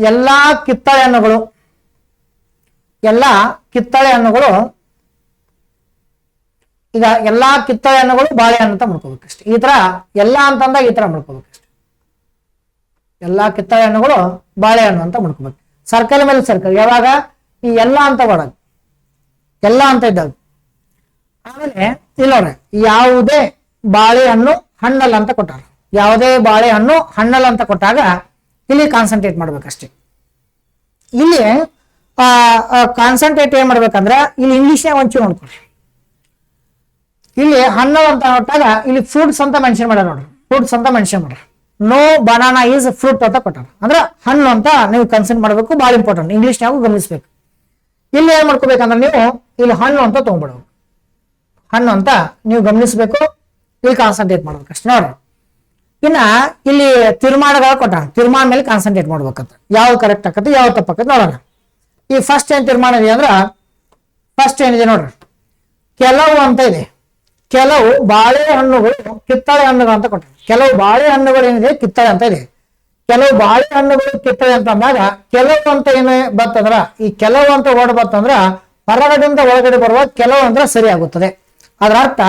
ಎಲ್ಲಾ ಕಿತ್ತಳೆ ಹಣ್ಣುಗಳು ಈಗ ಎಲ್ಲಾ ಕಿತ್ತಳೆ ಹಣ್ಣುಗಳು ಬಾಳೆಹಣ್ಣು ಅಂತ ಮಾಡ್ಕೋಬೇಕಷ್ಟೇ. ಈ ತರ ಎಲ್ಲಾ ಅಂತಂದಾಗ ಈ ತರ ಮಾಡ್ಕೋಬೇಕಷ್ಟೇ. ಎಲ್ಲಾ ಕಿತ್ತಳೆ ಹಣ್ಣುಗಳು ಬಾಳೆಹಣ್ಣು ಅಂತ ಮಾಡ್ಕೋಬೇಕು. ಸರ್ಕಲ್ ಮೇಲೆ ಸರ್ಕಲ್ ಯಾವಾಗ ಈ ಎಲ್ಲಾ ಅಂತ ಮಾಡೋದು, ಎಲ್ಲಾ ಅಂತ ಇದ್ದಾಗ. ಆಮೇಲೆ ಇಲ್ಲಿ ನೋಡ್ರಿ, ಯಾವುದೇ ಬಾಳೆಹಣ್ಣು ಹಣ್ಣಲ್ಲ ಅಂತ ಕೊಟ್ಟಾರ. ಯಾವುದೇ ಬಾಳೆಹಣ್ಣು ಹಣ್ಣಲ್ಲ ಅಂತ ಕೊಟ್ಟಾಗ ಇಲ್ಲಿ ಕಾನ್ಸಂಟ್ರೇಟ್ ಮಾಡ್ಬೇಕಷ್ಟೇ. ಇಲ್ಲಿ ಕಾನ್ಸಂಟ್ರೇಟ್ ಏನ್ ಮಾಡ್ಬೇಕಂದ್ರ ಇಲ್ಲಿ ಇಂಗ್ಲಿಷ್ನಾಗ ಒಂಚೂರು ನೋಡ್ಕೊಳ್ರಿ. ಇಲ್ಲಿ ಹಣ್ಣು ಅಂತ ಕೊಟ್ಟಾಗ ಇಲ್ಲಿ ಫ್ರೂಟ್ಸ್ ಅಂತ ಮೆನ್ಷನ್ ಮಾಡ್ಯಾರ ನೋಡ್ರಿ. ಫ್ರೂಟ್ಸ್ ಅಂತ ಮೆನ್ಷನ್ ಮಾಡ್ಯಾರ. ನೋ ಬನಾನಾ ಈಸ್ ಫ್ರೂಟ್ ಅಂತ ಕೊಟ್ಟಾರ. ಅಂದ್ರೆ ಹಣ್ಣು ಅಂತ ನೀವು ಕನ್ಸಿಡರ್ ಮಾಡ್ಬೇಕು. ಬಹಳ ಇಂಪಾರ್ಟೆಂಟ್, ಇಂಗ್ಲಿಷ್ನಾಗೂ ಗಮನಿಸ್ಬೇಕು. ಇಲ್ಲಿ ಏನ್ ಮಾಡ್ಕೋಬೇಕಂದ್ರೆ ನೀವು ಇಲ್ಲಿ ಹಣ್ಣು ಅಂತ ತಗೊಂಡ್ಬಿಡ್ಬೇಕು. ಹಣ್ಣು ಅಂತ ನೀವು ಗಮನಿಸ್ಬೇಕು. ಇಲ್ಲಿ ಕಾನ್ಸಂಟ್ರೇಟ್ ಮಾಡ್ಬೇಕು ಅಷ್ಟೇ ನೋಡ್ರಿ. ಇನ್ನ ಇಲ್ಲಿ ತೀರ್ಮಾನಗಳ ಕೊಟ್ಟ, ತೀರ್ಮಾನ ಮೇಲೆ ಕಾನ್ಸಂಟ್ರೇಟ್ ಮಾಡ್ಬೇಕಂತ. ಯಾವ್ದು ಕರೆಕ್ಟ್ ಆಕತಿ ಯಾವ್ದು ತಪ್ಪಾಕತಿ ನೋಡೋಣ. ಈ ಫಸ್ಟ್ ಏನ್ ತೀರ್ಮಾನ ಇದೆ ಅಂದ್ರ, ಫಸ್ಟ್ ಏನಿದೆ ನೋಡ್ರಿ, ಕೆಲವು ಅಂತ ಇದೆ. ಕೆಲವು ಬಾಳೆಹಣ್ಣುಗಳು ಕಿತ್ತಳೆ ಹಣ್ಣುಗಳು ಅಂತ ಕೊಟ್ಟ. ಕೆಲವು ಬಾಳೆಹಣ್ಣುಗಳು ಏನಿದೆ ಕಿತ್ತಳೆ ಅಂತ ಇದೆ. ಕೆಲವು ಬಾಳೆಹಣ್ಣುಗಳು ಕಿತ್ತಳೆ ಅಂತ ಅಂದಾಗ ಕೆಲವು ಅಂತ ಏನು ಬರ್ತಂದ್ರ, ಈ ಕೆಲವು ಅಂತ ವರ್ಡ್ ಬರ್ತಂದ್ರ ಹೊರಗಡೆಯಿಂದ ಒಳಗಡೆ ಬರುವ ಕೆಲವು ಅಂದ್ರೆ ಸರಿ ಆಗುತ್ತದೆ. ಅದರ ಅರ್ಥ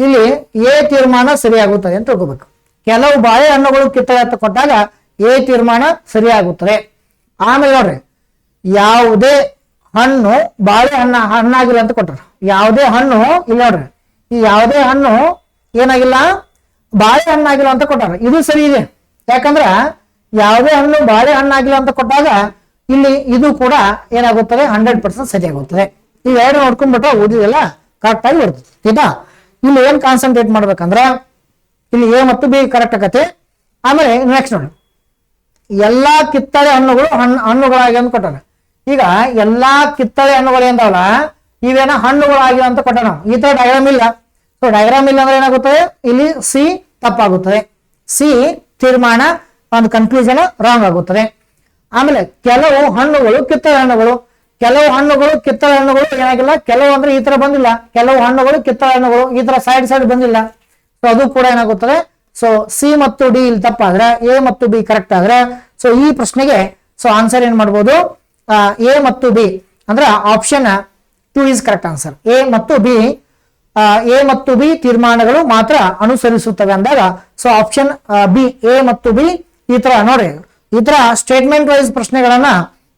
ಇಲ್ಲಿ ಎ ತೀರ್ಮಾನ ಸರಿ ಆಗುತ್ತದೆ ಅಂತ ತಿಳ್ಕೋಬೇಕು. ಕೆಲವು ಬಾಳೆಹಣ್ಣುಗಳು ಕಿತ್ತಳೆ ಅಂತ ಕೊಟ್ಟಾಗ ಎ ತೀರ್ಮಾನ ಸರಿ ಆಗುತ್ತದೆ. ಆಮೇಲೆ ನೋಡ್ರಿ, ಯಾವುದೇ ಹಣ್ಣು ಹಣ್ಣಾಗಿಲ್ಲ ಅಂತ ಕೊಟ್ಟಾರ. ಯಾವುದೇ ಹಣ್ಣು ಇಲ್ಲಿ ನೋಡ್ರಿ, ಈ ಯಾವುದೇ ಹಣ್ಣು ಏನಾಗಿಲ್ಲ ಬಾಳೆಹಣ್ಣಾಗಿಲ್ಲ ಅಂತ ಕೊಟ್ಟಾರ. ಇದು ಸರಿ ಇದೆ. ಯಾಕಂದ್ರ ಯಾವುದೇ ಹಣ್ಣು ಬಾಳೆಹಣ್ಣಾಗಿಲ್ಲ ಅಂತ ಕೊಟ್ಟಾಗ ಇಲ್ಲಿ ಇದು ಕೂಡ ಏನಾಗುತ್ತದೆ 100% ಸರಿ ಆಗುತ್ತದೆ. ಈ ಎರಡು ನೋಡ್ಕೊಂಡ್ಬಿಟ್ರೆ ಓದಿದೆಲ್ಲ ಕರೆಕ್ಟ್ ಆಗಿ ಬರ್ತದೆ. ಆಯ್ತಾ. ಇಲ್ಲಿ ಏನ್ ಕಾನ್ಸಂಟ್ರೇಟ್ ಮಾಡ್ಬೇಕಂದ್ರ ಇಲ್ಲಿ ಎ ಮತ್ತು ಬಿ ಕರೆಕ್ಟ್ ಆಗತ್ತೆ. ಆಮೇಲೆ ನೆಕ್ಸ್ಟ್ ನೋಡಿ, ಎಲ್ಲಾ ಕಿತ್ತಳೆ ಹಣ್ಣುಗಳಾಗಿ ಅಂತ ಕೊಟ್ಟಾರ. ಈಗ ಎಲ್ಲಾ ಕಿತ್ತಳೆ ಹಣ್ಣುಗಳು ಏನ್ದಾವಲ್ಲ ಇವೇನ ಹಣ್ಣುಗಳಾಗಿವೆ ಅಂತ ಕೊಟ್ಟಾರ. ಈ ತರ ಡಯಾಗ್ರಾಮ್ ಇಲ್ಲ. ಸೊ ಡಯಾಗ್ರಾಮ್ ಇಲ್ಲ ಅಂದ್ರೆ ಏನಾಗುತ್ತದೆ, ಇಲ್ಲಿ ಸಿ ತಪ್ಪಾಗುತ್ತದೆ. ಸಿ ತೀರ್ಮಾನ ಒಂದು ಕನ್ಕ್ಲೂಷನ್ ರಾಂಗ್ ಆಗುತ್ತದೆ. ಆಮೇಲೆ ಕೆಲವು ಹಣ್ಣುಗಳು ಕಿತ್ತಳೆ ಹಣ್ಣುಗಳು, ಕೆಲವು ಹಣ್ಣುಗಳು ಕಿತ್ತಳೆ ಹಣ್ಣುಗಳು ಏನಾಗಿಲ್ಲ, ಕೆಲವು ಅಂದ್ರೆ ಈ ತರ ಬಂದಿಲ್ಲ, ಕೆಲವು ಹಣ್ಣುಗಳು ಕಿತ್ತಳೆ ಹಣ್ಣುಗಳು ಈ ತರ ಸೈಡ್ ಬಂದಿಲ್ಲ. ಸೊ ಅದು ಕೂಡ ಏನಾಗುತ್ತದೆ. ಸೊ ಸಿ ಮತ್ತು ಡಿ ಇಲ್ಲಿ ತಪ್ಪಾದ್ರೆ ಎ ಮತ್ತು ಬಿ ಕರೆಕ್ಟ್ ಆದ್ರೆ ಸೊ ಈ ಪ್ರಶ್ನೆಗೆ ಸೊ ಆನ್ಸರ್ ಏನ್ ಮಾಡ್ಬೋದು, ಎ ಮತ್ತು ಬಿ ಅಂದ್ರೆ option 2 is correct answer. A ಮತ್ತು ಬಿ ತೀರ್ಮಾನಗಳು ಮಾತ್ರ ಅನುಸರಿಸುತ್ತವೆ ಅಂದಾಗ ಸೊ ಆಪ್ಷನ್ ಬಿ, ಎ ಮತ್ತು ಬಿ ಈ ತರ ನೋಡಿ. ಈ ತರ ಸ್ಟೇಟ್ಮೆಂಟ್ ವೈಸ್ ಪ್ರಶ್ನೆಗಳನ್ನ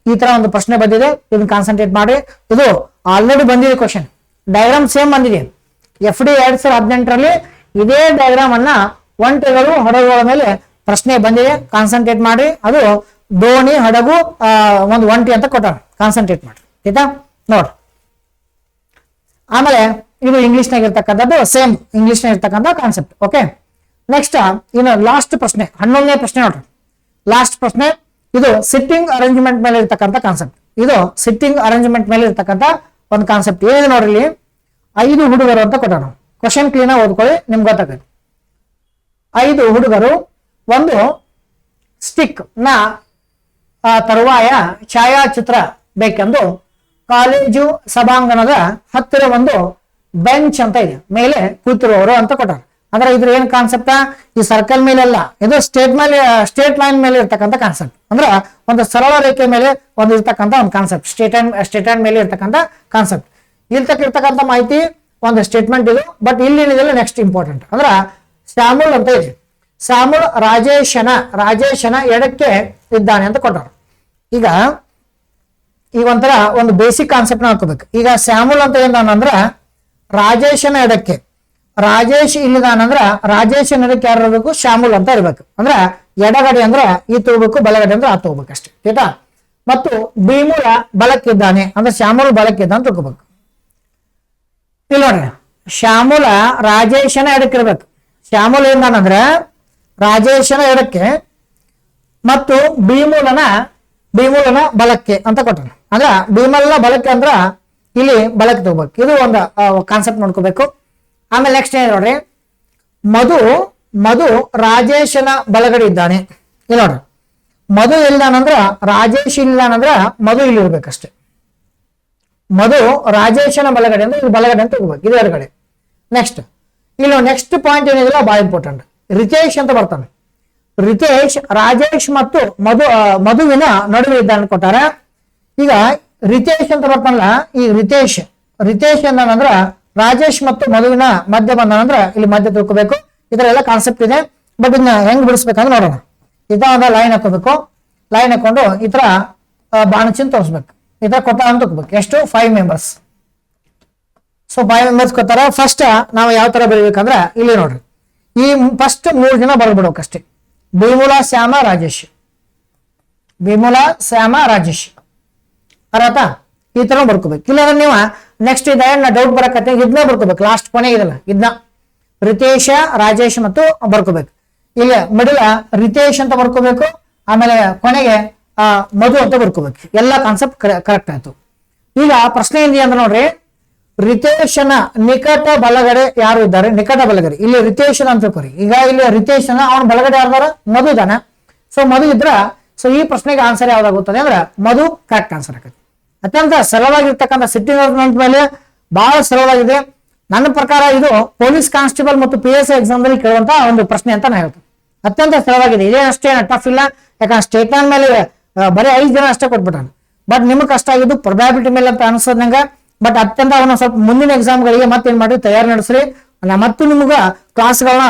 ಈ ತರ ಒಂದು ಪ್ರಶ್ನೆ ಬಂದಿದೆ, ಇದನ್ನ ಕಾನ್ಸಂಟ್ರೇಟ್ ಮಾಡಿ. ಇದು ಆಲ್ರೆಡಿ ಬಂದಿದೆ ಕ್ವಶನ್, ಡಯಾಗ್ರಾಮ್ ಸೇಮ್ ಬಂದಿದೆ. FD 2018ರಲ್ಲಿ ಇದೇ ಡಯಾಗ್ರಾಮ್ ಅನ್ನ ಒಂಟೆಗಳು ಹಡಗುಗಳ ಮೇಲೆ ಪ್ರಶ್ನೆ ಬಂದಿದೆ, ಕಾನ್ಸಂಟ್ರೇಟ್ ಮಾಡಿ. ಅದು ದೋಣಿ ಹಡಗು ಒಂದು ಒಂಟಿ ಅಂತ ಕೊಟ್ಟಾರ, ಕಾನ್ಸಂಟ್ರೇಟ್ ಮಾಡಿ ಆಯ್ತಾ ನೋಡ್ರಿ. ಆಮೇಲೆ ಇದು ಇಂಗ್ಲಿಷ್ ನಾಗ ಇರ್ತಕ್ಕಂಥದ್ದು ಸೇಮ್ ಇಂಗ್ಲಿಷ್ ನಾಗ ಇರ್ತಕ್ಕಂಥ ಕಾನ್ಸೆಪ್ಟ್. ಓಕೆ, ನೆಕ್ಸ್ಟ್ ಇನ್ನು ಲಾಸ್ಟ್ ಪ್ರಶ್ನೆ 11ನೇ ಪ್ರಶ್ನೆ ನೋಡ್ರಿ. ಲಾಸ್ಟ್ ಪ್ರಶ್ನೆ ಇದು ಸಿಟ್ಟಿಂಗ್ ಅರೇಂಜ್ಮೆಂಟ್ ಮೇಲೆ ಇರ್ತಕ್ಕಂಥ ಕಾನ್ಸೆಪ್ಟ್. ಇದು ಸಿಟ್ಟಿಂಗ್ ಅರೇಂಜ್ಮೆಂಟ್ ಮೇಲೆ ಇರ್ತಕ್ಕಂಥ ಒಂದು ಕಾನ್ಸೆಪ್ಟ್ ಏನು ನೋಡ್ರಿ. ಇಲ್ಲಿ 5 ಹುಡುಗರು ಅಂತ ಕೊಟ್ಟಾರ. ಕ್ವಶನ್ ಕ್ಲೀನ್ ಆಗಿ ಓದ್ಕೊಳ್ಳಿ, ನಿಮ್ಗೆ ಗೊತ್ತಾಗುತ್ತೆ. 5 ಹುಡುಗರು ಒಂದು ಸ್ಟಿಕ್ ನ ತರುವಾಯ ಛಾಯಾಚಿತ್ರ ಬೇಕೆಂದು ಕಾಲೇಜು ಸಭಾಂಗಣದ ಹತ್ತಿರ ಒಂದು ಬೆಂಚ್ ಅಂತ ಇದೆ, ಮೇಲೆ ಕೂತಿರುವವರು ಅಂತ ಕೊಟ್ಟಾರ. ಅಂದ್ರೆ ಇದ್ರ ಏನ್ ಕಾನ್ಸೆಪ್ಟ್, ಈ ಸರ್ಕಲ್ ಮೇಲೆ ಅಲ್ಲ, ಇದು ಸ್ಟೇಟ್ ಲೈನ್ ಮೇಲೆ ಇರ್ತಕ್ಕಂಥ ಕಾನ್ಸೆಪ್ಟ್. ಅಂದ್ರೆ ಒಂದು ಸರಳ ರೇಖೆ ಮೇಲೆ ಒಂದು ಇರ್ತಕ್ಕಂಥ ಒಂದು ಕಾನ್ಸೆಪ್ಟ್, ಸ್ಟೇಟ್ ಲೈನ್ ಮೇಲೆ ಇರ್ತಕ್ಕಂಥ ಕಾನ್ಸೆಪ್ಟ್. ಇರ್ತಕ್ಕಂಥ ಮಾಹಿತಿ ಒಂದು ಸ್ಟೇಟ್ಮೆಂಟ್ ಇದು, ಬಟ್ ಇಲ್ಲಿ ಏನಿದೆ ನೆಕ್ಸ್ಟ್ ಇಂಪಾರ್ಟೆಂಟ್ ಅಂದ್ರೆ ಶ್ಯಾಮುಲ್ ಅಂತ ಇದೆ. ಶ್ಯಾಮುಲ್ ರಾಜೇಶನ ಎಡಕ್ಕೆ ಇದ್ದಾನೆ ಅಂತ ಕೊಟ್ಟಾರ. ಈಗ ಒಂಥರ ಒಂದು ಬೇಸಿಕ್ ಕಾನ್ಸೆಪ್ಟ್ ನ ಹಾಕೋಬೇಕು. ಈಗ ಶ್ಯಾಮುಲ್ ಅಂತ ಏನಂದ್ರ ರಾಜೇಶನ ಎಡಕ್ಕೆ, ರಾಜೇಶ್ ಇಲ್ಲಿದಾನಂದ್ರ ರಾಜೇಶನ ಎಡಕ್ಕೆ ಯಾರು ಇರಬೇಕು, ಶ್ಯಾಮುಲ್ ಅಂತ ಇರ್ಬೇಕು. ಅಂದ್ರ ಎಡಗಡೆ ಅಂದ್ರ ಈ ತಗೋಬೇಕು, ಬಲಗಡೆ ಅಂದ್ರೆ ಆ ತಗೋಬೇಕು ಅಷ್ಟೇ ಆಯ್ತಾ. ಮತ್ತು ಭೀಮುಲ ಬಲಕ್ಕಿದ್ದಾನೆ ಅಂದ್ರೆ ಶ್ಯಾಮುಲ್ ಬಲಕ್ಕಿದ್ದ ಅಂತ ತಿಳ್ಕೋಬೇಕು. ಇಲ್ಲಿ ನೋಡ್ರಿ, ಶ್ಯಾಮುಲ ರಾಜೇಶನ ಎಡಕ್ಕೆ ಇರ್ಬೇಕು. ಶ್ಯಾಮುಲ್ ಏನಂದ್ರ ರಾಜೇಶನ ಎಡಕ್ಕೆ ಮತ್ತು ಭೀಮುಲನ ಬಲಕ್ಕೆ ಅಂತ ಕೊಟ್ಟಾನ. ಅಂದ್ರ ಭೀಮಲ್ನ ಬಲಕ್ಕೆ ಅಂದ್ರ ಇಲ್ಲಿ ಬಲಕ್ಕೆ ತಗೋಬೇಕು. ಇದು ಒಂದು ಕಾನ್ಸೆಪ್ಟ್ ನೋಡ್ಕೋಬೇಕು. ಆಮೇಲೆ ನೆಕ್ಸ್ಟ್ ಏನ್ ನೋಡ್ರಿ, ಮಧು ರಾಜೇಶನ ಬಲಗಡೆ ಇದ್ದಾನೆ. ಇಲ್ಲಿ ನೋಡ್ರಿ, ಮಧು ಇಲ್ದಾನಂದ್ರ ರಾಜೇಶ್ ಇಲ್ದಾನಂದ್ರ ಮಧು ಇಲ್ಲಿ ಇರ್ಬೇಕಷ್ಟೇ. ಮಧು ರಾಜೇಶನ ಬಲಗಡೆ ಅಂದ್ರೆ ಇಲ್ಲಿ ಬಲಗಡೆ ಅಂತ ತಗೋಬೇಕು, ಇದು ಎಡಗಡೆ. ನೆಕ್ಸ್ಟ್ ಪಾಯಿಂಟ್ ಏನಿದಿಲ್ಲ ಬಹಳ ಇಂಪಾರ್ಟೆಂಟ್, ರಿತೇಶ್ ಅಂತ ಬರ್ತಾನೆ. ರಿತೇಶ್ ರಾಜೇಶ್ ಮತ್ತು ಮಧುವಿನ ನಡುವೆ ಇದ್ದಾನೆ ಕೊಟ್ಟಾರ. ಈಗ ರಿತೇಶ್ ಅಂತ ಬರ್ತಾನಲ್ಲ, ಈ ರಿತೇಶ್ ಏನಂದ್ರ ರಾಜೇಶ್ ಮತ್ತು ಮಧುವಿನ ಮಧ್ಯ ಬಂದಾನಂದ್ರ ಇಲ್ಲಿ ಮಧ್ಯ ತಿಳ್ಕೋಬೇಕು. ಇದರ ಎಲ್ಲ ಕಾನ್ಸೆಪ್ಟ್ ಇದೆ, ಬಟ್ ಇದನ್ನ ಹೆಂಗ್ ಬಿಡಿಸ್ಬೇಕಂದ್ರೆ ನೋಡೋಣ. ಈ ತರ ಒಂದು ಲೈನ್ ಹಾಕೋಬೇಕು, ಲೈನ್ ಹಾಕೊಂಡು ಈ ತರ ಬಾಣಚಿನ್ ತೋರಿಸ್ಬೇಕು. ಈ ತರ ಕೊಟ್ಟ ಅಂತ ತಿಳ್ಕೋಬೇಕು. ಎಷ್ಟು 5 ಮೆಂಬರ್ಸ್. ಸೊ 5 ಮೆಂಬರ್ಸ್ ಕೊಟ್ಟಾರ. ಫಸ್ಟ್ ನಾವು ಯಾವ ತರ ಬರೀಬೇಕಂದ್ರ ಇಲ್ಲಿ ನೋಡ್ರಿ, ಈ ಫಸ್ಟ್ 3 ಜನ ಬರ್ಬಿಡ್ಬೇಕು ಅಷ್ಟೇ. ಭೀಮುಲ ಶ್ಯಾಮ ರಾಜೇಶ್ ಅರ್ಥ ಈ ತರ ಬರ್ಕೋಬೇಕು. ಇಲ್ಲಾಂದ್ರೆ ನೀವು ನೆಕ್ಸ್ಟ್ ಇದೆ ಡೌಟ್ ಬರಕತ್ತೆ, ಇದನ್ನ ಬರ್ಕೋಬೇಕು. ಲಾಸ್ಟ್ ಕೊನೆ ಇದಲ್ಲ, ಇದನ್ನ ರಿತೇಶ ರಾಜೇಶ್ ಮತ್ತು ಬರ್ಕೋಬೇಕು. ಇಲ್ಲಿ ಮಿಡಲ್ ರಿತೇಶ್ ಅಂತ ಬರ್ಕೋಬೇಕು, ಆಮೇಲೆ ಕೊನೆಗೆ ಮಧು ಅಂತ ಬರ್ಕೋಬೇಕು. ಎಲ್ಲ ಕಾನ್ಸೆಪ್ಟ್ ಕರೆಕ್ಟ್ ಆಯ್ತು. ಈಗ ಪ್ರಶ್ನೆ ಏನಿದೆ ಅಂದ್ರೆ ನೋಡ್ರಿ, ರಿತೇಶನ ನಿಕಟ ಬಲಗಡೆ ಯಾರು ಇದ್ದಾರೆ, ನಿಕಟ ಬಲಗಡೆ ಇಲ್ಲಿ ರಿತೇಶನ ಅಂತ ತಿಳ್ಕೊರಿ. ಈಗ ಇಲ್ಲಿ ರಿತೇಶನ ಅವನ ಬಲಗಡೆ ಯಾರ್ದಾರ, ಮಧು ಇದಾನ. ಸೊ ಮಧು ಇದ್ರ ಸೊ ಈ ಪ್ರಶ್ನೆಗೆ ಆನ್ಸರ್ ಯಾವ್ದಾಗುತ್ತದೆ ಅಂದ್ರೆ ಮಧು ಕರೆಕ್ಟ್ ಆನ್ಸರ್ ಆಗುತ್ತೆ. ಅತ್ಯಂತ ಸರಳವಾಗಿರ್ತಕ್ಕಂಥ ಸಿಟ್ಟಿಂಗ್ ಅರೇಂಜ್ಮೆಂಟ್ ಮೇಲೆ ಬಹಳ ಸರಳವಾಗಿದೆ. ನನ್ನ ಪ್ರಕಾರ ಇದು ಪೊಲೀಸ್ ಕಾನ್ಸ್ಟೇಬಲ್ ಮತ್ತು PSI ಎಕ್ಸಾಮ್ ದಲ್ಲಿ ಕೇಳುವಂತ ಒಂದು ಪ್ರಶ್ನೆ ಅಂತ ನಾನು ಹೇಳ್ತೀನಿ. ಅತ್ಯಂತ ಸರಳವಾಗಿದೆ, ಇದೇ ಅಷ್ಟೇ ಟಫ್ ಇಲ್ಲ. ಯಾಕಂದ್ರೆ ಸ್ಟೇಟ್ ಲೈನ್ ಮೇಲೆ ಬರೀ 5 ಜನ ಅಷ್ಟೇ ಕೊಟ್ಬಿಟ್ಟಾನ. ಬಟ್ ನಿಮ್ಗೆ ಕಷ್ಟ ಆಗಿದ್ದು ಪ್ರೊಬ್ಯಾಬಿಲಿಟಿ ಮೇಲೆ ಅಂತ ಅನ್ಸೋದ್ ನಂಗೆ. ಬಟ್ ಅತ್ಯಂತ ಅವನ್ನ ಸ್ವಲ್ಪ ಮುಂದಿನ ಎಕ್ಸಾಮ್ಗಳಿಗೆ ಮತ್ತೇನ್ ಮಾಡಿ ತಯಾರಿ ನಡೆಸ್ರಿ. ಮತ್ತು ನಿಮ್ಗ ಕ್ಲಾಸ್ಗಳನ್ನ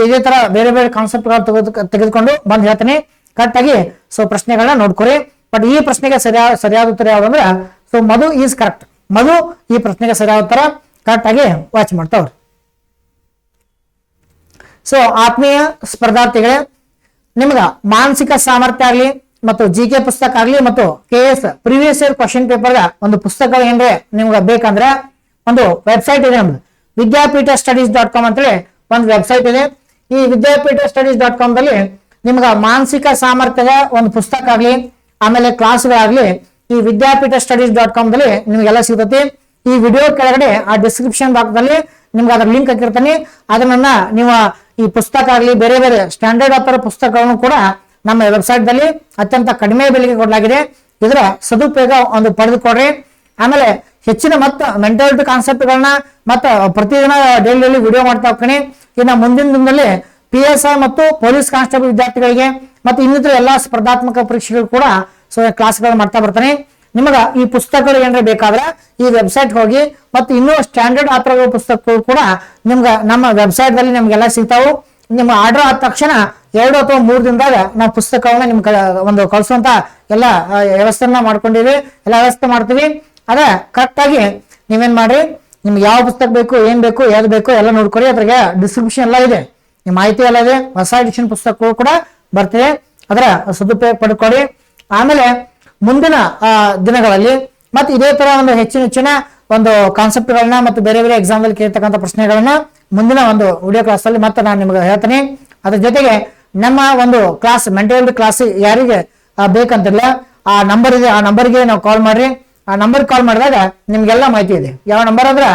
ಇದೇ ತರ ಬೇರೆ ಬೇರೆ ಕಾನ್ಸೆಪ್ಟ್ಗಳು ತೆಗೆದುಕೊಂಡು ಬಂದ್ ಹೇಳ್ತೀನಿ ಕರೆಕ್ಟ್ ಆಗಿ. ಸೊ ಪ್ರಶ್ನೆಗಳನ್ನ ನೋಡ್ಕೊರಿ. ಬಟ್ ಈ ಪ್ರಶ್ನೆಗೆ ಸರಿಯಾದ ಉತ್ತರ ಯಾವ್ದಂದ್ರೆ ಸೊ ಮಧು ಈಸ್ ಕರೆಕ್ಟ್. ಮಧು ಈ ಪ್ರಶ್ನೆಗೆ ಸರಿಯಾದ ಉತ್ತರ ಕರೆಕ್ಟ್ ಆಗಿ ವಾಚ್ ಮಾಡ್ತಾವ್ರಿ. ಸೊ ಆತ್ಮೀಯ ಸ್ಪರ್ಧಾರ್ಥಿಗಳೇ, ನಿಮ್ಗ ಮಾನಸಿಕ ಸಾಮರ್ಥ್ಯ ಆಗ್ಲಿ ಮತ್ತು GK ಪುಸ್ತಕ ಆಗ್ಲಿ ಮತ್ತು KS previous year question paper ಒಂದು ಪುಸ್ತಕ ಏನ್ರೆ ನಿಮ್ಗೆ ಬೇಕಂದ್ರೆ ಒಂದು ವೆಬ್ಸೈಟ್ ಇದೆ ನಮ್ದು, vidyapitastudies.com ಅಂತೇಳಿ ಒಂದು ವೆಬ್ಸೈಟ್ ಇದೆ. ಈ vidyapitastudies.com ದಲ್ಲಿ ನಿಮ್ಗ ಮಾನಸಿಕ ಸಾಮರ್ಥ್ಯದ ಒಂದು ಪುಸ್ತಕ ಆಗ್ಲಿ ಆಮೇಲೆ ಕ್ಲಾಸ್ಗಳಾಗ್ಲಿ ಈ vidyapitastudies.com ದಲ್ಲಿ ನಿಮ್ಗೆಲ್ಲ ಸಿಗ್ತತಿ. ಈ ವಿಡಿಯೋ ಕೆಳಗಡೆ ಆ ಡಿಸ್ಕ್ರಿಪ್ಷನ್ ಬಾಕ್ಸ್ ನಿಮ್ಗೆ ಅದ್ರ ಲಿಂಕ್ ಹಾಕಿರ್ತೀನಿ. ಅದನ್ನ ನೀವು ಈ ಪುಸ್ತಕ ಆಗಲಿ ಬೇರೆ ಬೇರೆ ಸ್ಟ್ಯಾಂಡರ್ಡ್ ಆತರ ಪುಸ್ತಕಗಳನ್ನು ಕೂಡ ನಮ್ಮ ವೆಬ್ಸೈಟ್ ದಲ್ಲಿ ಅತ್ಯಂತ ಕಡಿಮೆ ಬೆಲೆಗೆ ಕೊಡಲಾಗಿದೆ. ಇದರ ಸದುಪಯೋಗ ಒಂದು ಪಡೆದುಕೊಡ್ರಿ. ಆಮೇಲೆ ಹೆಚ್ಚಿನ ಮತ್ತು ಮೆಂಟಾಲಿಟಿ ಕಾನ್ಸೆಪ್ಟ್ಗಳನ್ನ ಮತ್ತು ಪ್ರತಿದಿನ ಡೈಲಿ ವಿಡಿಯೋ ಮಾಡ್ತಾ ಹೋಗ್ತೀನಿ. ಇನ್ನು ಮುಂದಿನ ದಿನದಲ್ಲಿ PSI ಮತ್ತು ಪೊಲೀಸ್ ಕಾನ್ಸ್ಟೇಬಲ್ ವಿದ್ಯಾರ್ಥಿಗಳಿಗೆ ಮತ್ತು ಇನ್ನಿತರ ಎಲ್ಲಾ ಸ್ಪರ್ಧಾತ್ಮಕ ಪರೀಕ್ಷೆಗಳು ಕೂಡ ಕ್ಲಾಸ್ಗಳು ಮಾಡ್ತಾ ಬರ್ತಾನೆ. ನಿಮಗ ಈ ಪುಸ್ತಕಗಳು ಏನಾರ ಬೇಕಾದ್ರೆ ಈ ವೆಬ್ಸೈಟ್ ಹೋಗಿ ಮತ್ತು ಇನ್ನೂ ಸ್ಟ್ಯಾಂಡರ್ಡ್ ಆಥರ್ಗಳ ಪುಸ್ತಕಗಳು ಕೂಡ ನಿಮ್ಗೆ ನಮ್ಮ ವೆಬ್ಸೈಟ್ ದಲ್ಲಿ ನಿಮ್ಗೆಲ್ಲ ಸಿಗ್ತಾವು. ನಿಮ್ಮ ಆರ್ಡರ್ ಆದ ತಕ್ಷಣ 2 ಅಥವಾ 3 ದಿನದಾಗ ನಾವು ಪುಸ್ತಕಗಳನ್ನ ನಿಮ್ಗೆ ಒಂದು ಕಳಿಸುವಂತ ಎಲ್ಲ ವ್ಯವಸ್ಥೆನ ಮಾಡ್ಕೊಂಡಿವಿ, ಎಲ್ಲ ವ್ಯವಸ್ಥೆ ಮಾಡ್ತೀವಿ. ಅದೇ ಕರೆಕ್ಟ್ ಆಗಿ ನೀವೇನ್ ಮಾಡ್ರಿ, ನಿಮ್ಗೆ ಯಾವ ಪುಸ್ತಕ ಬೇಕು, ಏನ್ ಬೇಕು, ಯಾವ್ದು ಬೇಕು ಎಲ್ಲ ನೋಡ್ಕೊಡಿ. ಅದ್ರಾಗೆ ಡಿಸ್ಕ್ರಿಪ್ಷನ್ ಎಲ್ಲ ಇದೆ, ನಿಮ್ಮ ಮಾಹಿತಿ ಎಲ್ಲ ಇದೆ. ಹೊಸ ಎಡಿಷನ್ ಪುಸ್ತಕಗಳು ಕೂಡ ಬರ್ತಿದೆ, ಅದರ ಸದುಪಯೋಗ ಪಡ್ಕೊಳ್ಳಿ. ಆಮೇಲೆ ಮುಂದಿನ ದಿನಗಳಲ್ಲಿ ಮತ್ತೆ ಇದೇ ತರ ಒಂದು ಹೆಚ್ಚಿನ ಒಂದು ಕಾನ್ಸೆಪ್ಟ್ಗಳನ್ನ ಮತ್ತು ಬೇರೆ ಬೇರೆ ಎಕ್ಸಾಮ್ ಅಲ್ಲಿ ಕೇಳ್ತಕ್ಕಂಥ ಪ್ರಶ್ನೆಗಳನ್ನ ಮುಂದಿನ ಒಂದು ವಿಡಿಯೋ ಕ್ಲಾಸ್ ಅಲ್ಲಿ ಮತ್ತೆ ನಾನು ನಿಮ್ಗೆ ಹೇಳ್ತೀನಿ. ಅದ್ರ ಜೊತೆಗೆ ನಮ್ಮ ಒಂದು ಕ್ಲಾಸ್ ಮೆಂಟಲ್ ಕ್ಲಾಸ್ ಯಾರಿಗೆ ಬೇಕಂತಿಲ್ಲ ಆ ನಂಬರ್ ಇದೆ, ಆ ನಂಬರ್ಗೆ ನಾವು ಕಾಲ್ ಮಾಡ್ರಿ. ಆ ನಂಬರ್ ಕಾಲ್ ಮಾಡಿದಾಗ ನಿಮ್ಗೆಲ್ಲ ಮಾಹಿತಿ ಇದೆ. ಯಾವ ನಂಬರ್ ಅಂದ್ರೆ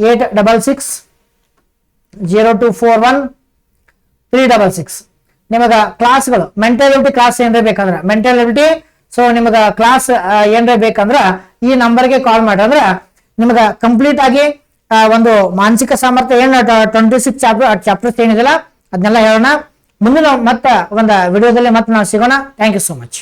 86660241 ನಿಮಗ ಕ್ಲಾಸ್ಗಳು ಮೆಂಟಾಲಿಟಿ ಕ್ಲಾಸ್ ಏನ್ರ ಬೇಕಂದ್ರ ಮೆಂಟಾಲಿಟಿ ನಿಮಗ ಕ್ಲಾಸ್ ಏನ್ರ ಬೇಕಂದ್ರ ಈ ನಂಬರ್ಗೆ ಕಾಲ್ ಮಾಡ್ರಿ. ಅಂದ್ರ ನಿಮಗ ಕಂಪ್ಲೀಟ್ ಆಗಿ ಒಂದು ಮಾನಸಿಕ ಸಾಮರ್ಥ್ಯ ಏನ್ 26 ಚಾಪ್ಟರ್ಸ್ ಏನಿದೆಲ್ಲ ಅದನ್ನೆಲ್ಲ ಹೇಳೋಣ. ಮುಂದಿನ ಮತ್ತೆ ಒಂದು ವಿಡಿಯೋದಲ್ಲಿ ಮತ್ತೆ ನಾವು ಸಿಗೋಣ. Thank you so much.